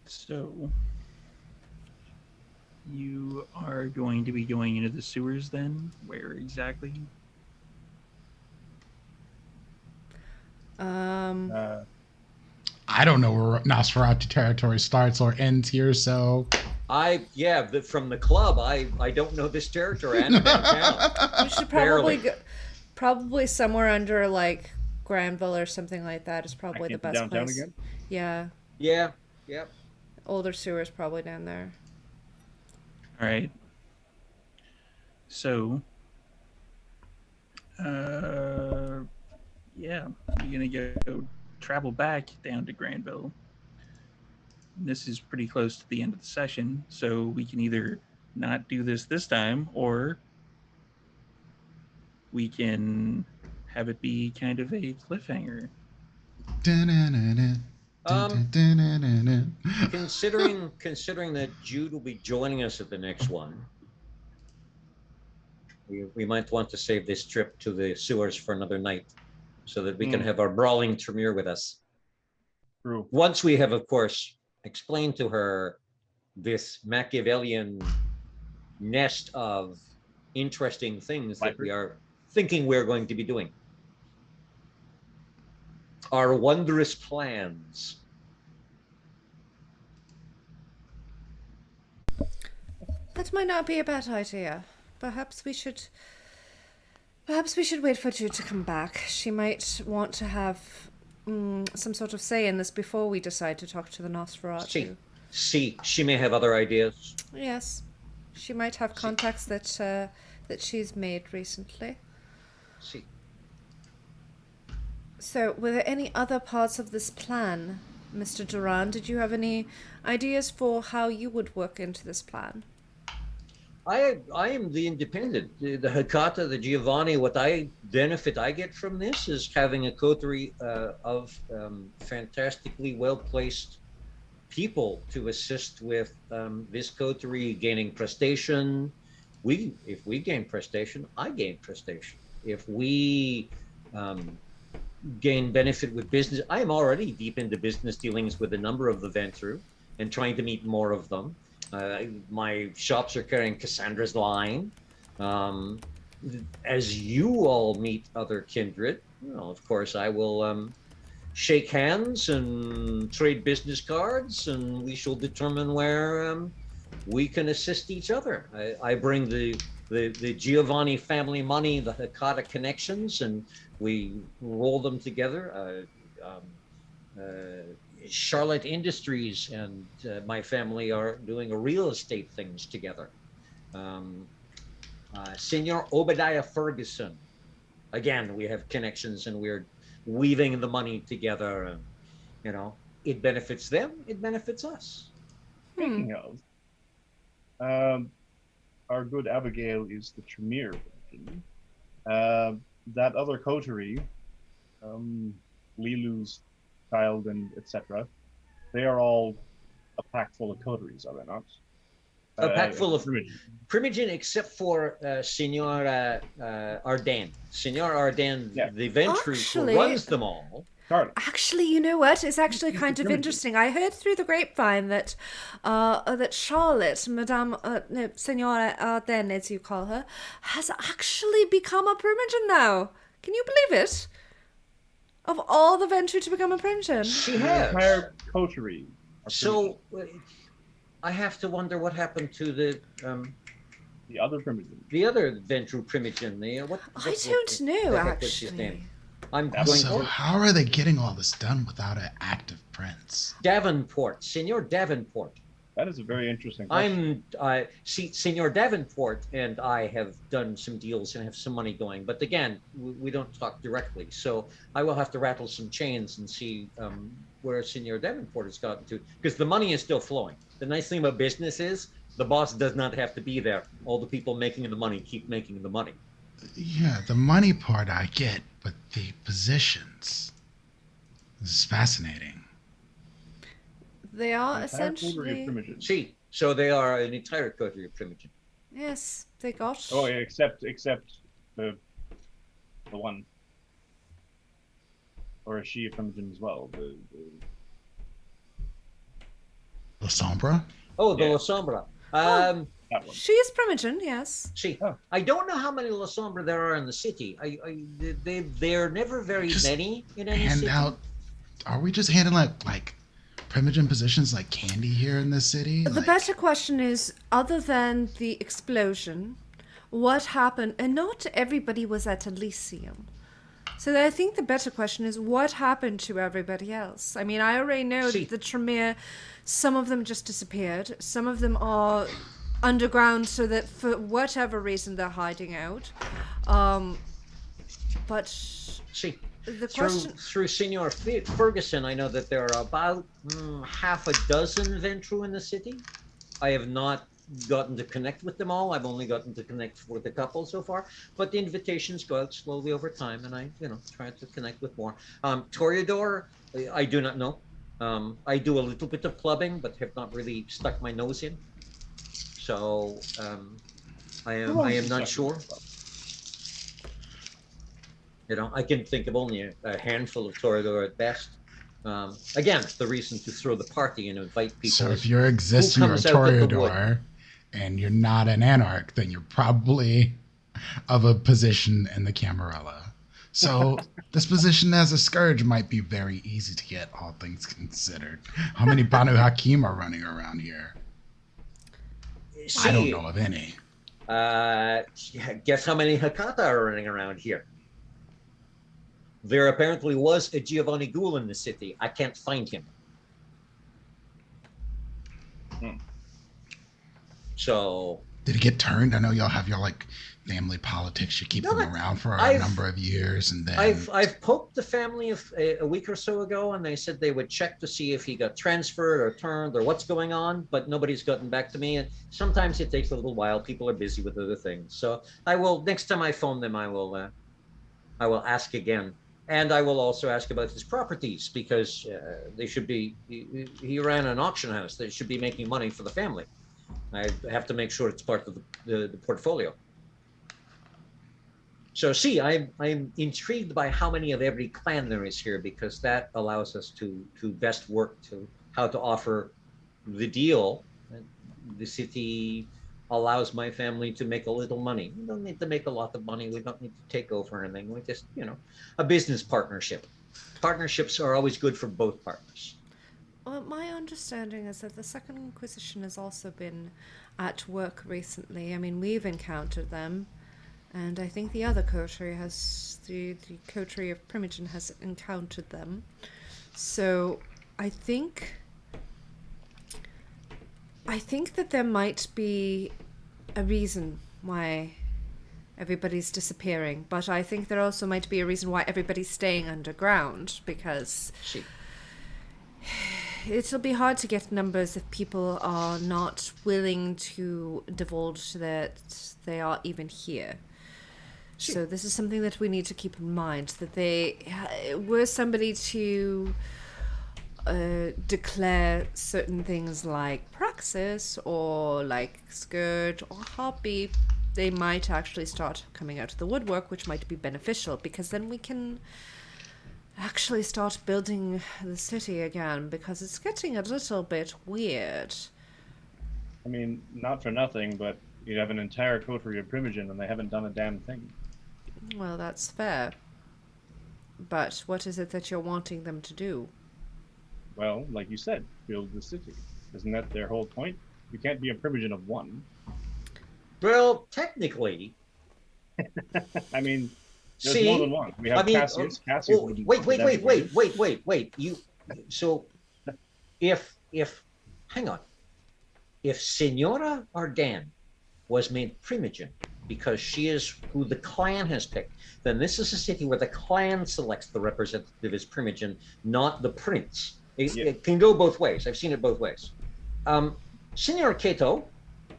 So you are going to be going into the sewers then? Where exactly? I don't know where Nosferatu territory starts or ends here, so From the club, I don't know this territory. And downtown. We should probably go, probably somewhere under like Granville or something like that is probably the best downtown place. again? Yeah. Yeah, yeah. Older sewers probably down there. All right. So, yeah, you're gonna go travel back down to Granville. This is pretty close to the end of the session, so we can either not do this time, or we can have it be kind of a cliffhanger. Considering that Jude will be joining us at the next one, we might want to save this trip to the sewers for another night, so that we can have our brawling Tremere with us. True. Once we have, of course, explained to her this Machiavellian nest of interesting things that we are thinking we're going to be doing. Our wondrous plans. That might not be a bad idea. Perhaps we should wait for Jude to come back. She might want to have some sort of say in this before we decide to talk to the Nosferatu. She may have other ideas. Yes, she might have contacts that she's made recently. See. So, were there any other parts of this plan, Mr. Duran? Did you have any ideas for how you would work into this plan? I am the independent, the Hecata, the Giovanni. What benefit I get from this is having a coterie of fantastically well-placed people to assist with this coterie gaining prestation. If we gain prestation, I gain prestation. If we gain benefit with business, I am already deep into business dealings with a number of the Ventru and trying to meet more of them. My shops are carrying Cassandra's line. As you all meet other kindred, of course, I will shake hands and trade business cards, and we shall determine where we can assist each other. I bring the Giovanni family money, the Hecata connections, and we roll them together. Charlotte Industries and my family are doing real estate things together. Senor Obadiah Ferguson, again, we have connections and we're weaving the money together. And, it benefits them, it benefits us. Speaking of, our good Abigail is the Tremere. That other coterie, Lilu's child and etc., they are all a pack full of coteries, are they not? A pack full of Primogen, except for Senor Arden. Senor Arden, the Ventru who runs them all. Actually, you know what? It's actually kind of interesting. I heard through the grapevine that that Charlotte, Madame Senora Arden, as you call her, has actually become a Primogen now. Can you believe it? Of all the Ventru to become a Primogen. She has. Entire coterie. So, I have to wonder what happened to the other Primogen. The other Ventru Primogen. I don't know, actually. How are they getting all this done without an active prince? Davenport, Senor Davenport. That is a very interesting question. Senor Davenport and I have done some deals and have some money going, but again, we don't talk directly. So I will have to rattle some chains and see where Senor Davenport has gotten to, because the money is still flowing. The nice thing about business is the boss does not have to be there. All the people making the money keep making the money. Yeah, the money part I get, but the positions. This is fascinating. They are Entire coterie of essentially. primogens. See, so they are an entire coterie of primogen. Yes, they got. Oh, yeah, except the one. Or is she a primogen as well? La Sombra? Oh, the Yeah. La Sombra. That one. She is primogen, yes. See, Oh. I don't know how many La Sombra there are in the city. They're never very Just many in any Hand city. out. Are we just handing out like primogen positions like candy here in this city? The Like, better question is, other than the explosion, what happened? And not everybody was at Elysium. So I think the better question is, what happened to everybody else? I mean, I already know See. that the Tremere, some of them just disappeared. Some of them are underground so that for whatever reason they're hiding out. But See, the question... through Senor Ferguson, I know that there are about half a dozen Ventru in the city. I have not gotten to connect with them all. I've only gotten to connect with a couple so far, but the invitations go out slowly over time, and I, try to connect with more. Toreador, I do not know. I do a little bit of clubbing, but have not really stuck my nose in. So I am not sure. I can think of only a handful of Toreador at best. Again, the reason to throw the party and invite people. so is if you're existing or a comes out of the wood? Toreador and you're not an anarch, then you're probably of a position in the Camarilla. So this position as a scourge might be very easy to get, all things considered. How many Banu Hakim are running around here? I don't know of any. Guess how many Hakata are running around here? There apparently was a Giovanni Ghoul in the city. I can't find him. So Did he get turned? I know y'all have your like family politics. You keep them around for a number of years, and then I've poked the family a week or so ago, and they said they would check to see if he got transferred or turned or what's going on, but nobody's gotten back to me. And sometimes it takes a little while. People are busy with other things. So I will, next time I phone them, I will ask again. And I will also ask about his properties, because they should be, he ran an auction house. They should be making money for the family. I have to make sure it's part of the portfolio. So see, I'm intrigued by how many of every clan there is here, because that allows us to best work to how to offer the deal. The city allows my family to make a little money. We don't need to make a lot of money. We don't need to take over anything. We just, a business partnership. Partnerships are always good for both partners. Well, my understanding is that the Second Inquisition has also been at work recently. I mean, we've encountered them, and I think the other coterie has, the coterie of Primogen has encountered them. So I think that there might be a reason why everybody's disappearing, but I think there also might be a reason why everybody's staying underground, because it'll be hard to get numbers if people are not willing to divulge that they are even here. So this is something that we need to keep in mind, that they were somebody to declare certain things like praxis or like scourge or hobby, they might actually start coming out of the woodwork, which might be beneficial, because then we can actually start building the city again, because it's getting a little bit weird. I mean, not for nothing, but you have an entire coterie of Primogen and they haven't done a damn thing. Well, that's fair. But what is it that you're wanting them to do? Well, like you said, build the city. Isn't that their whole point? You can't be a Primogen of one. Well, technically. I mean, there's more than one. We have Cassius. Cassius. Wait. So, if hang on. If Senora Ardan was made primogen because she is who the clan has picked, then this is a city where the clan selects the representative as primogen, not the prince. It can go both ways. I've seen it both ways. Senor Cato,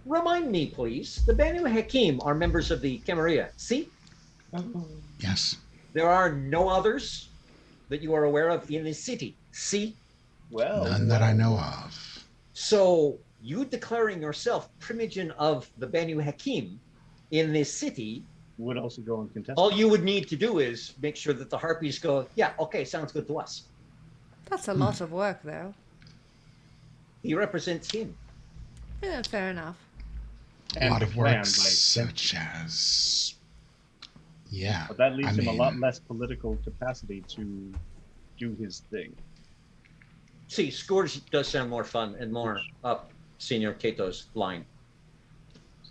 remind me, please. The Banu Hakim are members of the Camarilla. See? Yes. There are no others that you are aware of in this city. See? Well, None that I know of. So you declaring yourself primogen of the Banu Hakim in this city, would also go uncontested. all you would need to do is make sure that the Harpies go, yeah, okay, sounds good to us. That's a lot of work, though. He represents him. Yeah, fair enough. A lot of planned work, by such as, yeah. But that leaves I him a lot mean, less political capacity to do his thing. See, Scourge does sound more fun and more up Senor Cato's line.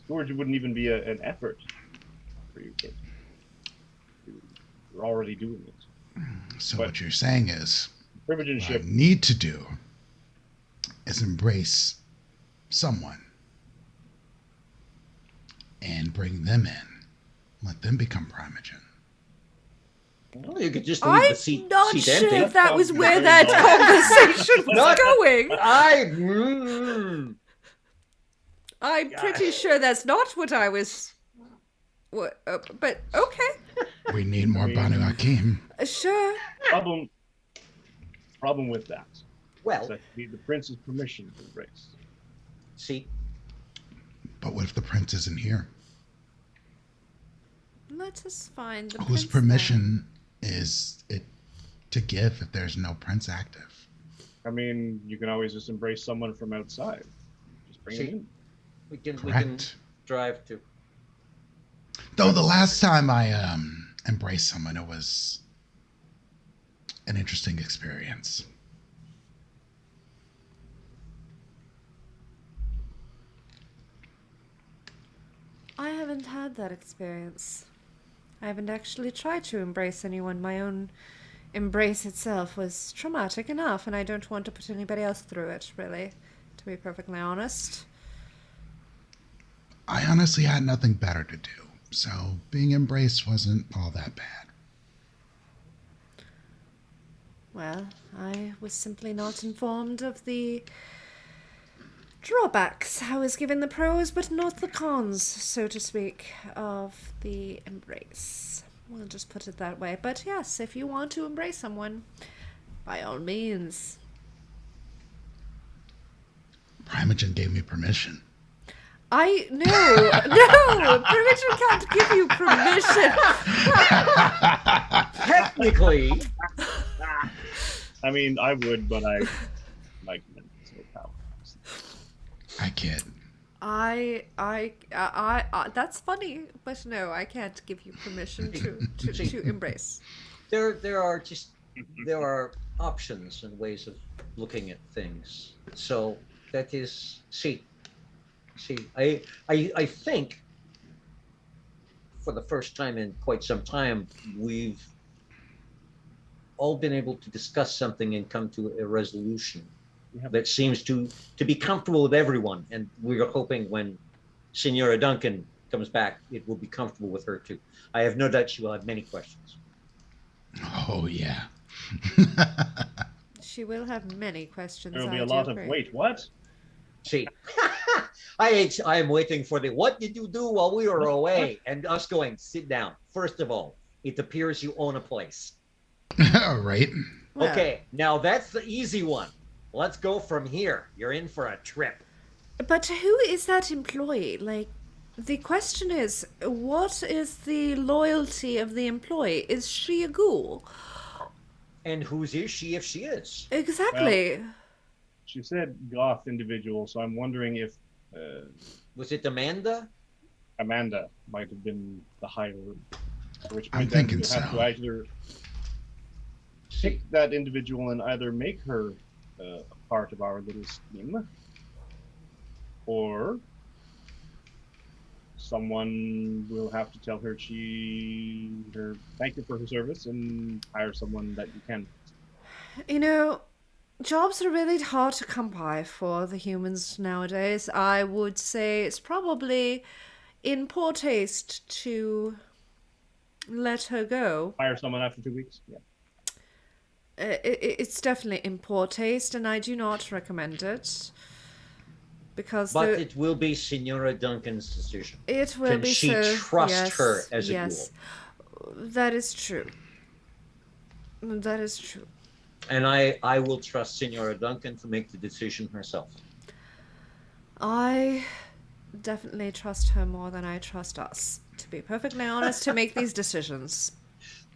Scourge wouldn't even be an effort for you, Kate. You're already doing it. So But- what you're saying is, what I Primogenship, need to do is embrace someone and bring them in. Let them become primogen. Well, you could just leave the I'm seat, not seat sure empty. if that was Sounds where very that nice. conversation was Not- going. I'm Yeah. pretty sure that's not what I was. What? But okay, We need more I mean- Banu Hakim. Sure. problem with that is Well, that you need the prince's permission to embrace. see, But what if the prince isn't here? Let us find the Whose prince permission is it to give if there's no prince active? I mean, you can always just embrace someone from outside. Just bring See. him in. we can Correct. drive to. Though the last time I embraced someone, it was an interesting experience. I haven't had that experience. I haven't actually tried to embrace anyone. My own embrace itself was traumatic enough, and I don't want to put anybody else through it, really, to be perfectly honest. I honestly had nothing better to do, so being embraced wasn't all that bad. Well, I was simply not informed of the drawbacks. I was given the pros, but not the cons, so to speak, of the embrace. We'll just put it that way. But yes, if you want to embrace someone, by all means. Primogen gave me permission. No, permission can't give you permission. Technically, I mean, I would, but I like mental power. I kid. I that's funny, but no, I can't give you permission to embrace. there are options and ways of looking at things. So that is see, I think for the first time in quite some time we've all been able to discuss something and come to a resolution Yeah. that seems to be comfortable with everyone. And we're hoping when Senora Duncan comes back, it will be comfortable with her too. I have no doubt she will have many questions. Oh, yeah. She will have many questions. There will be I a do lot of, agree. wait, what? See, I am waiting for the what did you do while we were away? And us going, sit down. First of all, it appears you own a place. Right? Well, Okay, now that's the easy one. Let's go from here. You're in for a trip. but who is that employee? Like, the question is, what is the loyalty of the employee? Is she a ghoul? And whose is she if she is? Exactly. She said goth individual, so I'm wondering if Was it Amanda? Amanda might have been the higher. Which I'm point then thinking you have so. to either pick that individual and either make her a part of our little scheme, or someone will have to tell her thank you for her service and hire someone that you can. You know, jobs are really hard to come by for the humans nowadays. I would say it's probably in poor taste to let her go. Hire someone after 2 weeks. Yeah. It's definitely in poor taste, and I do not recommend it. Because But it will be Signora Duncan's decision. it will Can be she so. trust Yes, her as a yes. That is true. That is true. And I will trust Signora Duncan to make the decision herself. I definitely trust her more than I trust us, to be perfectly honest, to make these decisions.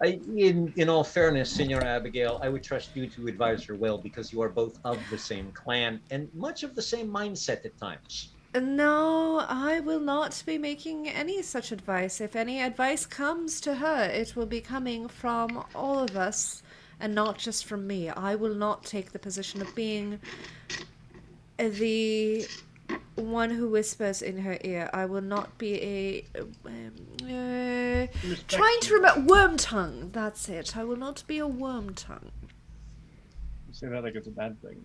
In all fairness, Signora Abigail, I would trust you to advise her well because you are both of the same clan and much of the same mindset at times. No, I will not be making any such advice. If any advice comes to her, it will be coming from all of us and not just from me. I will not take the position of being the one who whispers in her ear. I will not be trying to remember worm tongue. That's it. I will not be a worm tongue. You say that like it's a bad thing.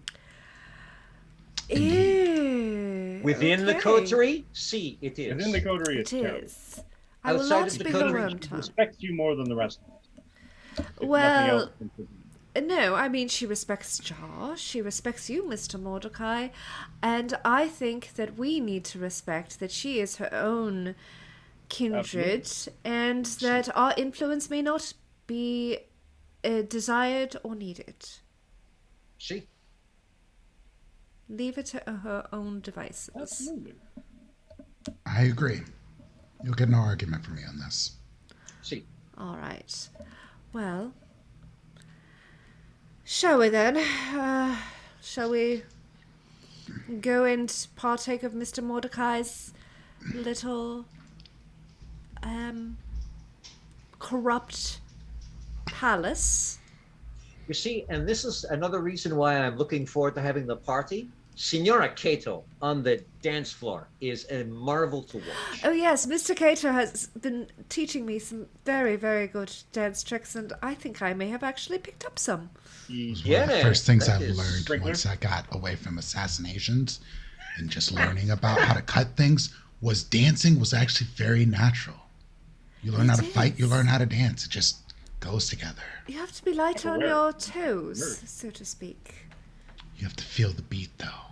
Ew, Within the okay. coterie, see, it is. Within the coterie, it's It terrible. is. I will Outside not of the be the coterie, worm tongue. Respect you more than the rest of us. If nothing Well, else, then- no, I mean, she respects Josh, she respects you, Mr. Mordecai, and I think that we need to respect that she is her own kindred and that our influence may not be desired or needed. See? Leave it to her own devices. Absolutely. I agree. You'll get no argument from me on this. See. All right. Well, shall we then? Shall we go and partake of Mr. Mordecai's little corrupt palace? You see, and this is another reason why I'm looking forward to having the party. Signora Cato on the dance floor is a marvel to watch. Oh yes, Mr. Cato has been teaching me some very, very good dance tricks, and I think I may have actually picked up some. It was one of the Yeah, first things that I've is learned Sprinkler. once I got away from assassinations and just learning about how to cut things was dancing was actually very natural. You learn how to fight, you learn how to dance. It just goes together. You have to be light on Aware. your toes, Nerd. so to speak. You have to feel the beat though.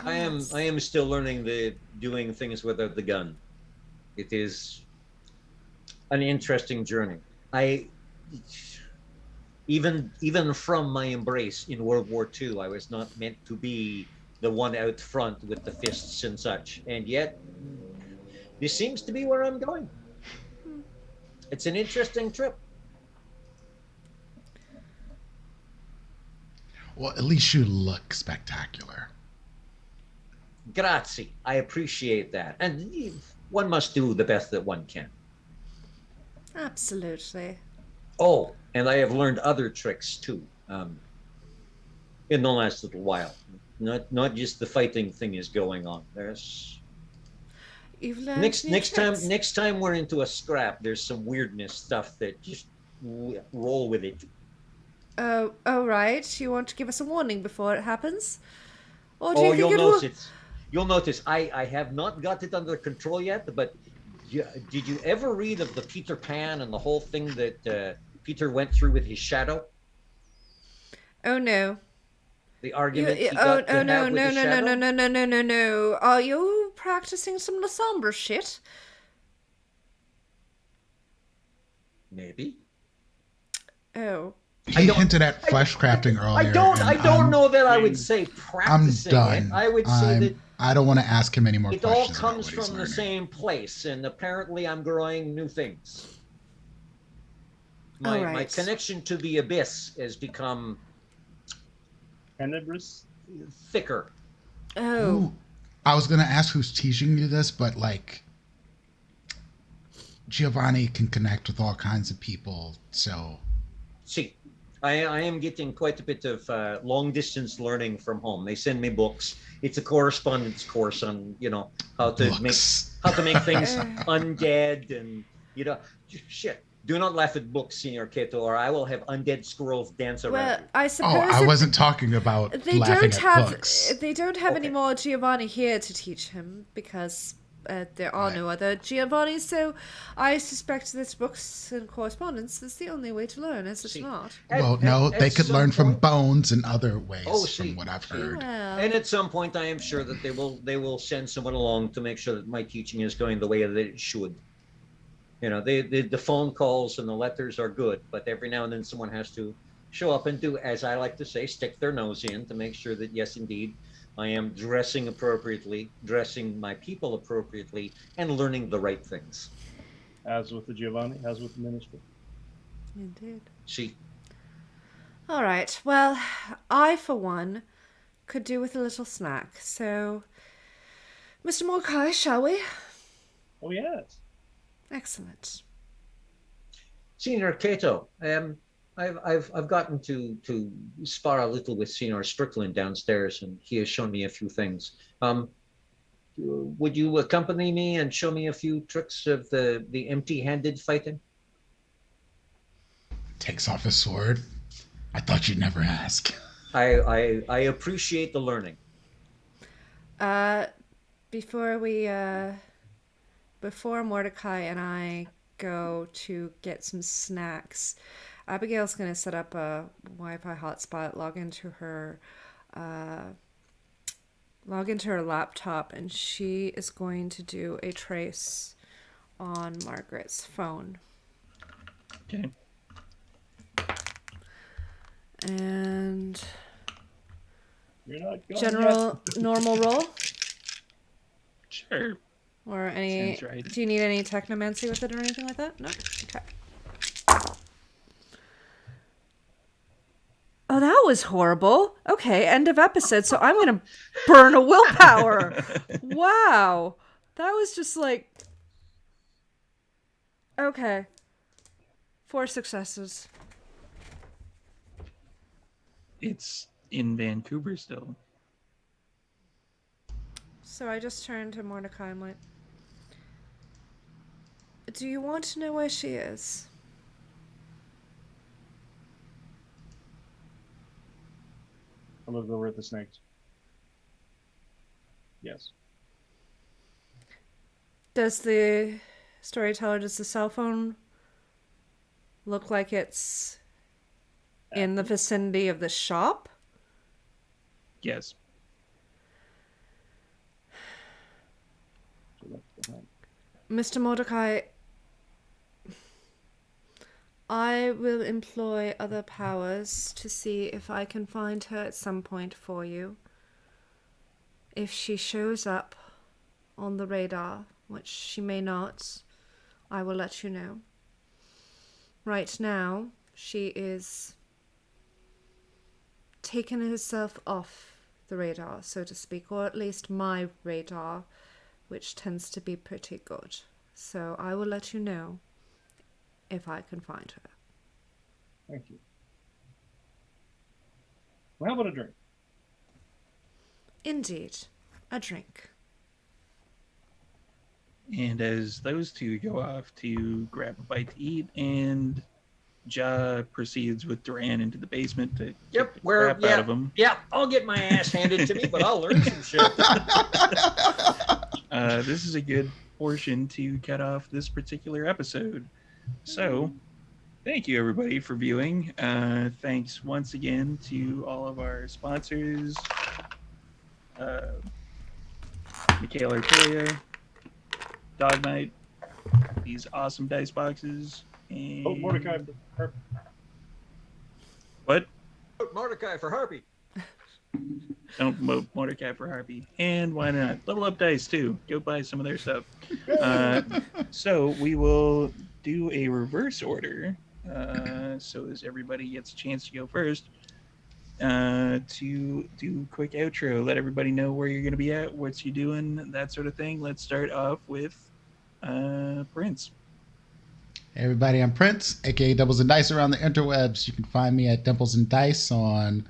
I am still learning the doing things without the gun. It is an interesting journey. Even from my embrace in World War II, I was not meant to be the one out front with the fists and such. And yet, this seems to be where I'm going. It's an interesting trip. Well, at least you look spectacular. Grazie. I appreciate that. And one must do the best that one can. Absolutely. Oh, and I have learned other tricks too in the last little while. Not just the fighting thing is going on. There's You've learned next new next tricks. time next time we're into a scrap. There's some weirdness stuff that just roll with it. Oh, right. You want to give us a warning before it happens? Or do you Oh, think you'll it will... notice. You'll notice. I have not got it under control yet. But did you ever read of the Peter Pan and the whole thing that Peter went through with his shadow? Oh no. The argument he Oh got to no, have with no, his no, shadow? no, no, no, no, no, no. Are you practicing some Lasombra shit? Maybe. Oh. He hinted at flesh crafting earlier. I and don't I'm- know that I would I'm say I'm practicing done. it. I would say that I don't want to ask him any more it all questions. about comes what he's from the learning. same place, and apparently I'm growing new things. My Alright. connection to the abyss has become Tenebrous. thicker. Oh. Ooh, I was gonna ask who's teaching you this, but like Giovanni can connect with all kinds of people, so See, I am getting quite a bit of long distance learning from home. They send me books. It's a correspondence course on how to make books. things undead and shit. Do not laugh at books, Senor Keto, or I will have undead squirrels dance around Well, you. I suppose I wasn't talking about they laughing don't at have books. they don't have any Okay. more Giovanni here to teach him because there are no other Giovannis. So I suspect that books and correspondence is the only way to learn, is it See, not? Well, no, at they could some learn from point- bones and other ways, Oh, see, from what I've see. heard. Well, And at some point, I am sure that they will send someone along to make sure that my teaching is going the way that it should. You know, the phone calls and the letters are good, but every now and then someone has to show up and do, as I like to say, stick their nose in to make sure that, yes, indeed, I am dressing appropriately, dressing my people appropriately, and learning the right things. As with the Giovanni, as with the ministry. indeed. See, All right. Well, I for one could do with a little snack. So, Mr. Morkai, shall we? Oh yes. Excellent. Senor Cato, I've gotten to spar a little with Senor Strickland downstairs, and he has shown me a few things. Would you accompany me and show me a few tricks of the empty-handed fighting? Takes off his sword. I thought you'd never ask. I appreciate the learning. Before Mordecai and I go to get some snacks, Abigail's going to set up a Wi-Fi hotspot, log into her laptop, and she is going to do a trace on Margaret's phone. Okay. And You're not going general normal roll, Sure. or any? Sounds right. Do you need any technomancy with it or anything like that? No. Okay. Oh, that was horrible. Okay, end of episode. So I'm gonna burn a willpower. Wow, that was just like. Okay. 4 successes. It's in Vancouver still. So I just turned to Mordecai and went, do you want to know where she is? I look over at the snakes. Yes. Does the cell phone look like it's in the vicinity of the shop? Yes. So that's behind. Mr. Mordecai, I will employ other powers to see if I can find her at some point for you. If she shows up on the radar, which she may not, I will let you know. Right now, she is taken herself off the radar, so to speak, or at least my radar, which tends to be pretty good. So I will let you know if I can find her. Thank you. Well, how about a drink? Indeed, a drink. And as those two go off to grab a bite to eat, and Ja proceeds with Duran into the basement to Yep, kick the crap out of him. Yeah, I'll get my ass handed to me, but I'll learn some shit. This is a good portion to cut off this particular episode. So, thank you everybody for viewing. Thanks once again to all of our sponsors, Michaela Artoria, Dog Knight, these awesome dice boxes, and Oh, Mordecai. what? Mordecai for Harpy. Don't vote Mordecai for Harpy. And why not? Level Up Dice, too. Go buy some of their stuff. So we will do a reverse order. So as everybody gets a chance to go first. To do a quick outro. Let everybody know where you're going to be at, what you're doing, that sort of thing. Let's start off with Prince. Hey everybody, I'm Prince, aka Doubles and Dice around the interwebs. You can find me at Doubles and Dice on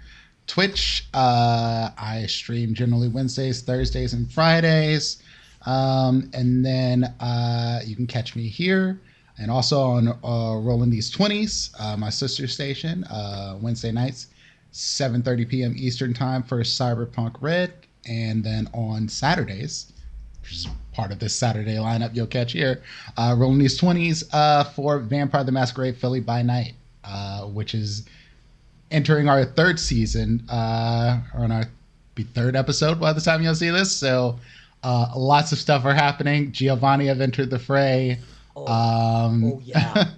Twitch. I stream generally Wednesdays, Thursdays, and Fridays. And then you can catch me here And also on Rolling These 20s, my sister station, Wednesday nights, 7:30 p.m. Eastern Time for Cyberpunk Red. And then on Saturdays, which is part of this Saturday lineup you'll catch here, Rolling These 20s for Vampire the Masquerade Philly by Night, which is entering our third season, on our third episode by the time you'll see this. So lots of stuff are happening. Giovanni have entered the fray. Yeah.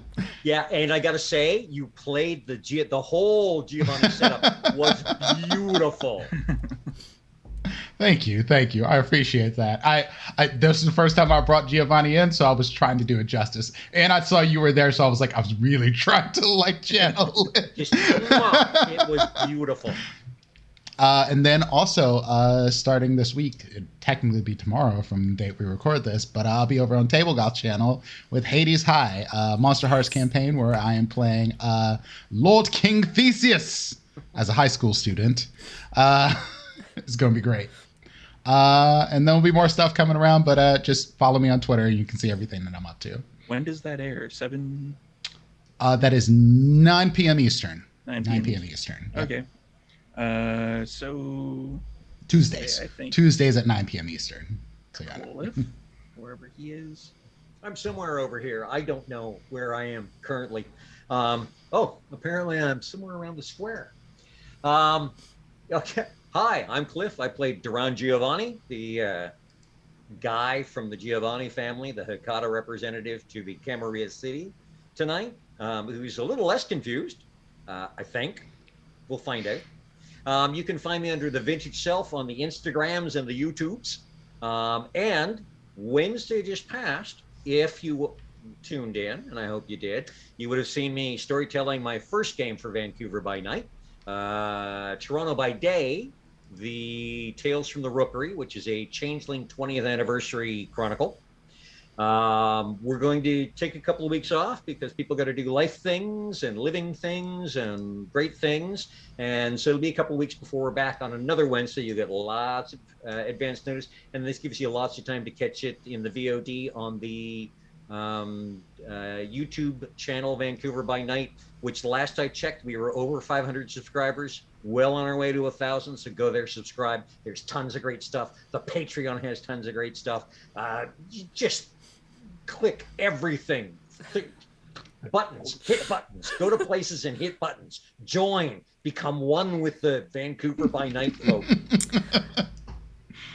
Yeah, and I got to say, you played the whole Giovanni setup was beautiful. Thank you. I appreciate that. I this is the first time I brought Giovanni in, so I was trying to do it justice. And I saw you were there, so I was like, I was really trying to channel it. It was beautiful. And then also starting this week, it'd technically be tomorrow from the date we record this, but I'll be over on Table Golf Channel with Hades High, Monster Hearts campaign where I am playing Lord King Theseus as a high school student. It's going to be great. And there'll be more stuff coming around, but just follow me on Twitter. You can see everything that I'm up to. When does that air? 7? That is 9 p.m. Eastern. 9 p.m. Eastern. Yep. Okay. So Tuesdays. I think Tuesdays at 9 p.m. Eastern. So yeah. Cliff, wherever he is. I'm somewhere over here. I don't know where I am currently. Apparently I'm somewhere around the square. Okay. Hi, I'm Cliff. I played Duran Giovanni, the guy from the Giovanni family, the Hecata representative to the Camarilla City tonight, who's a little less confused, I think. We'll find out. You can find me under the Vintage Self on the Instagrams and the YouTubes. And Wednesday just passed, if you tuned in, and I hope you did, you would have seen me storytelling my first game for Vancouver by night. Toronto by day, the Tales from the Rookery, which is a Changeling 20th anniversary chronicle. We're going to take a couple of weeks off because people got to do life things and living things and great things. And so it'll be a couple of weeks before we're back on another Wednesday. You get lots of advance notice. And this gives you lots of time to catch it in the VOD on the YouTube channel, Vancouver by Night, which last I checked, we were over 500 subscribers, well on our way to 1,000. So go there, subscribe. There's tons of great stuff. The Patreon has tons of great stuff. Just click everything. Buttons, hit buttons, go to places and hit buttons. Join, become one with the Vancouver by Night folk.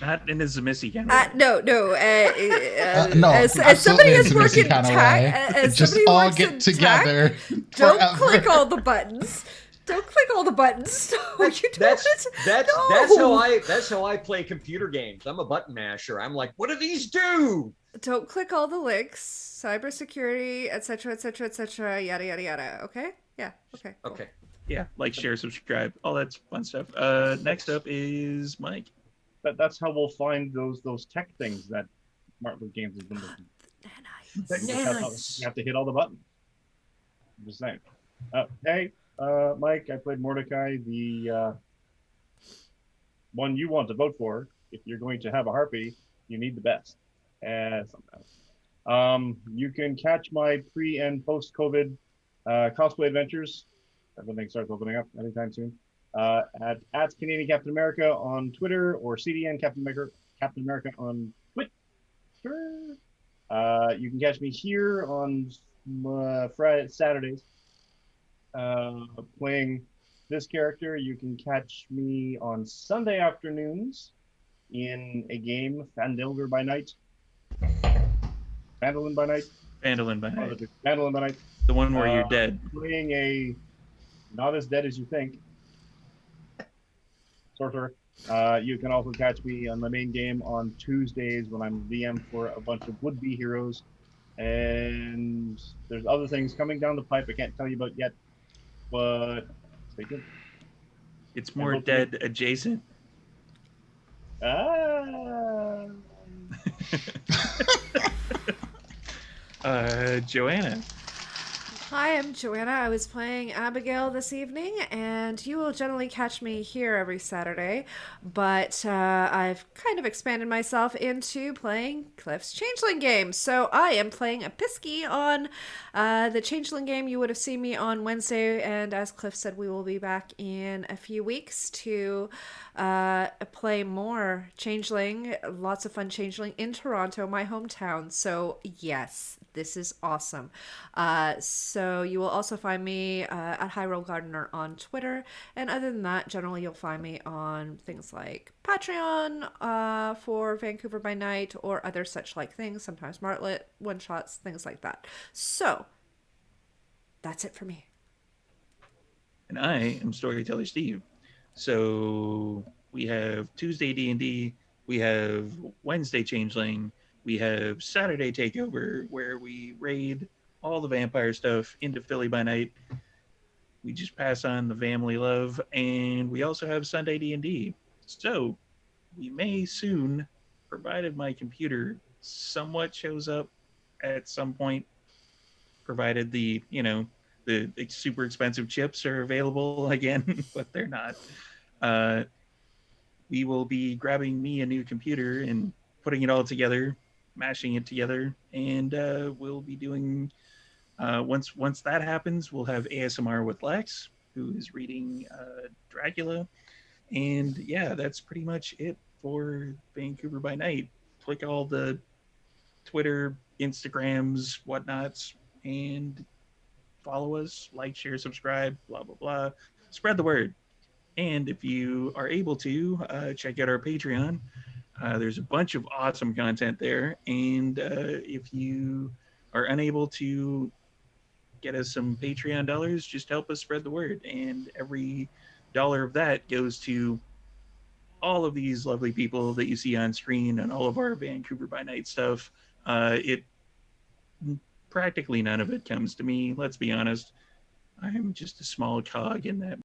Not in a Zemissy kind of way. No. No, as somebody absolutely has in worked in kind of tech, way. as Just somebody all works get in together. tech, don't forever. click all the buttons. Don't click all the buttons. No, you don't. That's how I play computer games. I'm a button masher. I'm like, what do these do? Don't click all the links. Cybersecurity, etc., yada yada yada. Okay? Yeah. Okay. Cool. Okay. Yeah, like, share, subscribe, all that fun stuff. Next up is Mike. That's how we'll find those tech things that Martin Luther Games has been looking. Nice. You have to hit all the buttons. I'm just saying. Hey, Mike, I played Mordecai, the one you want to vote for. If you're going to have a harpy, you need the best. Sometimes. You can catch my pre and post COVID cosplay adventures. Everything starts opening up anytime soon. At Canadian Captain America on Twitter, or CDN Captain America on Twitter. You can catch me here on Saturdays playing this character. You can catch me on Sunday afternoons in a game, Vandalin by Night. Vandalin by Night. The one where you're dead. Playing a not as dead as you think sorcerer. You can also catch me on the main game on Tuesdays when I'm VM for a bunch of would-be heroes. And there's other things coming down the pipe I can't tell you about yet, but stay tuned. It's more dead adjacent. Ah. Joanna. Hi, I'm Joanna. I was playing Abigail this evening, and you will generally catch me here every Saturday. But I've kind of expanded myself into playing Cliff's Changeling game. So I am playing a Pisky on the Changeling game. You would have seen me on Wednesday, and as Cliff said, we will be back in a few weeks to play more Changeling. Lots of fun Changeling in Toronto, my hometown. So yes, this is awesome. So you will also find me at High Roll Gardener on Twitter, and other than that, generally you'll find me on things like Patreon for Vancouver by Night or other such like things. Sometimes Martlet one shots, things like that. So that's it for me. And I am Storyteller Steve. So we have Tuesday D&D, we have Wednesday Changeling, we have Saturday Takeover, where we raid all the vampire stuff into Philly by Night. We just pass on the family love, and we also have Sunday D&D. So we may soon, provided my computer somewhat shows up at some point, provided the super expensive chips are available again, but they're not. We will be grabbing me a new computer and putting it all together, mashing it together, and we'll be doing. Once that happens, we'll have ASMR with Lex, who is reading Dracula, and yeah, that's pretty much it for Vancouver by Night. Click all the Twitter, Instagrams, whatnots, and follow us, like, share, subscribe, blah blah blah. Spread the word. And if you are able to, check out our Patreon. There's a bunch of awesome content there. And if you are unable to get us some Patreon dollars, just help us spread the word. And every dollar of that goes to all of these lovely people that you see on screen and all of our Vancouver by Night stuff. It practically none of it comes to me. Let's be honest. I'm just a small cog in that